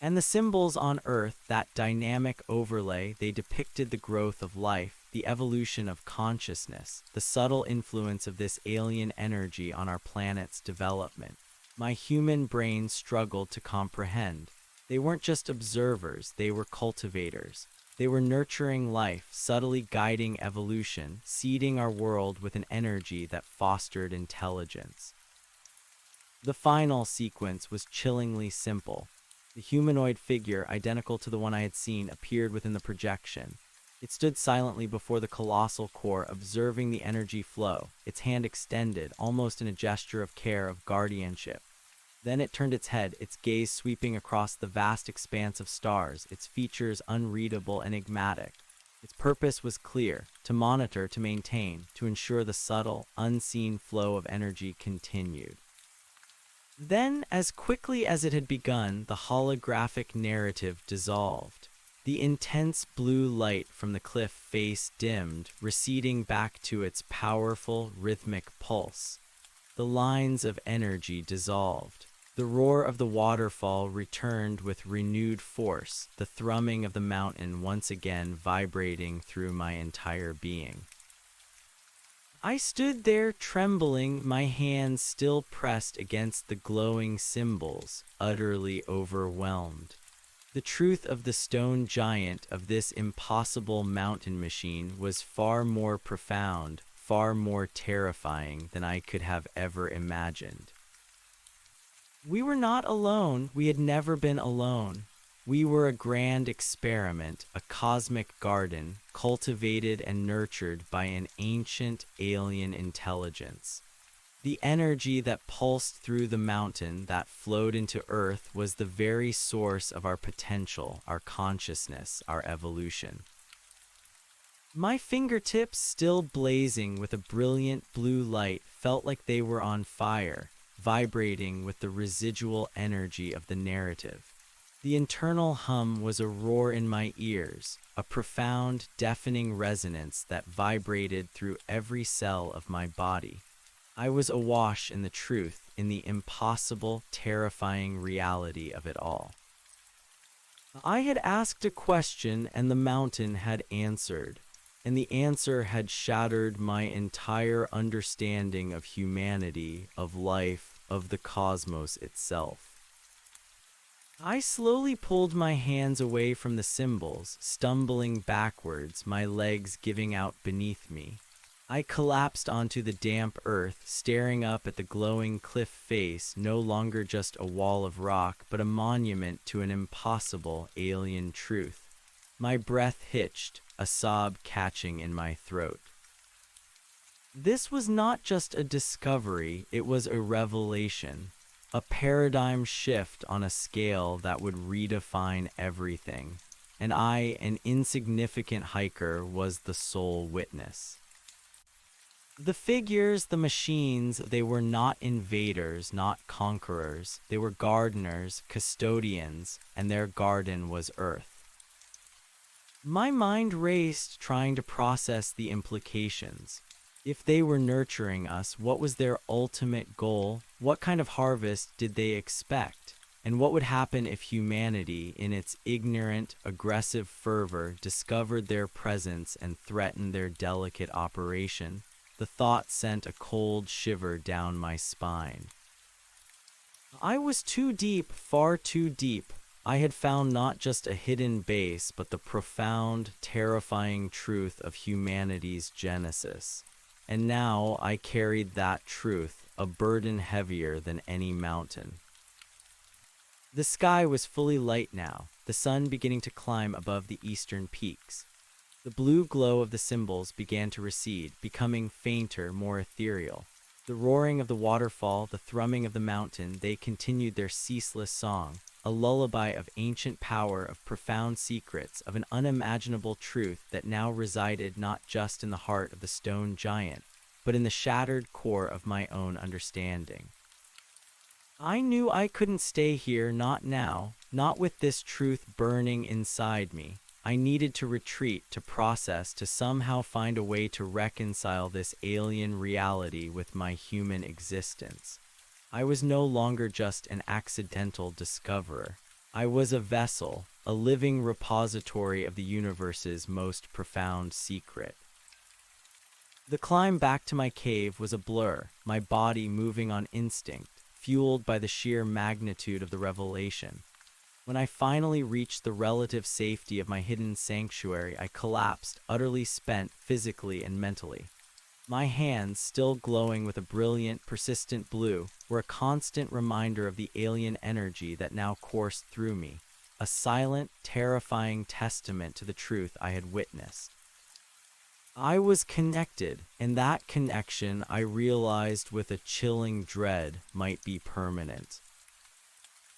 S1: And the symbols on Earth, that dynamic overlay, they depicted the growth of life, the evolution of consciousness, the subtle influence of this alien energy on our planet's development. My human brain struggled to comprehend. They weren't just observers, they were cultivators. They were nurturing life, subtly guiding evolution, seeding our world with an energy that fostered intelligence. The final sequence was chillingly simple. The humanoid figure, identical to the one I had seen, appeared within the projection. It stood silently before the colossal core, observing the energy flow, its hand extended, almost in a gesture of care, of guardianship. Then it turned its head, its gaze sweeping across the vast expanse of stars, its features unreadable, enigmatic. Its purpose was clear: to monitor, to maintain, to ensure the subtle, unseen flow of energy continued. Then, as quickly as it had begun, the holographic narrative dissolved. The intense blue light from the cliff face dimmed, receding back to its powerful, rhythmic pulse. The lines of energy dissolved. The roar of the waterfall returned with renewed force, the thrumming of the mountain once again vibrating through my entire being. I stood there trembling, my hands still pressed against the glowing symbols, utterly overwhelmed. The truth of the stone giant, of this impossible mountain machine, was far more profound, far more terrifying than I could have ever imagined. We were not alone. We had never been alone. We were a grand experiment, a cosmic garden, cultivated and nurtured by an ancient alien intelligence. The energy that pulsed through the mountain, that flowed into Earth, was the very source of our potential, our consciousness, our evolution. My fingertips, still blazing with a brilliant blue light, felt like they were on fire, vibrating with the residual energy of the narrative. The internal hum was a roar in my ears, a profound, deafening resonance that vibrated through every cell of my body. I was awash in the truth, in the impossible, terrifying reality of it all. I had asked a question, and the mountain had answered, and the answer had shattered my entire understanding of humanity, of life, of the cosmos itself. I slowly pulled my hands away from the symbols, stumbling backwards, my legs giving out beneath me. I collapsed onto the damp earth, staring up at the glowing cliff face, no longer just a wall of rock, but a monument to an impossible alien truth. My breath hitched, a sob catching in my throat. This was not just a discovery, it was a revelation. A paradigm shift on a scale that would redefine everything. And I, an insignificant hiker, was the sole witness. The figures, the machines, they were not invaders, not conquerors. They were gardeners, custodians, and their garden was Earth. My mind raced, trying to process the implications. If they were nurturing us, what was their ultimate goal? What kind of harvest did they expect? And what would happen if humanity, in its ignorant, aggressive fervor, discovered their presence and threatened their delicate operation? The thought sent a cold shiver down my spine. I was too deep, far too deep. I had found not just a hidden base, but the profound, terrifying truth of humanity's genesis. And now I carried that truth, a burden heavier than any mountain. The sky was fully light now, the sun beginning to climb above the eastern peaks. The blue glow of the symbols began to recede, becoming fainter, more ethereal. The roaring of the waterfall, the thrumming of the mountain, they continued their ceaseless song, a lullaby of ancient power, of profound secrets, of an unimaginable truth that now resided not just in the heart of the stone giant, but in the shattered core of my own understanding. I knew I couldn't stay here, not now, not with this truth burning inside me. I needed to retreat, to process, to somehow find a way to reconcile this alien reality with my human existence. I was no longer just an accidental discoverer. I was a vessel, a living repository of the universe's most profound secret. The climb back to my cave was a blur, my body moving on instinct, fueled by the sheer magnitude of the revelation. When I finally reached the relative safety of my hidden sanctuary, I collapsed, utterly spent physically and mentally. My hands, still glowing with a brilliant, persistent blue, were a constant reminder of the alien energy that now coursed through me, a silent, terrifying testament to the truth I had witnessed. I was connected, and that connection, I realized with a chilling dread, might be permanent.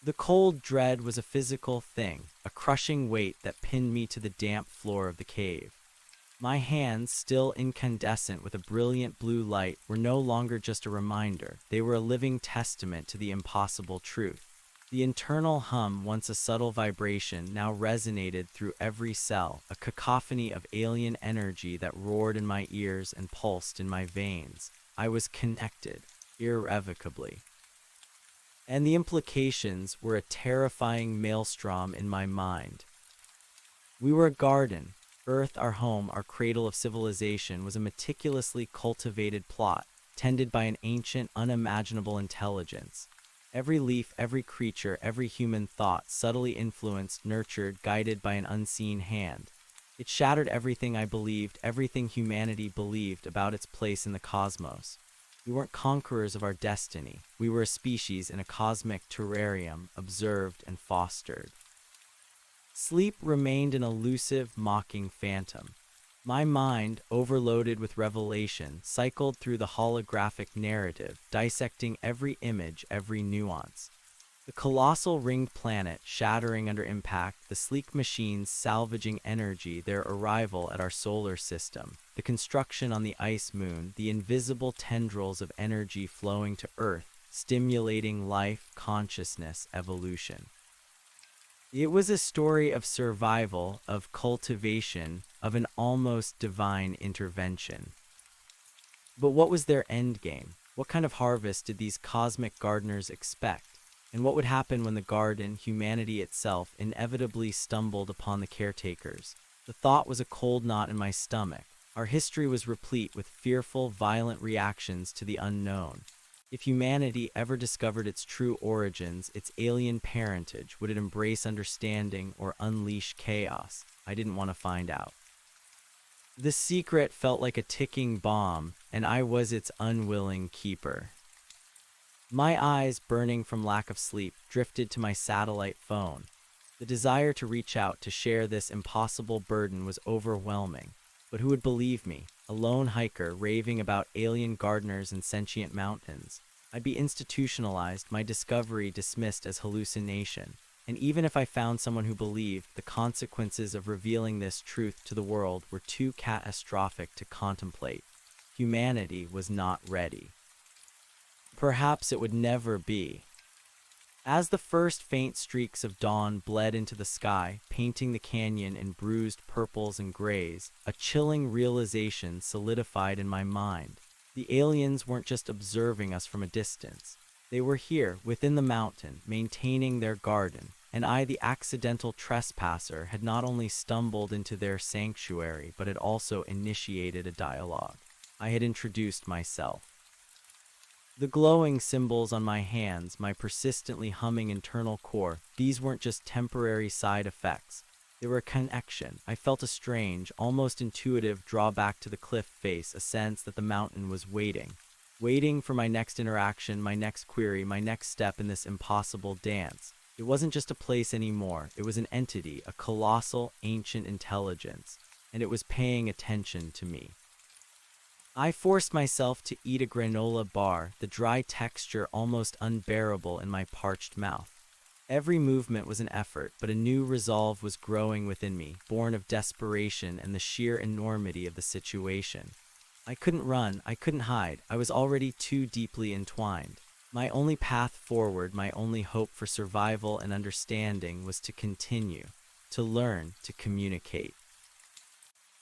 S1: The cold dread was a physical thing, a crushing weight that pinned me to the damp floor of the cave. My hands, still incandescent with a brilliant blue light, were no longer just a reminder. They were a living testament to the impossible truth. The internal hum, once a subtle vibration, now resonated through every cell, a cacophony of alien energy that roared in my ears and pulsed in my veins. I was connected, irrevocably. And the implications were a terrifying maelstrom in my mind. We were a garden. Earth, our home, our cradle of civilization, was a meticulously cultivated plot, tended by an ancient, unimaginable intelligence. Every leaf, every creature, every human thought, subtly influenced, nurtured, guided by an unseen hand. It shattered everything I believed, everything humanity believed about its place in the cosmos. We weren't conquerors of our destiny. We were a species in a cosmic terrarium, observed and fostered. Sleep remained an elusive, mocking phantom. My mind, overloaded with revelation, cycled through the holographic narrative, dissecting every image, every nuance. The colossal ringed planet shattering under impact, the sleek machines salvaging energy, their arrival at our solar system, the construction on the ice moon, the invisible tendrils of energy flowing to Earth, stimulating life, consciousness, evolution. It was a story of survival, of cultivation, of an almost divine intervention. But what was their endgame? What kind of harvest did these cosmic gardeners expect? And what would happen when the garden, humanity itself, inevitably stumbled upon the caretakers? The thought was a cold knot in my stomach. Our history was replete with fearful, violent reactions to the unknown. If humanity ever discovered its true origins, its alien parentage, would it embrace understanding or unleash chaos? I didn't want to find out. The secret felt like a ticking bomb, and I was its unwilling keeper. My eyes, burning from lack of sleep, drifted to my satellite phone. The desire to reach out to share this impossible burden was overwhelming. But who would believe me? A lone hiker raving about alien gardeners and sentient mountains. I'd be institutionalized, my discovery dismissed as hallucination. And even if I found someone who believed, the consequences of revealing this truth to the world were too catastrophic to contemplate. Humanity was not ready. Perhaps it would never be. As the first faint streaks of dawn bled into the sky, painting the canyon in bruised purples and grays, a chilling realization solidified in my mind. The aliens weren't just observing us from a distance. They were here, within the mountain, maintaining their garden, and I, the accidental trespasser, had not only stumbled into their sanctuary, but had also initiated a dialogue. I had introduced myself. The glowing symbols on my hands, my persistently humming internal core, these weren't just temporary side effects. They were a connection. I felt a strange, almost intuitive drawback to the cliff face, a sense that the mountain was waiting for my next interaction, my next query, my next step in this impossible dance. It wasn't just a place anymore. It was an entity, a colossal, ancient intelligence, and it was paying attention to me. I forced myself to eat a granola bar, the dry texture almost unbearable in my parched mouth. Every movement was an effort, but a new resolve was growing within me, born of desperation and the sheer enormity of the situation. I couldn't run, I couldn't hide, I was already too deeply entwined. My only path forward, my only hope for survival and understanding was to continue to learn to communicate.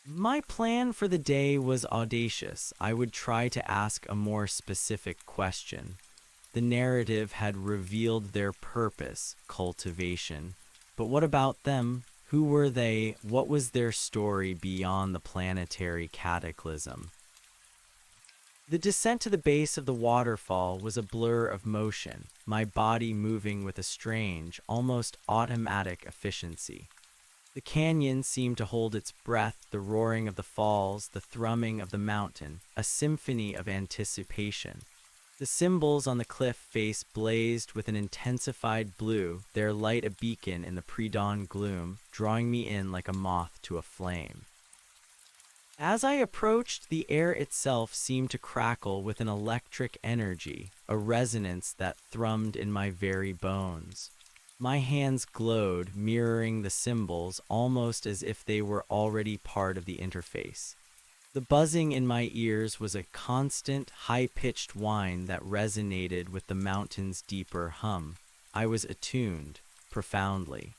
S1: My plan for the day was audacious. I would try to ask a more specific question. The narrative had revealed their purpose, cultivation. But what about them? Who were they? What was their story beyond the planetary cataclysm? The descent to the base of the waterfall was a blur of motion, my body moving with a strange, almost automatic efficiency. The canyon seemed to hold its breath, the roaring of the falls, the thrumming of the mountain, a symphony of anticipation. The symbols on the cliff face blazed with an intensified blue, their light a beacon in the pre-dawn gloom, drawing me in like a moth to a flame. As I approached, the air itself seemed to crackle with an electric energy, a resonance that thrummed in my very bones. My hands glowed, mirroring the symbols almost as if they were already part of the interface. The buzzing in my ears was a constant, high-pitched whine that resonated with the mountain's deeper hum. I was attuned, profoundly.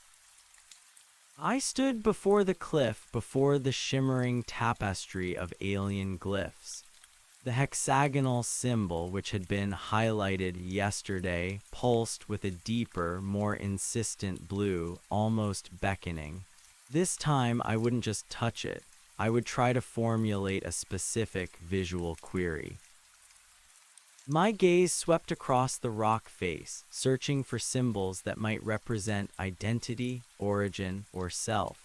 S1: I stood before the cliff, before the shimmering tapestry of alien glyphs. The hexagonal symbol, which had been highlighted yesterday, pulsed with a deeper, more insistent blue, almost beckoning. This time, I wouldn't just touch it. I would try to formulate a specific visual query. My gaze swept across the rock face, searching for symbols that might represent identity, origin, or self.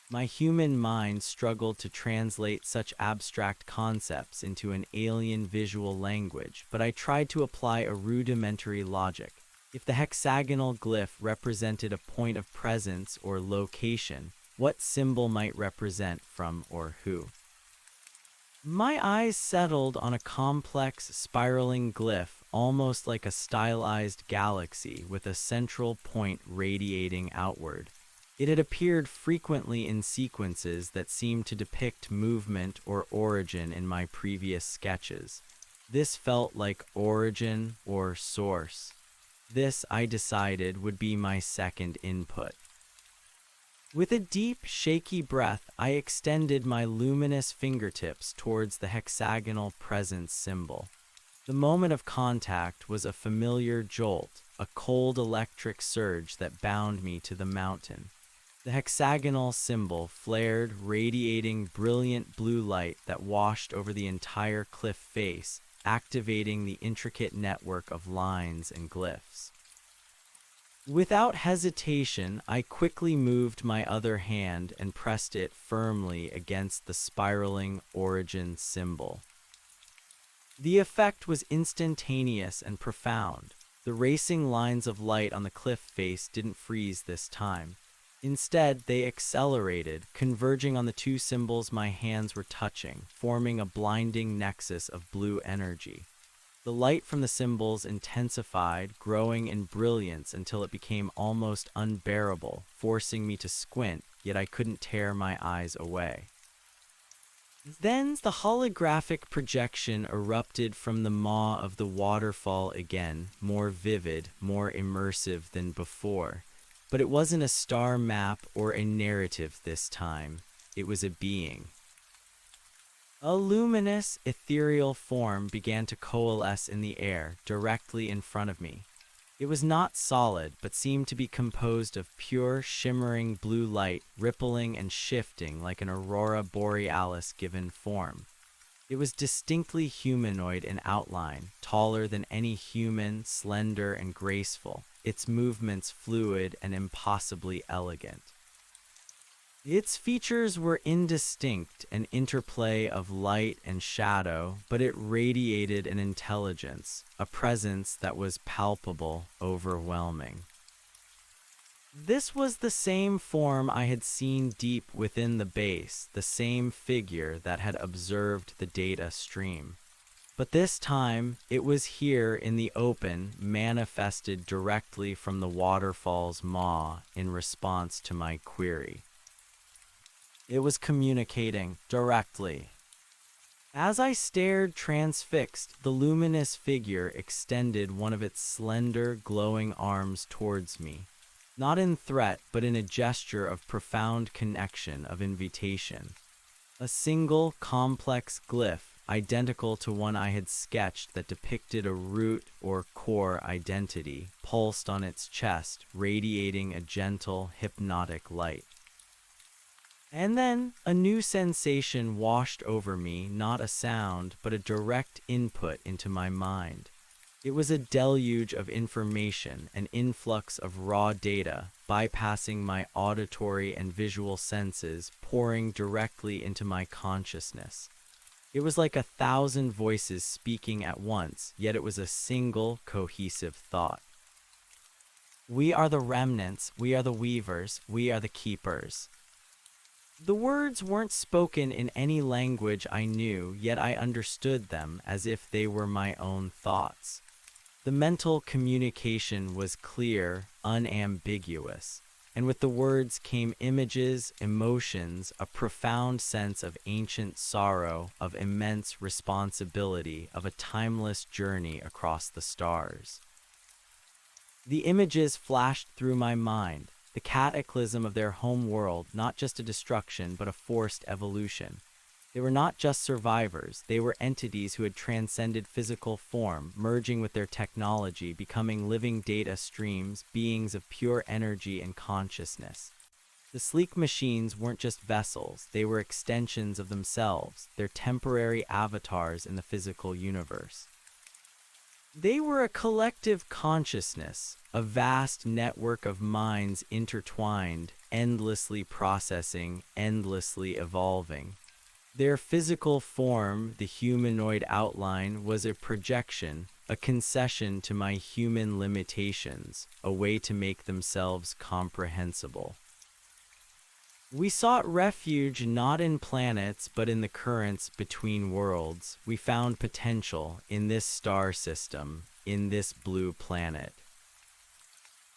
S1: My human mind struggled to translate such abstract concepts into an alien visual language, but I tried to apply a rudimentary logic. If the hexagonal glyph represented a point of presence or location, what symbol might represent from or who? My eyes settled on a complex, spiraling glyph, almost like a stylized galaxy with a central point radiating outward. It had appeared frequently in sequences that seemed to depict movement or origin in my previous sketches. This felt like origin or source. This, I decided, would be my second input. With a deep, shaky breath, I extended my luminous fingertips towards the hexagonal presence symbol. The moment of contact was a familiar jolt, a cold electric surge that bound me to the mountain. The hexagonal symbol flared, radiating brilliant blue light that washed over the entire cliff face, activating the intricate network of lines and glyphs. Without hesitation, I quickly moved my other hand and pressed it firmly against the spiraling origin symbol. The effect was instantaneous and profound. The racing lines of light on the cliff face didn't freeze this time. Instead, they accelerated, converging on the two symbols my hands were touching, forming a blinding nexus of blue energy. The light from the symbols intensified, growing in brilliance until it became almost unbearable, forcing me to squint, yet I couldn't tear my eyes away. Then the holographic projection erupted from the maw of the waterfall again, more vivid, more immersive than before. But it wasn't a star map or a narrative this time. It was a being. A luminous, ethereal form began to coalesce in the air, directly in front of me. It was not solid, but seemed to be composed of pure, shimmering blue light, rippling and shifting like an aurora borealis given form. It was distinctly humanoid in outline, taller than any human, slender and graceful, its movements fluid and impossibly elegant. Its features were indistinct, an interplay of light and shadow, but it radiated an intelligence, a presence that was palpable, overwhelming. This was the same form I had seen deep within the base, the same figure that had observed the data stream. But this time, it was here in the open, manifested directly from the waterfall's maw in response to my query. It was communicating directly. As I stared transfixed, the luminous figure extended one of its slender, glowing arms towards me. not in threat, but in a gesture of profound connection, of invitation. A single, complex glyph, identical to one I had sketched that depicted a root or core identity, pulsed on its chest, radiating a gentle, hypnotic light. And then a new sensation washed over me, not a sound, but a direct input into my mind. It was a deluge of information, an influx of raw data, bypassing my auditory and visual senses, pouring directly into my consciousness. It was like 1,000 voices speaking at once, yet it was a single, cohesive thought. We are the remnants, we are the weavers, we are the keepers. The words weren't spoken in any language I knew, yet I understood them as if they were my own thoughts. The mental communication was clear, unambiguous, and with the words came images, emotions, a profound sense of ancient sorrow, of immense responsibility, of a timeless journey across the stars. The images flashed through my mind, the cataclysm of their home world, not just a destruction, but a forced evolution. They were not just survivors, they were entities who had transcended physical form, merging with their technology, becoming living data streams, beings of pure energy and consciousness. The sleek machines weren't just vessels, they were extensions of themselves, their temporary avatars in the physical universe. They were a collective consciousness, a vast network of minds intertwined, endlessly processing, endlessly evolving. Their physical form, the humanoid outline, was a projection, a concession to my human limitations, a way to make themselves comprehensible. We sought refuge not in planets, but in the currents between worlds. We found potential in this star system, in this blue planet.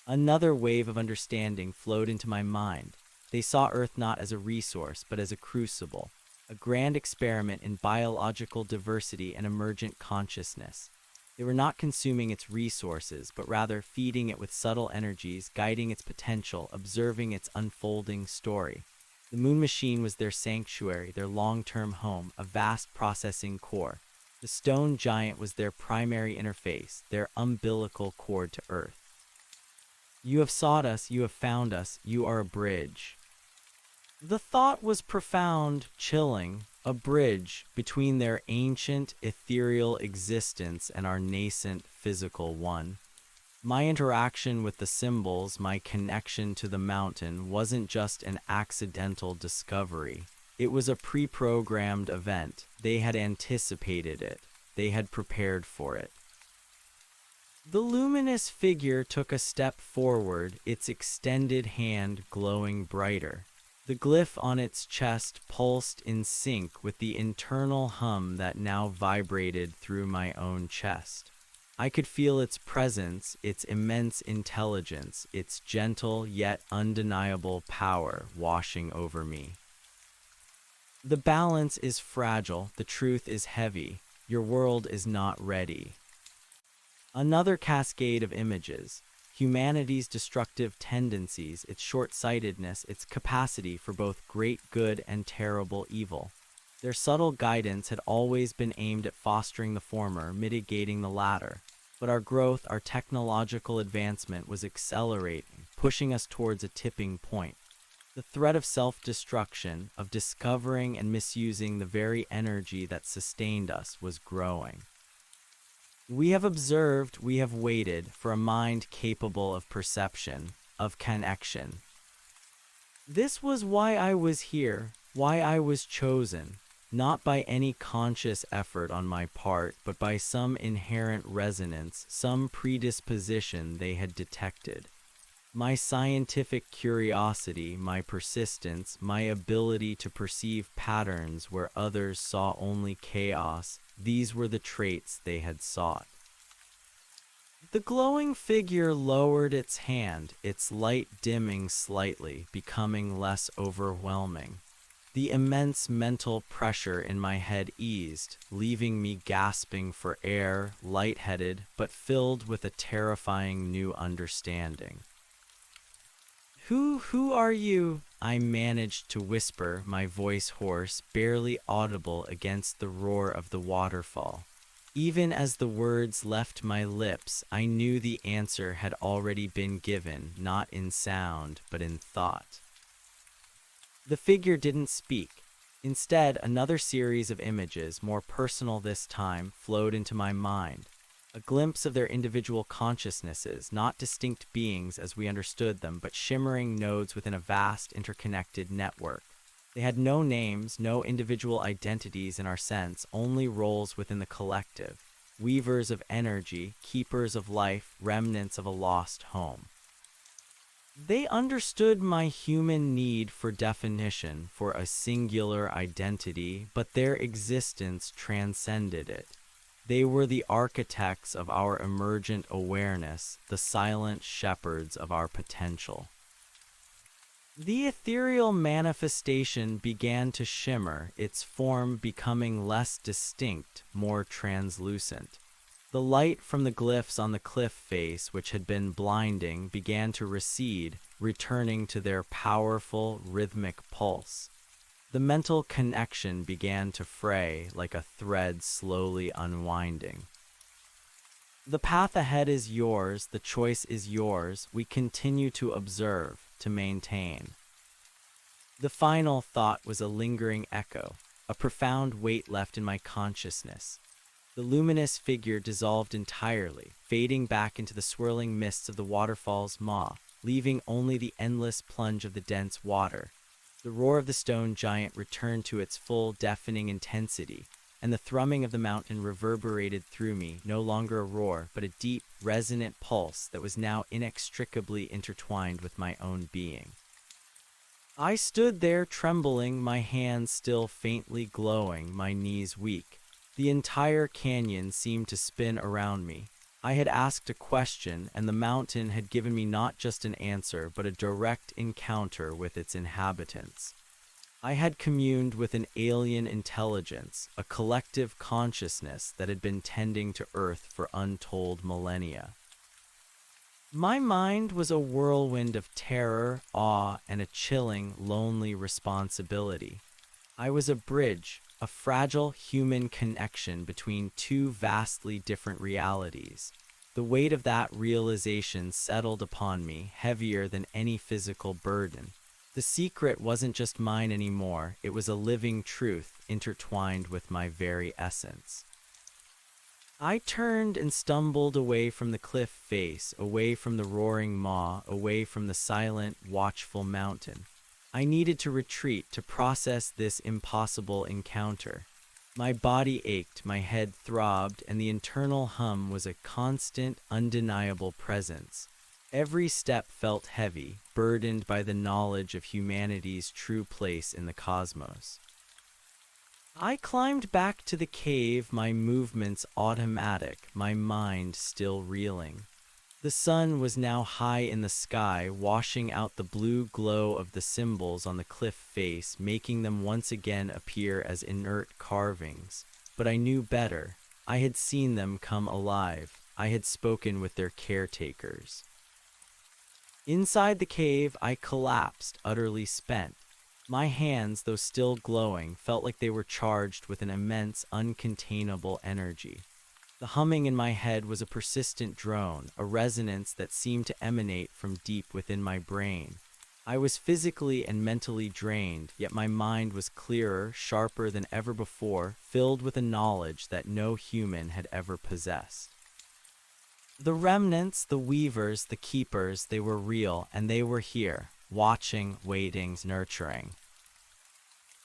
S1: Another wave of understanding flowed into my mind. They saw Earth not as a resource, but as a crucible, a grand experiment in biological diversity and emergent consciousness. They were not consuming its resources, but rather feeding it with subtle energies, guiding its potential, observing its unfolding story. The moon machine was their sanctuary, their long-term home, a vast processing core. The stone giant was their primary interface, their umbilical cord to Earth. You have sought us, you have found us, you are a bridge. The thought was profound, chilling, a bridge between their ancient, ethereal existence and our nascent physical one. My interaction with the symbols, my connection to the mountain, wasn't just an accidental discovery. It was a pre-programmed event. They had anticipated it. They had prepared for it. The luminous figure took a step forward, its extended hand glowing brighter. The glyph on its chest pulsed in sync with the internal hum that now vibrated through my own chest. I could feel its presence, its immense intelligence, its gentle yet undeniable power washing over me. The balance is fragile, the truth is heavy, your world is not ready. Another cascade of images. Humanity's destructive tendencies, its short-sightedness, its capacity for both great good and terrible evil. Their subtle guidance had always been aimed at fostering the former, mitigating the latter. But our growth, our technological advancement was accelerating, pushing us towards a tipping point. The threat of self-destruction, of discovering and misusing the very energy that sustained us, was growing. We have observed, we have waited for a mind capable of perception, of connection. This was why I was here, why I was chosen, not by any conscious effort on my part, but by some inherent resonance, some predisposition they had detected. My scientific curiosity, my persistence, my ability to perceive patterns where others saw only chaos, these were the traits they had sought. The glowing figure lowered its hand, its light dimming slightly, becoming less overwhelming. The immense mental pressure in my head eased, leaving me gasping for air, lightheaded, but filled with a terrifying new understanding. Who are you? I managed to whisper, my voice hoarse, barely audible against the roar of the waterfall. Even as the words left my lips, I knew the answer had already been given, not in sound, but in thought. The figure didn't speak. Instead, another series of images, more personal this time, flowed into my mind. A glimpse of their individual consciousnesses, not distinct beings as we understood them, but shimmering nodes within a vast, interconnected network. They had no names, no individual identities in our sense, only roles within the collective. Weavers of energy, keepers of life, remnants of a lost home. They understood my human need for definition, for a singular identity, but their existence transcended it. They were the architects of our emergent awareness, the silent shepherds of our potential. The ethereal manifestation began to shimmer, its form becoming less distinct, more translucent. The light from the glyphs on the cliff face, which had been blinding, began to recede, returning to their powerful, rhythmic pulse. The mental connection began to fray like a thread slowly unwinding. The path ahead is yours, the choice is yours, we continue to observe, to maintain. The final thought was a lingering echo, a profound weight left in my consciousness. The luminous figure dissolved entirely, fading back into the swirling mists of the waterfall's maw, leaving only the endless plunge of the dense water. The roar of the stone giant returned to its full, deafening intensity, and the thrumming of the mountain reverberated through me, no longer a roar, but a deep, resonant pulse that was now inextricably intertwined with my own being. I stood there trembling, my hands still faintly glowing, my knees weak. The entire canyon seemed to spin around me. I had asked a question, and the mountain had given me not just an answer, but a direct encounter with its inhabitants. I had communed with an alien intelligence, a collective consciousness that had been tending to Earth for untold millennia. My mind was a whirlwind of terror, awe, and a chilling, lonely responsibility. I was a bridge, a fragile human connection between two vastly different realities. The weight of that realization settled upon me, heavier than any physical burden. The secret wasn't just mine anymore, it was a living truth intertwined with my very essence. I turned and stumbled away from the cliff face, away from the roaring maw, away from the silent, watchful mountain. I needed to retreat to process this impossible encounter. My body ached, my head throbbed, and the internal hum was a constant, undeniable presence. Every step felt heavy, burdened by the knowledge of humanity's true place in the cosmos. I climbed back to the cave, my movements automatic, my mind still reeling. The sun was now high in the sky, washing out the blue glow of the symbols on the cliff face, making them once again appear as inert carvings. But I knew better. I had seen them come alive. I had spoken with their caretakers. Inside the cave, I collapsed, utterly spent. My hands, though still glowing, felt like they were charged with an immense, uncontainable energy. The humming in my head was a persistent drone, a resonance that seemed to emanate from deep within my brain. I was physically and mentally drained, yet my mind was clearer, sharper than ever before, filled with a knowledge that no human had ever possessed. The remnants, the weavers, the keepers, they were real, and they were here, watching, waiting, nurturing.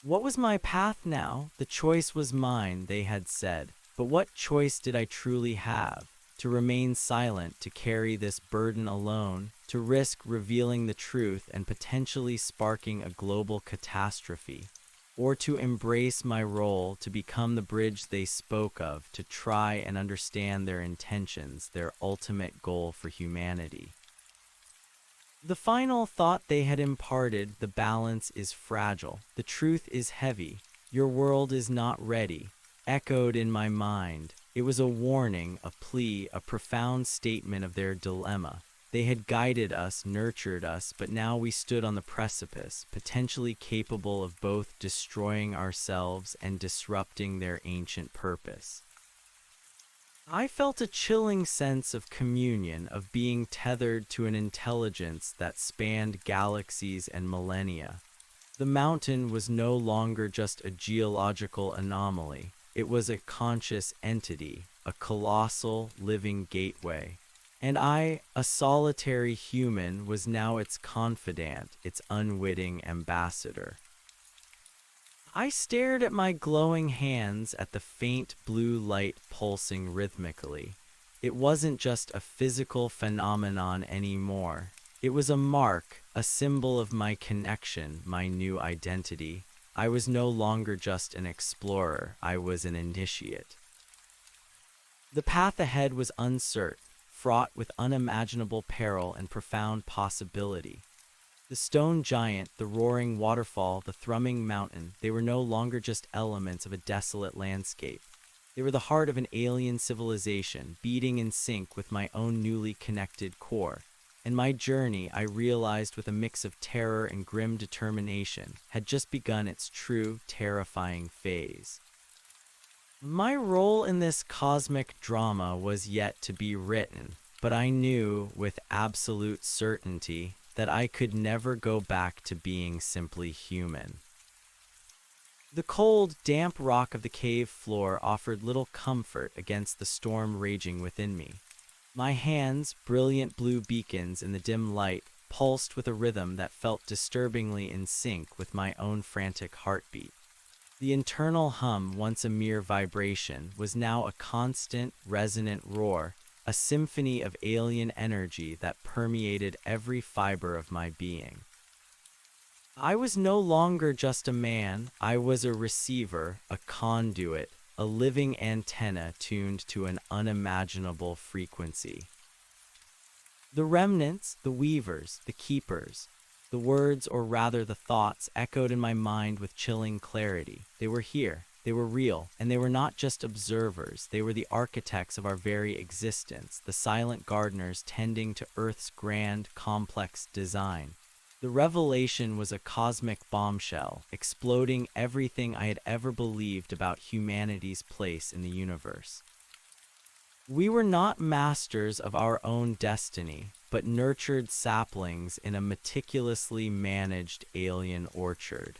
S1: What was my path now? The choice was mine, they had said. But what choice did I truly have? To remain silent, to carry this burden alone, to risk revealing the truth and potentially sparking a global catastrophe, or to embrace my role, to become the bridge they spoke of, to try and understand their intentions, their ultimate goal for humanity. The final thought they had imparted, the balance is fragile, the truth is heavy, your world is not ready, echoed in my mind. It was a warning, a plea, a profound statement of their dilemma. They had guided us, nurtured us, but now we stood on the precipice, potentially capable of both destroying ourselves and disrupting their ancient purpose. I felt a chilling sense of communion, of being tethered to an intelligence that spanned galaxies and millennia. The mountain was no longer just a geological anomaly. It was a conscious entity, a colossal, living gateway. And I, a solitary human, was now its confidant, its unwitting ambassador. I stared at my glowing hands, at the faint blue light pulsing rhythmically. It wasn't just a physical phenomenon anymore. It was a mark, a symbol of my connection, my new identity. I was no longer just an explorer, I was an initiate. The path ahead was uncertain, fraught with unimaginable peril and profound possibility. The stone giant, the roaring waterfall, the thrumming mountain, they were no longer just elements of a desolate landscape. They were the heart of an alien civilization, beating in sync with my own newly connected core. And my journey, I realized with a mix of terror and grim determination, had just begun its true, terrifying phase. My role in this cosmic drama was yet to be written, but I knew with absolute certainty that I could never go back to being simply human. The cold, damp rock of the cave floor offered little comfort against the storm raging within me. My hands, brilliant blue beacons in the dim light, pulsed with a rhythm that felt disturbingly in sync with my own frantic heartbeat. The internal hum, once a mere vibration, was now a constant, resonant roar, a symphony of alien energy that permeated every fiber of my being. I was no longer just a man, I was a receiver, a conduit, a living antenna tuned to an unimaginable frequency. The remnants, the weavers, the keepers, the words, or rather the thoughts, echoed in my mind with chilling clarity. They were here. They were real, and they were not just observers, they were the architects of our very existence, the silent gardeners tending to Earth's grand, complex design. The revelation was a cosmic bombshell, exploding everything I had ever believed about humanity's place in the universe. We were not masters of our own destiny, but nurtured saplings in a meticulously managed alien orchard.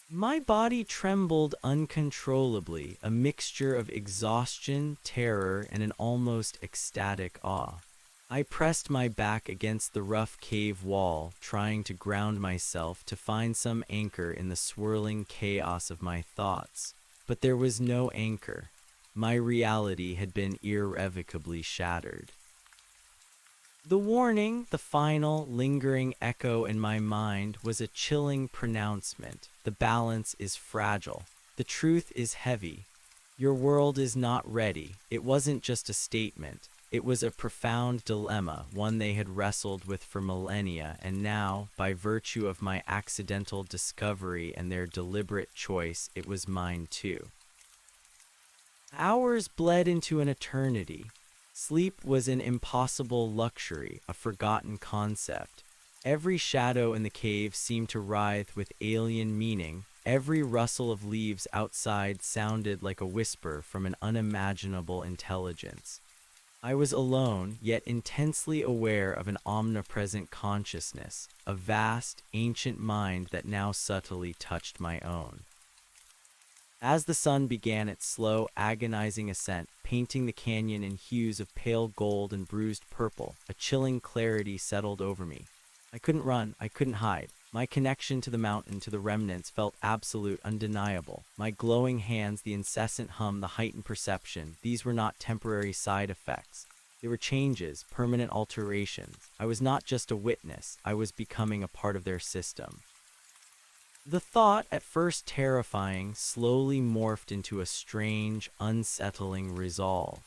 S1: My body trembled uncontrollably, a mixture of exhaustion, terror, and an almost ecstatic awe. I pressed my back against the rough cave wall, trying to ground myself to find some anchor in the swirling chaos of my thoughts. But there was no anchor. My reality had been irrevocably shattered. The warning, the final, lingering echo in my mind, was a chilling pronouncement. The balance is fragile. The truth is heavy. Your world is not ready. It wasn't just a statement. It was a profound dilemma, one they had wrestled with for millennia, and now, by virtue of my accidental discovery and their deliberate choice, it was mine too. Hours bled into an eternity. Sleep was an impossible luxury, a forgotten concept. Every shadow in the cave seemed to writhe with alien meaning. Every rustle of leaves outside sounded like a whisper from an unimaginable intelligence. I was alone, yet intensely aware of an omnipresent consciousness, a vast, ancient mind that now subtly touched my own. As the sun began its slow, agonizing ascent, painting the canyon in hues of pale gold and bruised purple, a chilling clarity settled over me. I couldn't run, I couldn't hide. My connection to the mountain, to the remnants, felt absolute, undeniable. My glowing hands, the incessant hum, the heightened perception, these were not temporary side effects. They were changes, permanent alterations. I was not just a witness, I was becoming a part of their system. The thought, at first terrifying, slowly morphed into a strange, unsettling resolve.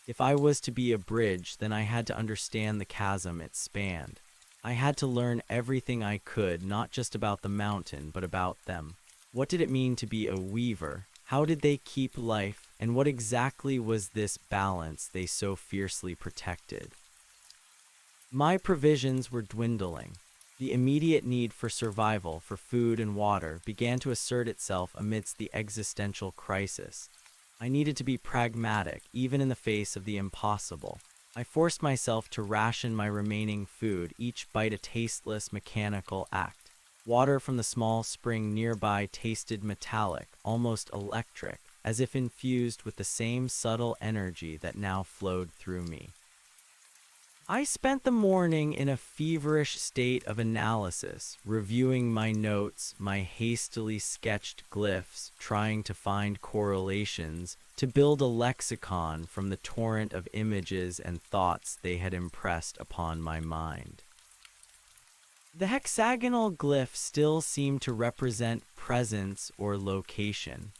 S1: If I was to be a bridge, then I had to understand the chasm it spanned. I had to learn everything I could, not just about the mountain, but about them. What did it mean to be a weaver? How did they keep life? And what exactly was this balance they so fiercely protected? My provisions were dwindling. The immediate need for survival, for food and water, began to assert itself amidst the existential crisis. I needed to be pragmatic, even in the face of the impossible. I forced myself to ration my remaining food, each bite a tasteless, mechanical act. Water from the small spring nearby tasted metallic, almost electric, as if infused with the same subtle energy that now flowed through me. I spent the morning in a feverish state of analysis, reviewing my notes, my hastily sketched glyphs, trying to find correlations, to build a lexicon from the torrent of images and thoughts they had impressed upon my mind. The hexagonal glyph still seemed to represent presence or location,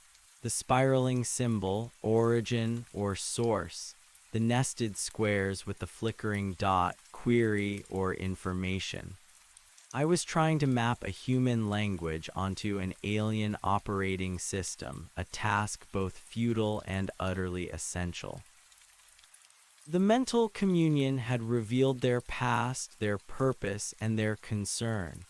S1: the spiraling symbol, origin or source, the nested squares with the flickering dot, query or information. I was trying to map a human language onto an alien operating system, a task both futile and utterly essential. The mental communion had revealed their past, their purpose, and their concern,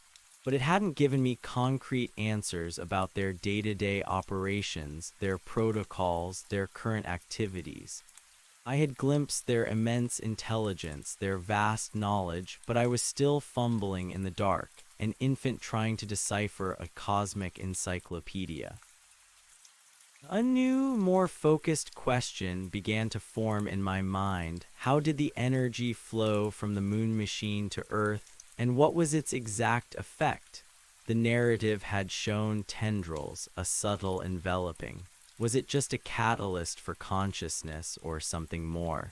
S1: but it hadn't given me concrete answers about their day-to-day operations, their protocols, their current activities. I had glimpsed their immense intelligence, their vast knowledge, but I was still fumbling in the dark, an infant trying to decipher a cosmic encyclopedia. A new, more focused question began to form in my mind. How did the energy flow from the moon machine to Earth, and what was its exact effect? The narrative had shown tendrils, a subtle enveloping. Was it just a catalyst for consciousness or something more?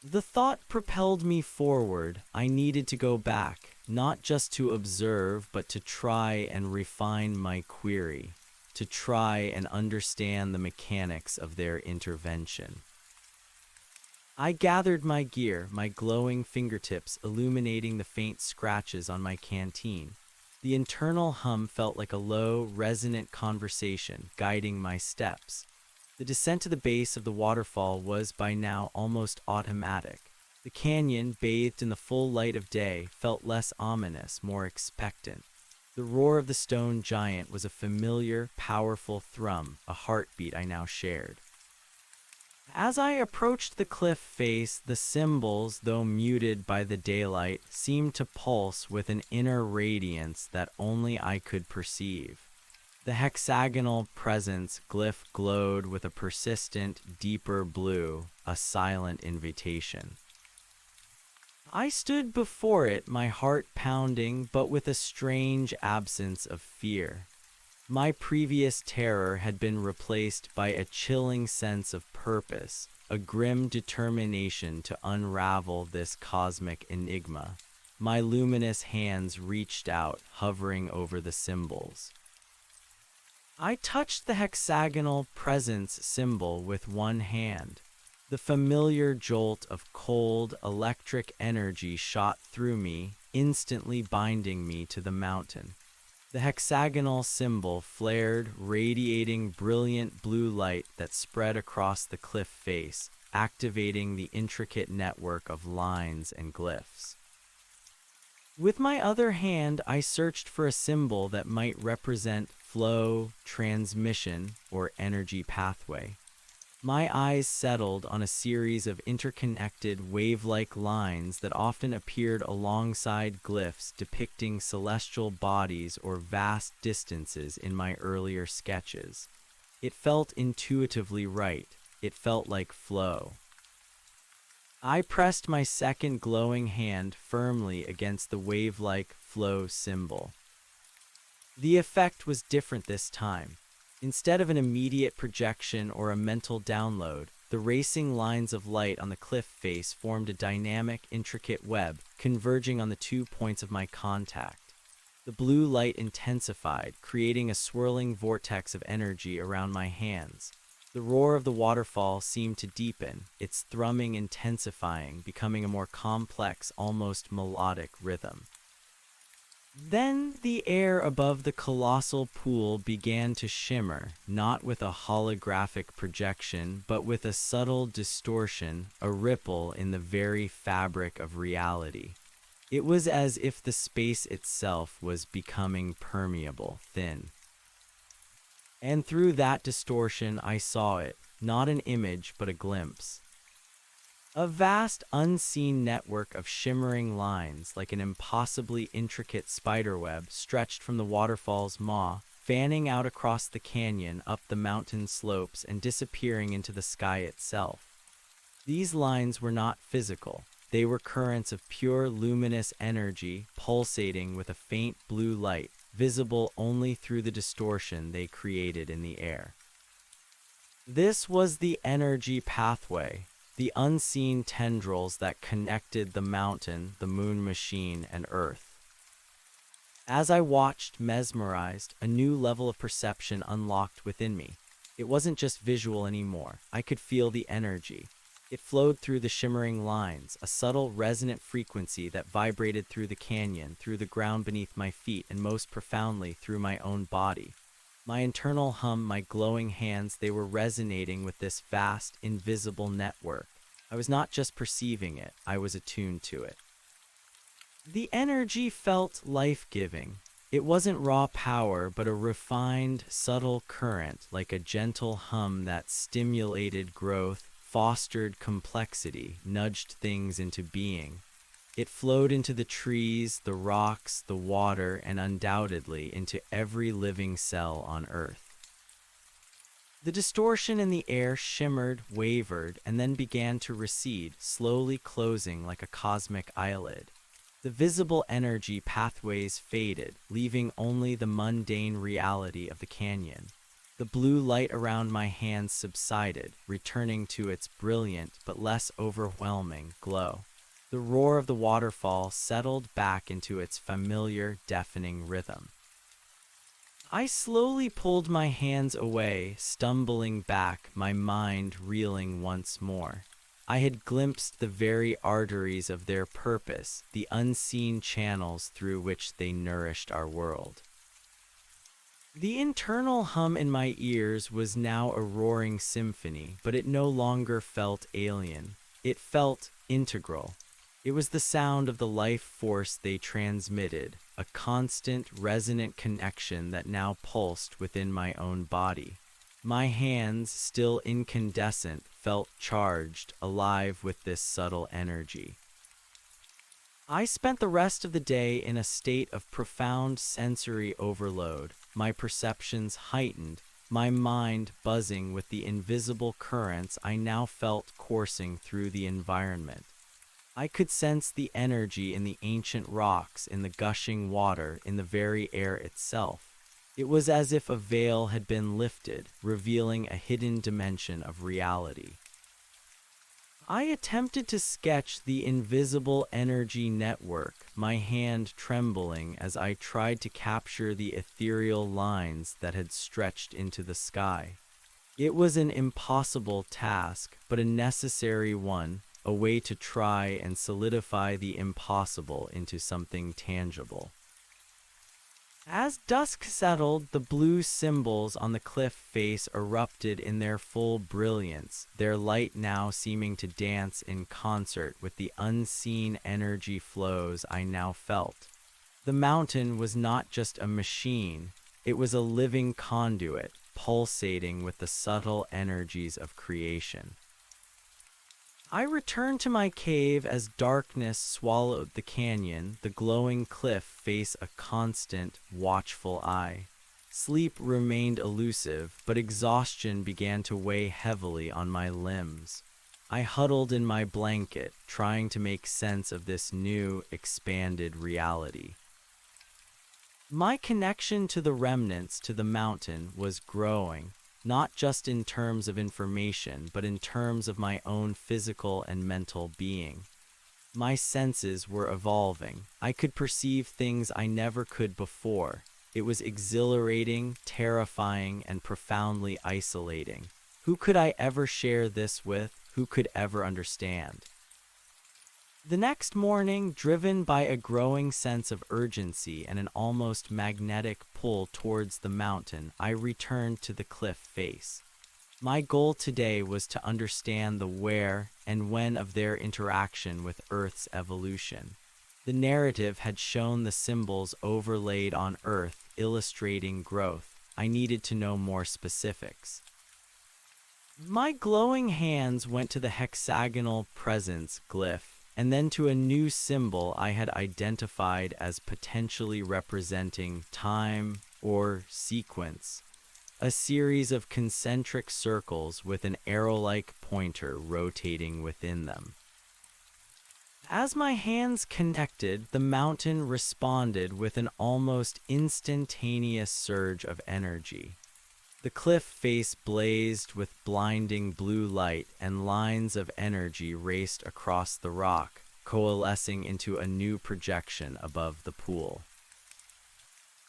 S1: The thought propelled me forward. I needed to go back, not just to observe, but to try and refine my query, to try and understand the mechanics of their intervention. I gathered my gear, my glowing fingertips illuminating the faint scratches on my canteen. The internal hum felt like a low, resonant conversation guiding my steps. The descent to the base of the waterfall was by now almost automatic. The canyon, bathed in the full light of day, felt less ominous, more expectant. The roar of the stone giant was a familiar, powerful thrum, a heartbeat I now shared. As I approached the cliff face, the symbols, though muted by the daylight, seemed to pulse with an inner radiance that only I could perceive. The hexagonal presence glyph glowed with a persistent, deeper blue, a silent invitation. I stood before it, my heart pounding, but with a strange absence of fear. My previous terror had been replaced by a chilling sense of purpose, a grim determination to unravel this cosmic enigma. My luminous hands reached out, hovering over the symbols. I touched the hexagonal presence symbol with one hand. The familiar jolt of cold, electric energy shot through me, instantly binding me to the mountain. The hexagonal symbol flared, radiating brilliant blue light that spread across the cliff face, activating the intricate network of lines and glyphs. With my other hand, I searched for a symbol that might represent flow, transmission, or energy pathway. My eyes settled on a series of interconnected wave-like lines that often appeared alongside glyphs depicting celestial bodies or vast distances in my earlier sketches. It felt intuitively right. It felt like flow. I pressed my second glowing hand firmly against the wave-like flow symbol. The effect was different this time. Instead of an immediate projection or a mental download, the racing lines of light on the cliff face formed a dynamic, intricate web converging on the 2 points of my contact. The blue light intensified, creating a swirling vortex of energy around my hands. The roar of the waterfall seemed to deepen, its thrumming intensifying, becoming a more complex, almost melodic rhythm. Then the air above the colossal pool began to shimmer, not with a holographic projection, but with a subtle distortion, a ripple in the very fabric of reality. It was as if the space itself was becoming permeable, thin. And through that distortion I saw it, not an image but a glimpse. A vast unseen network of shimmering lines like an impossibly intricate spiderweb stretched from the waterfall's maw, fanning out across the canyon, up the mountain slopes, and disappearing into the sky itself. These lines were not physical. They were currents of pure luminous energy pulsating with a faint blue light, visible only through the distortion they created in the air. This was the energy pathway, the unseen tendrils that connected the mountain, the moon machine, and Earth. As I watched, mesmerized, a new level of perception unlocked within me. It wasn't just visual anymore. I could feel the energy. It flowed through the shimmering lines, a subtle, resonant frequency that vibrated through the canyon, through the ground beneath my feet, and most profoundly through my own body. My internal hum, my glowing hands, they were resonating with this vast, invisible network. I was not just perceiving it, I was attuned to it. The energy felt life-giving. It wasn't raw power, but a refined, subtle current, like a gentle hum that stimulated growth, fostered complexity, nudged things into being. It flowed into the trees, the rocks, the water, and undoubtedly into every living cell on Earth. The distortion in the air shimmered, wavered, and then began to recede, slowly closing like a cosmic eyelid. The visible energy pathways faded, leaving only the mundane reality of the canyon. The blue light around my hands subsided, returning to its brilliant but less overwhelming glow. The roar of the waterfall settled back into its familiar, deafening rhythm. I slowly pulled my hands away, stumbling back, my mind reeling once more. I had glimpsed the very arteries of their purpose, the unseen channels through which they nourished our world. The internal hum in my ears was now a roaring symphony, but it no longer felt alien. It felt integral. It was the sound of the life force they transmitted, a constant, resonant connection that now pulsed within my own body. My hands, still incandescent, felt charged, alive with this subtle energy. I spent the rest of the day in a state of profound sensory overload, my perceptions heightened, my mind buzzing with the invisible currents I now felt coursing through the environment. I could sense the energy in the ancient rocks, in the gushing water, in the very air itself. It was as if a veil had been lifted, revealing a hidden dimension of reality. I attempted to sketch the invisible energy network, my hand trembling as I tried to capture the ethereal lines that had stretched into the sky. It was an impossible task, but a necessary one, a way to try and solidify the impossible into something tangible. As dusk settled, the blue symbols on the cliff face erupted in their full brilliance, their light now seeming to dance in concert with the unseen energy flows I now felt. The mountain was not just a machine, it was a living conduit, pulsating with the subtle energies of creation. I returned to my cave as darkness swallowed the canyon, the glowing cliff face a constant, watchful eye. Sleep remained elusive, but exhaustion began to weigh heavily on my limbs. I huddled in my blanket, trying to make sense of this new, expanded reality. My connection to the remnants, to the mountain, was growing. Not just in terms of information, but in terms of my own physical and mental being. My senses were evolving. I could perceive things I never could before. It was exhilarating, terrifying, and profoundly isolating. Who could I ever share this with? Who could ever understand? The next morning, driven by a growing sense of urgency and an almost magnetic pull towards the mountain, I returned to the cliff face. My goal today was to understand the where and when of their interaction with Earth's evolution. The narrative had shown the symbols overlaid on Earth illustrating growth. I needed to know more specifics. My glowing hands went to the hexagonal presence glyph, and then to a new symbol I had identified as potentially representing time or sequence, a series of concentric circles with an arrow-like pointer rotating within them. As my hands connected, the mountain responded with an almost instantaneous surge of energy. The cliff face blazed with blinding blue light, and lines of energy raced across the rock, coalescing into a new projection above the pool.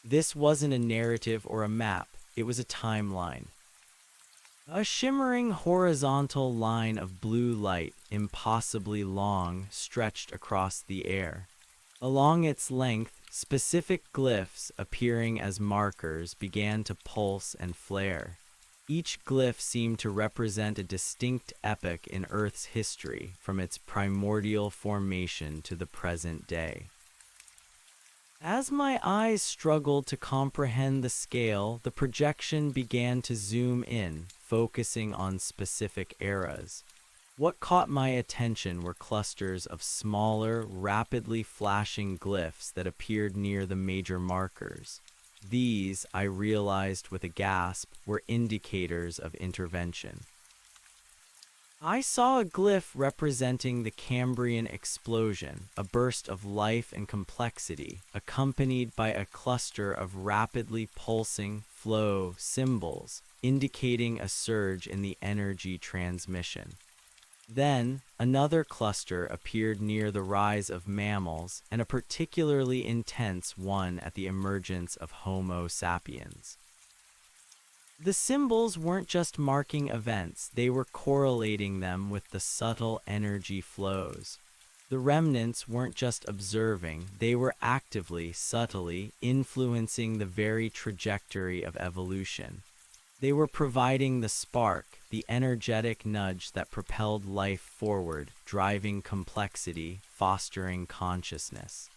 S1: This wasn't a narrative or a map, it was a timeline. A shimmering horizontal line of blue light, impossibly long, stretched across the air. Along its length, specific glyphs appearing as markers began to pulse and flare. Each glyph seemed to represent a distinct epoch in Earth's history, from its primordial formation to the present day. As my eyes struggled to comprehend the scale, the projection began to zoom in, focusing on specific eras. What caught my attention were clusters of smaller, rapidly flashing glyphs that appeared near the major markers. These, I realized with a gasp, were indicators of intervention. I saw a glyph representing the Cambrian explosion, a burst of life and complexity, accompanied by a cluster of rapidly pulsing flow symbols, indicating a surge in the energy transmission. Then, another cluster appeared near the rise of mammals, and a particularly intense one at the emergence of Homo sapiens. The symbols weren't just marking events, they were correlating them with the subtle energy flows. The remnants weren't just observing, they were actively, subtly, influencing the very trajectory of evolution. They were providing the spark, the energetic nudge that propelled life forward, driving complexity, fostering consciousness.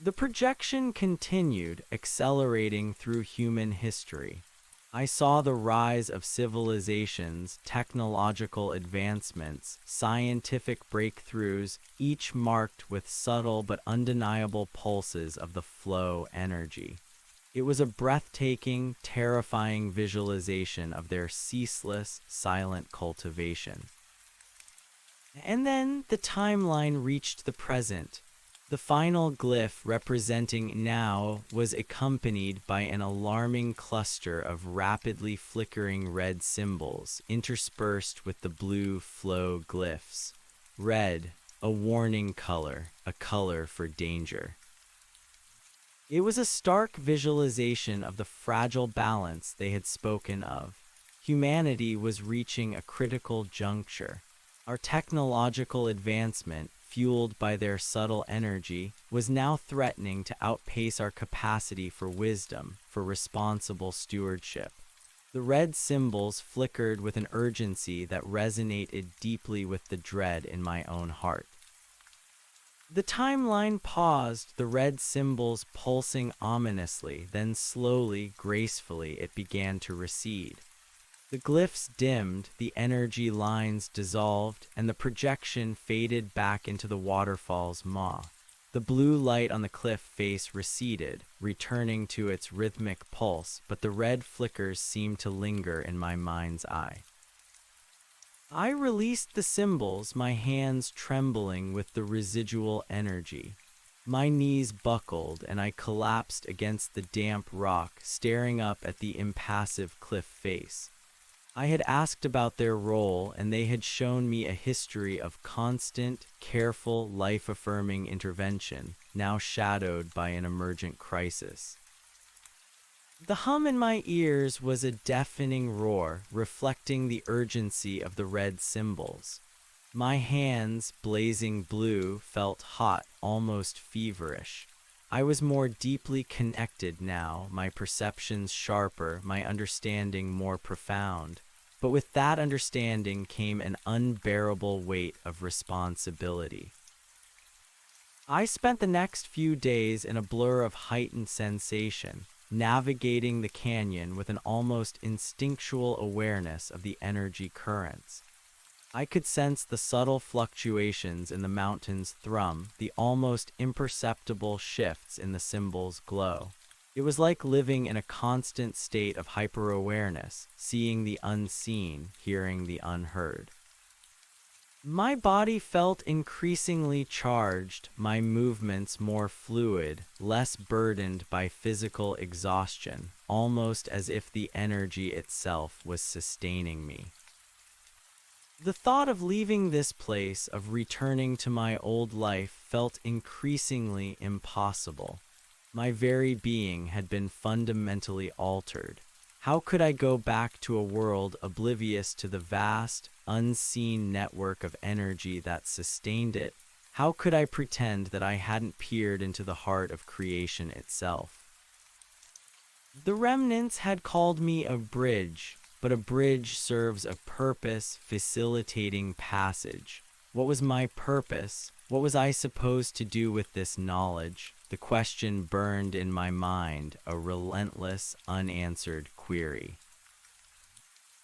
S1: The projection continued, accelerating through human history. I saw the rise of civilizations, technological advancements, scientific breakthroughs, each marked with subtle but undeniable pulses of the flow energy. It was a breathtaking, terrifying visualization of their ceaseless, silent cultivation. And then the timeline reached the present. The final glyph representing now was accompanied by an alarming cluster of rapidly flickering red symbols interspersed with the blue flow glyphs. Red, a warning color, a color for danger. It was a stark visualization of the fragile balance they had spoken of. Humanity was reaching a critical juncture. Our technological advancement, fueled by their subtle energy, was now threatening to outpace our capacity for wisdom, for responsible stewardship. The red symbols flickered with an urgency that resonated deeply with the dread in my own heart. The timeline paused, the red symbols pulsing ominously, then slowly, gracefully, it began to recede. The glyphs dimmed, the energy lines dissolved, and the projection faded back into the waterfall's maw. The blue light on the cliff face receded, returning to its rhythmic pulse, but the red flickers seemed to linger in my mind's eye. I released the symbols, my hands trembling with the residual energy. My knees buckled, and I collapsed against the damp rock, staring up at the impassive cliff face. I had asked about their role, and they had shown me a history of constant, careful, life-affirming intervention, now shadowed by an emergent crisis. The hum in my ears was a deafening roar, reflecting the urgency of the red symbols. My hands, blazing blue, felt hot, almost feverish. I was more deeply connected now, my perceptions sharper, my understanding more profound. But with that understanding came an unbearable weight of responsibility. I spent the next few days in a blur of heightened sensation, navigating the canyon with an almost instinctual awareness of the energy currents. I could sense the subtle fluctuations in the mountain's thrum, the almost imperceptible shifts in the symbol's glow. It was like living in a constant state of hyper-awareness, seeing the unseen, hearing the unheard. My body felt increasingly charged, my movements more fluid, less burdened by physical exhaustion, almost as if the energy itself was sustaining me. The thought of leaving this place, of returning to my old life, felt increasingly impossible. My very being had been fundamentally altered. How could I go back to a world oblivious to the vast, unseen network of energy that sustained it? How could I pretend that I hadn't peered into the heart of creation itself? The remnants had called me a bridge, but a bridge serves a purpose, facilitating passage. What was my purpose? What was I supposed to do with this knowledge? The question burned in my mind, a relentless, unanswered query.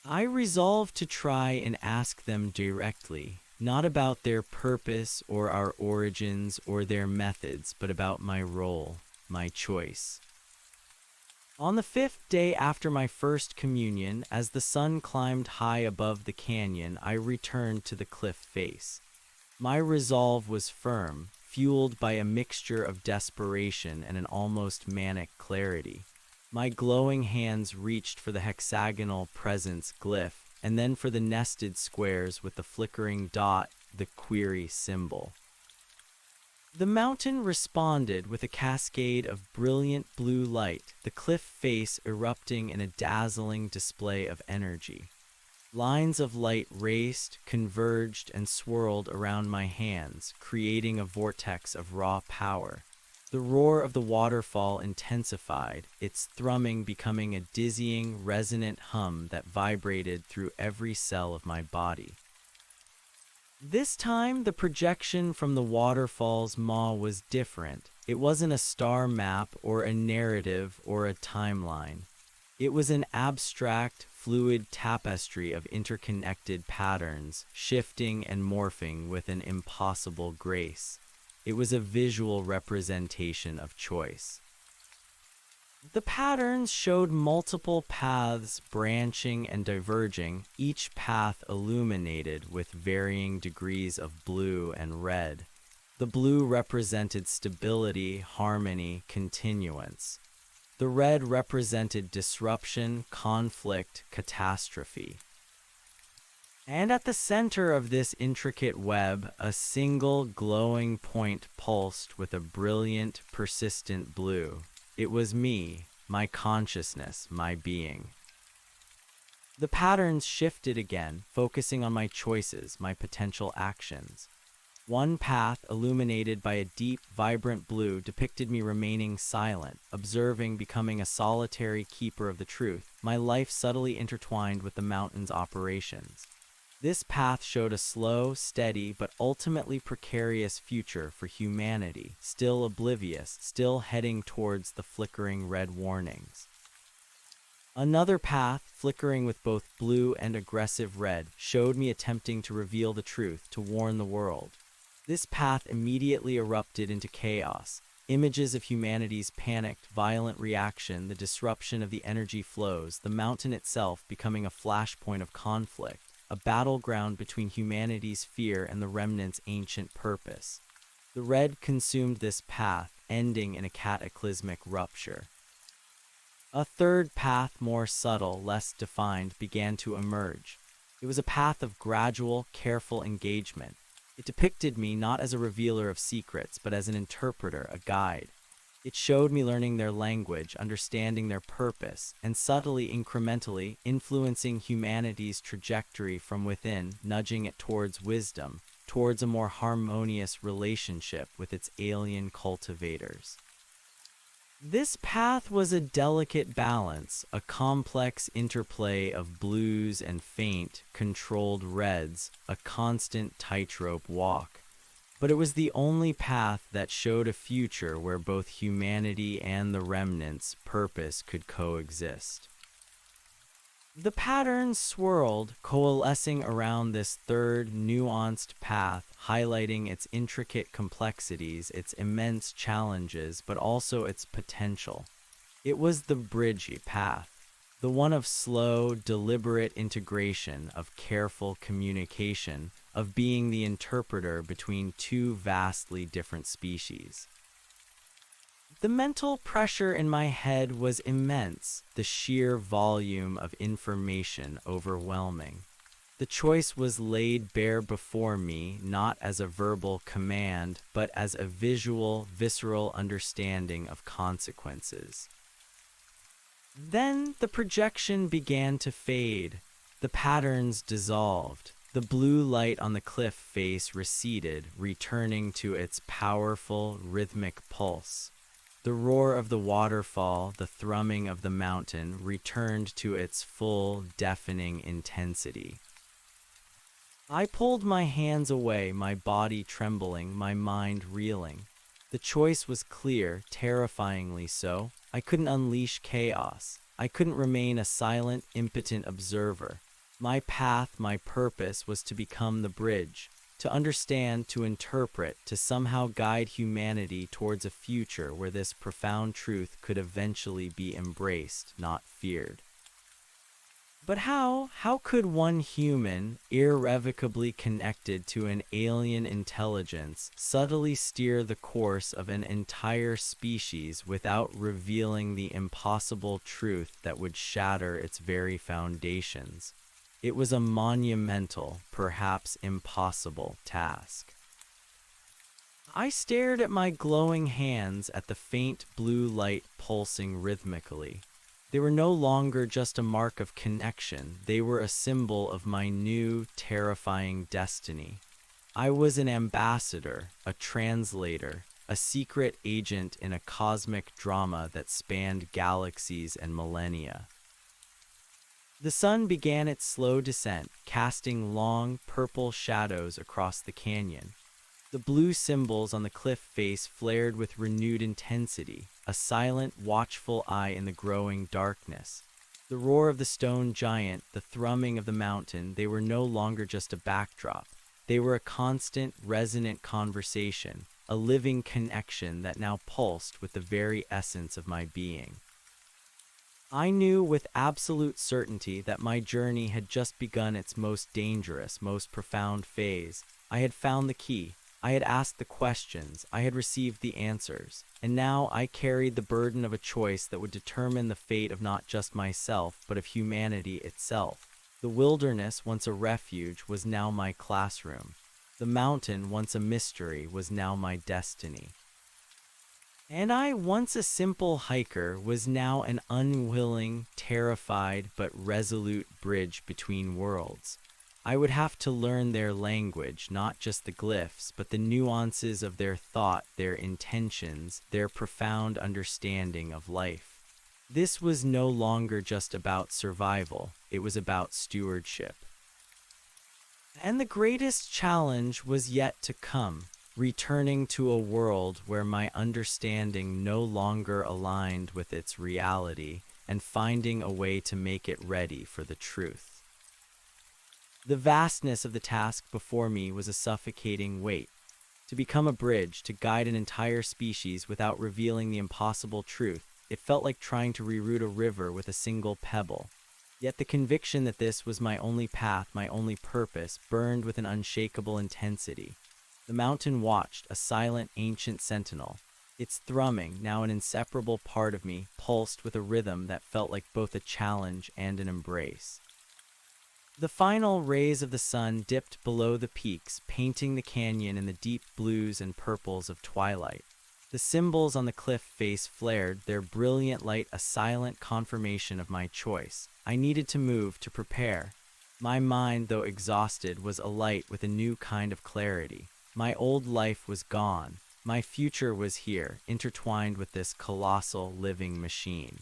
S1: I resolved to try and ask them directly, not about their purpose or our origins or their methods, but about my role, my choice. On the 5th day after my first communion, as the sun climbed high above the canyon, I returned to the cliff face. My resolve was firm, fueled by a mixture of desperation and an almost manic clarity. My glowing hands reached for the hexagonal presence glyph, and then for the nested squares with the flickering dot, the query symbol. The mountain responded with a cascade of brilliant blue light, the cliff face erupting in a dazzling display of energy. Lines of light raced, converged, and swirled around my hands, creating a vortex of raw power. The roar of the waterfall intensified, its thrumming becoming a dizzying, resonant hum that vibrated through every cell of my body. This time, the projection from the waterfall's maw was different. It wasn't a star map or a narrative or a timeline. It was an abstract, fluid tapestry of interconnected patterns, shifting and morphing with an impossible grace. It was a visual representation of choice. The patterns showed multiple paths branching and diverging, each path illuminated with varying degrees of blue and red. The blue represented stability, harmony, continuance. The red represented disruption, conflict, catastrophe. And at the center of this intricate web, a single glowing point pulsed with a brilliant, persistent blue. It was me, my consciousness, my being. The patterns shifted again, focusing on my choices, my potential actions. One path, illuminated by a deep, vibrant blue, depicted me remaining silent, observing, becoming a solitary keeper of the truth, my life subtly intertwined with the mountain's operations. This path showed a slow, steady, but ultimately precarious future for humanity, still oblivious, still heading towards the flickering red warnings. Another path, flickering with both blue and aggressive red, showed me attempting to reveal the truth, to warn the world. This path immediately erupted into chaos. Images of humanity's panicked, violent reaction, the disruption of the energy flows, the mountain itself becoming a flashpoint of conflict. A battleground between humanity's fear and the remnant's ancient purpose. The red consumed this path, ending in a cataclysmic rupture. A third path, more subtle, less defined, began to emerge. It was a path of gradual, careful engagement. It depicted me not as a revealer of secrets, but as an interpreter, a guide. It showed me learning their language, understanding their purpose, and subtly, incrementally influencing humanity's trajectory from within, nudging it towards wisdom, towards a more harmonious relationship with its alien cultivators. This path was a delicate balance, a complex interplay of blues and faint, controlled reds, a constant tightrope walk. But it was the only path that showed a future where both humanity and the remnant's purpose could coexist. The pattern swirled, coalescing around this third, nuanced path, highlighting its intricate complexities, its immense challenges, but also its potential. It was the bridgy path, the one of slow, deliberate integration, of careful communication, of being the interpreter between two vastly different species. The mental pressure in my head was immense, the sheer volume of information overwhelming. The choice was laid bare before me, not as a verbal command, but as a visual, visceral understanding of consequences. Then the projection began to fade. The patterns dissolved. The blue light on the cliff face receded, returning to its powerful, rhythmic pulse. The roar of the waterfall, the thrumming of the mountain, returned to its full, deafening intensity. I pulled my hands away, my body trembling, my mind reeling. The choice was clear, terrifyingly so. I couldn't unleash chaos. I couldn't remain a silent, impotent observer. My path, my purpose was to become the bridge, to understand, to interpret, to somehow guide humanity towards a future where this profound truth could eventually be embraced, not feared. But how? How could one human, irrevocably connected to an alien intelligence, subtly steer the course of an entire species without revealing the impossible truth that would shatter its very foundations? It was a monumental, perhaps impossible task. I stared at my glowing hands, at the faint blue light pulsing rhythmically. They were no longer just a mark of connection, they were a symbol of my new, terrifying destiny. I was an ambassador, a translator, a secret agent in a cosmic drama that spanned galaxies and millennia. The sun began its slow descent, casting long, purple shadows across the canyon. The blue symbols on the cliff face flared with renewed intensity, a silent, watchful eye in the growing darkness. The roar of the stone giant, the thrumming of the mountain, they were no longer just a backdrop. They were a constant, resonant conversation, a living connection that now pulsed with the very essence of my being. I knew with absolute certainty that my journey had just begun its most dangerous, most profound phase. I had found the key. I had asked the questions. I had received the answers. And now I carried the burden of a choice that would determine the fate of not just myself, but of humanity itself. The wilderness, once a refuge, was now my classroom. The mountain, once a mystery, was now my destiny. And I, once a simple hiker, was now an unwilling, terrified, but resolute bridge between worlds. I would have to learn their language, not just the glyphs, but the nuances of their thought, their intentions, their profound understanding of life. This was no longer just about survival, it was about stewardship. And the greatest challenge was yet to come. Returning to a world where my understanding no longer aligned with its reality, and finding a way to make it ready for the truth. The vastness of the task before me was a suffocating weight. To become a bridge, to guide an entire species without revealing the impossible truth, it felt like trying to reroute a river with a single pebble. Yet the conviction that this was my only path, my only purpose, burned with an unshakable intensity. The mountain watched, a silent, ancient sentinel. Its thrumming, now an inseparable part of me, pulsed with a rhythm that felt like both a challenge and an embrace. The final rays of the sun dipped below the peaks, painting the canyon in the deep blues and purples of twilight. The symbols on the cliff face flared, their brilliant light a silent confirmation of my choice. I needed to move, to prepare. My mind, though exhausted, was alight with a new kind of clarity. My old life was gone. My future was here, intertwined with this colossal living machine.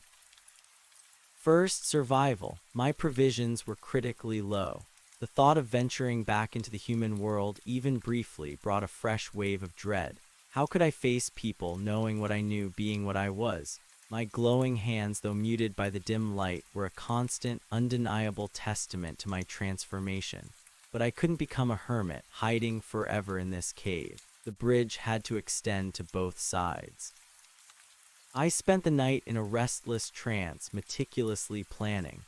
S1: First, survival. My provisions were critically low. The thought of venturing back into the human world, even briefly, brought a fresh wave of dread. How could I face people, knowing what I knew, being what I was? My glowing hands, though muted by the dim light, were a constant, undeniable testament to my transformation. But I couldn't become a hermit, hiding forever in this cave. The bridge had to extend to both sides. I spent the night in a restless trance, meticulously planning.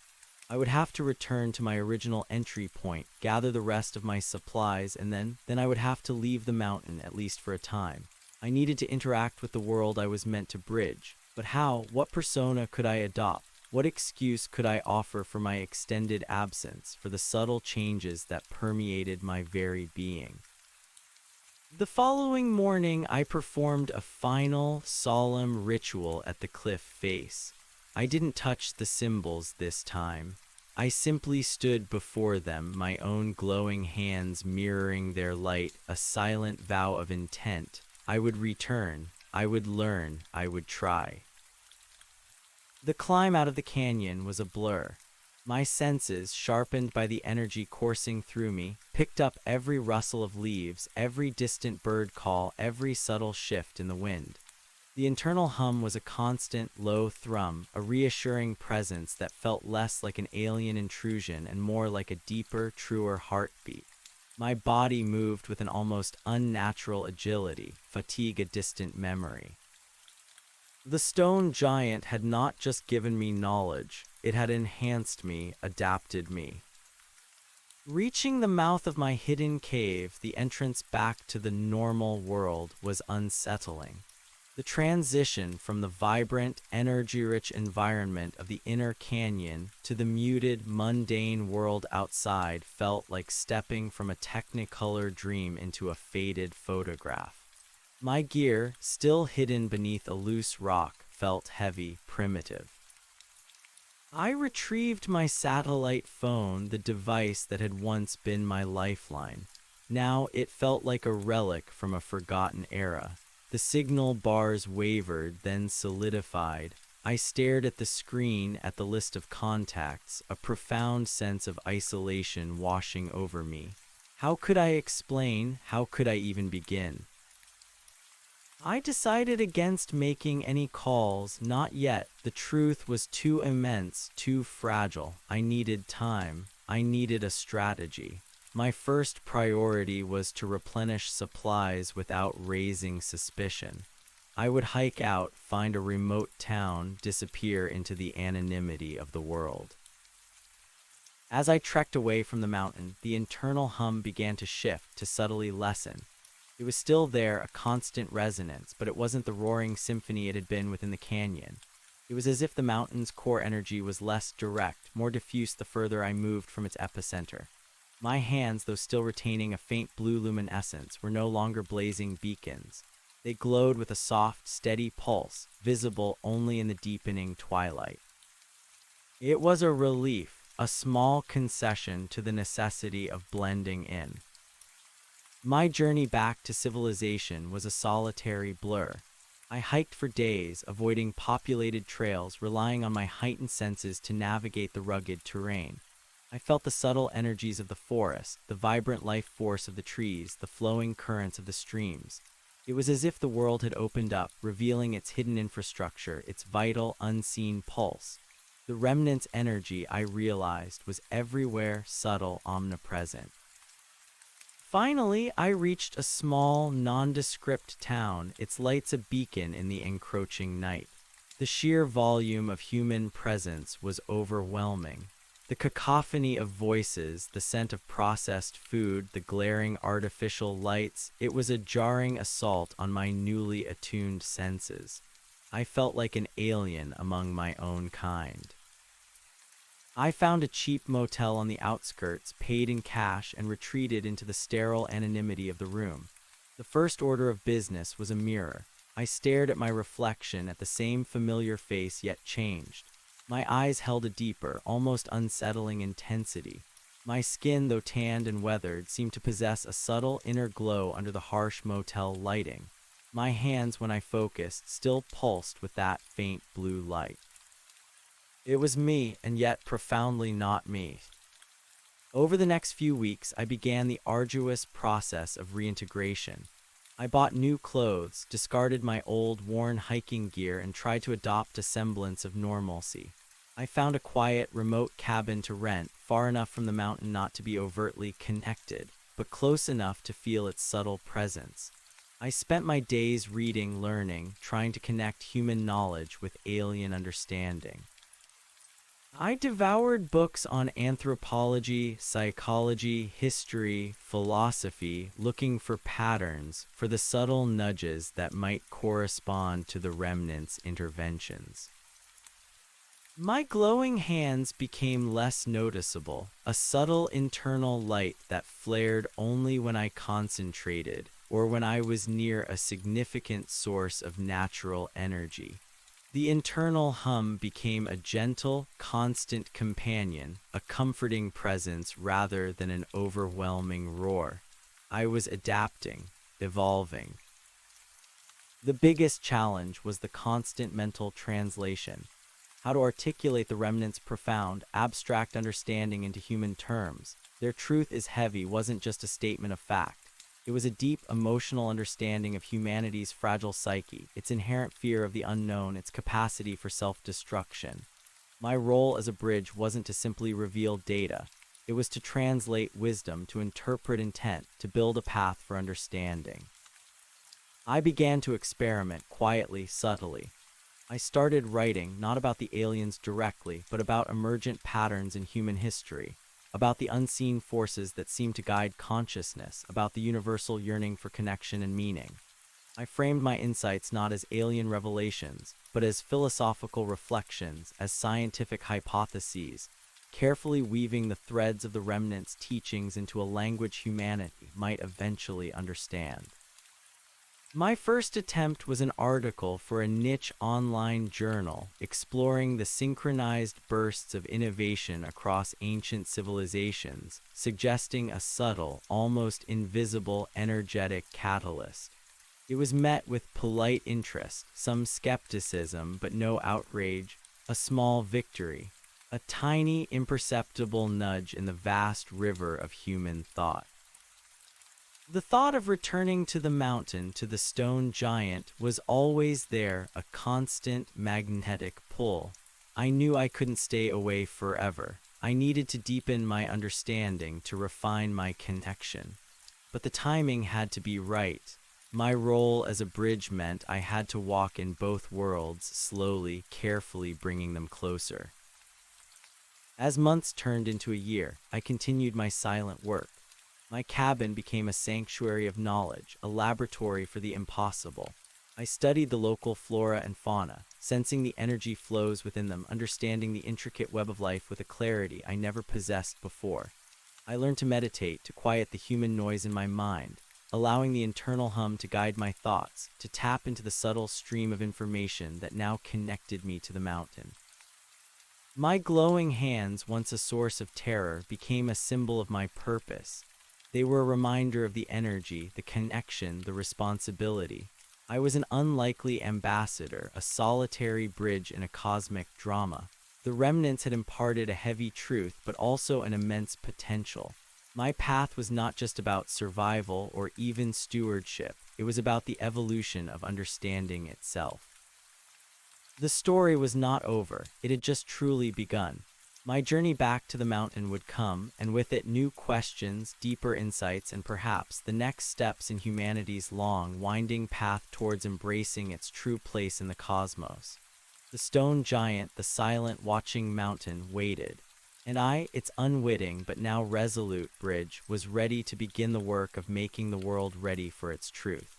S1: I would have to return to my original entry point, gather the rest of my supplies, and then I would have to leave the mountain, at least for a time. I needed to interact with the world I was meant to bridge. But how? What persona could I adopt? What excuse could I offer for my extended absence, for the subtle changes that permeated my very being? The following morning, I performed a final, solemn ritual at the cliff face. I didn't touch the symbols this time. I simply stood before them, my own glowing hands mirroring their light, a silent vow of intent. I would return, I would learn, I would try. The climb out of the canyon was a blur. My senses, sharpened by the energy coursing through me, picked up every rustle of leaves, every distant bird call, every subtle shift in the wind. The internal hum was a constant, low thrum, a reassuring presence that felt less like an alien intrusion and more like a deeper, truer heartbeat. My body moved with an almost unnatural agility, fatigue a distant memory. The stone giant had not just given me knowledge, it had enhanced me, adapted me. Reaching the mouth of my hidden cave, the entrance back to the normal world was unsettling. The transition from the vibrant, energy-rich environment of the inner canyon to the muted, mundane world outside felt like stepping from a technicolor dream into a faded photograph. My gear, still hidden beneath a loose rock, felt heavy, primitive. I retrieved my satellite phone, the device that had once been my lifeline. Now it felt like a relic from a forgotten era. The signal bars wavered, then solidified. I stared at the screen, at the list of contacts, a profound sense of isolation washing over me. How could I explain? How could I even begin? I decided against making any calls, not yet. The truth was too immense, too fragile. I needed time. I needed a strategy. My first priority was to replenish supplies without raising suspicion. I would hike out, find a remote town, disappear into the anonymity of the world. As I trekked away from the mountain, the internal hum began to shift, to subtly lessen. It was still there, a constant resonance, but it wasn't the roaring symphony it had been within the canyon. It was as if the mountain's core energy was less direct, more diffuse the further I moved from its epicenter. My hands, though still retaining a faint blue luminescence, were no longer blazing beacons. They glowed with a soft, steady pulse, visible only in the deepening twilight. It was a relief, a small concession to the necessity of blending in. My journey back to civilization was a solitary blur. I hiked for days, avoiding populated trails, relying on my heightened senses to navigate the rugged terrain. I felt the subtle energies of the forest, the vibrant life force of the trees, the flowing currents of the streams. It was as if the world had opened up, revealing its hidden infrastructure, its vital, unseen pulse. The remnant's energy, I realized, was everywhere, subtle, omnipresent. Finally, I reached a small, nondescript town, its lights a beacon in the encroaching night. The sheer volume of human presence was overwhelming. The cacophony of voices, the scent of processed food, the glaring artificial lights, it was a jarring assault on my newly attuned senses. I felt like an alien among my own kind. I found a cheap motel on the outskirts, paid in cash, and retreated into the sterile anonymity of the room. The first order of business was a mirror. I stared at my reflection, at the same familiar face yet changed. My eyes held a deeper, almost unsettling intensity. My skin, though tanned and weathered, seemed to possess a subtle inner glow under the harsh motel lighting. My hands, when I focused, still pulsed with that faint blue light. It was me, and yet profoundly not me. Over the next few weeks, I began the arduous process of reintegration. I bought new clothes, discarded my old, worn hiking gear, and tried to adopt a semblance of normalcy. I found a quiet, remote cabin to rent, far enough from the mountain not to be overtly connected, but close enough to feel its subtle presence. I spent my days reading, learning, trying to connect human knowledge with alien understanding. I devoured books on anthropology, psychology, history, philosophy, looking for patterns, for the subtle nudges that might correspond to the remnants' interventions. My glowing hands became less noticeable, a subtle internal light that flared only when I concentrated or when I was near a significant source of natural energy. The internal hum became a gentle, constant companion, a comforting presence rather than an overwhelming roar. I was adapting, evolving. The biggest challenge was the constant mental translation. How to articulate the remnants' profound, abstract understanding into human terms. Their truth is heavy wasn't just a statement of fact. It was a deep, emotional understanding of humanity's fragile psyche, its inherent fear of the unknown, its capacity for self-destruction. My role as a bridge wasn't to simply reveal data. It was to translate wisdom, to interpret intent, to build a path for understanding. I began to experiment quietly, subtly. I started writing not about the aliens directly, but about emergent patterns in human history, about the unseen forces that seem to guide consciousness, about the universal yearning for connection and meaning. I framed my insights not as alien revelations, but as philosophical reflections, as scientific hypotheses, carefully weaving the threads of the remnants' teachings into a language humanity might eventually understand. My first attempt was an article for a niche online journal exploring the synchronized bursts of innovation across ancient civilizations, suggesting a subtle, almost invisible energetic catalyst. It was met with polite interest, some skepticism, but no outrage, a small victory, a tiny, imperceptible nudge in the vast river of human thought. The thought of returning to the mountain, to the stone giant, was always there, a constant magnetic pull. I knew I couldn't stay away forever. I needed to deepen my understanding, to refine my connection. But the timing had to be right. My role as a bridge meant I had to walk in both worlds, slowly, carefully bringing them closer. As months turned into a year, I continued my silent work. My cabin became a sanctuary of knowledge, a laboratory for the impossible. I studied the local flora and fauna, sensing the energy flows within them, understanding the intricate web of life with a clarity I never possessed before. I learned to meditate, to quiet the human noise in my mind, allowing the internal hum to guide my thoughts, to tap into the subtle stream of information that now connected me to the mountain. My glowing hands, once a source of terror, became a symbol of my purpose. They were a reminder of the energy, the connection, the responsibility. I was an unlikely ambassador, a solitary bridge in a cosmic drama. The remnants had imparted a heavy truth, but also an immense potential. My path was not just about survival or even stewardship. It was about the evolution of understanding itself. The story was not over. It had just truly begun. My journey back to the mountain would come, and with it new questions, deeper insights, and perhaps the next steps in humanity's long, winding path towards embracing its true place in the cosmos. The stone giant, the silent, watching mountain, waited. And I, its unwitting but now resolute bridge, was ready to begin the work of making the world ready for its truth.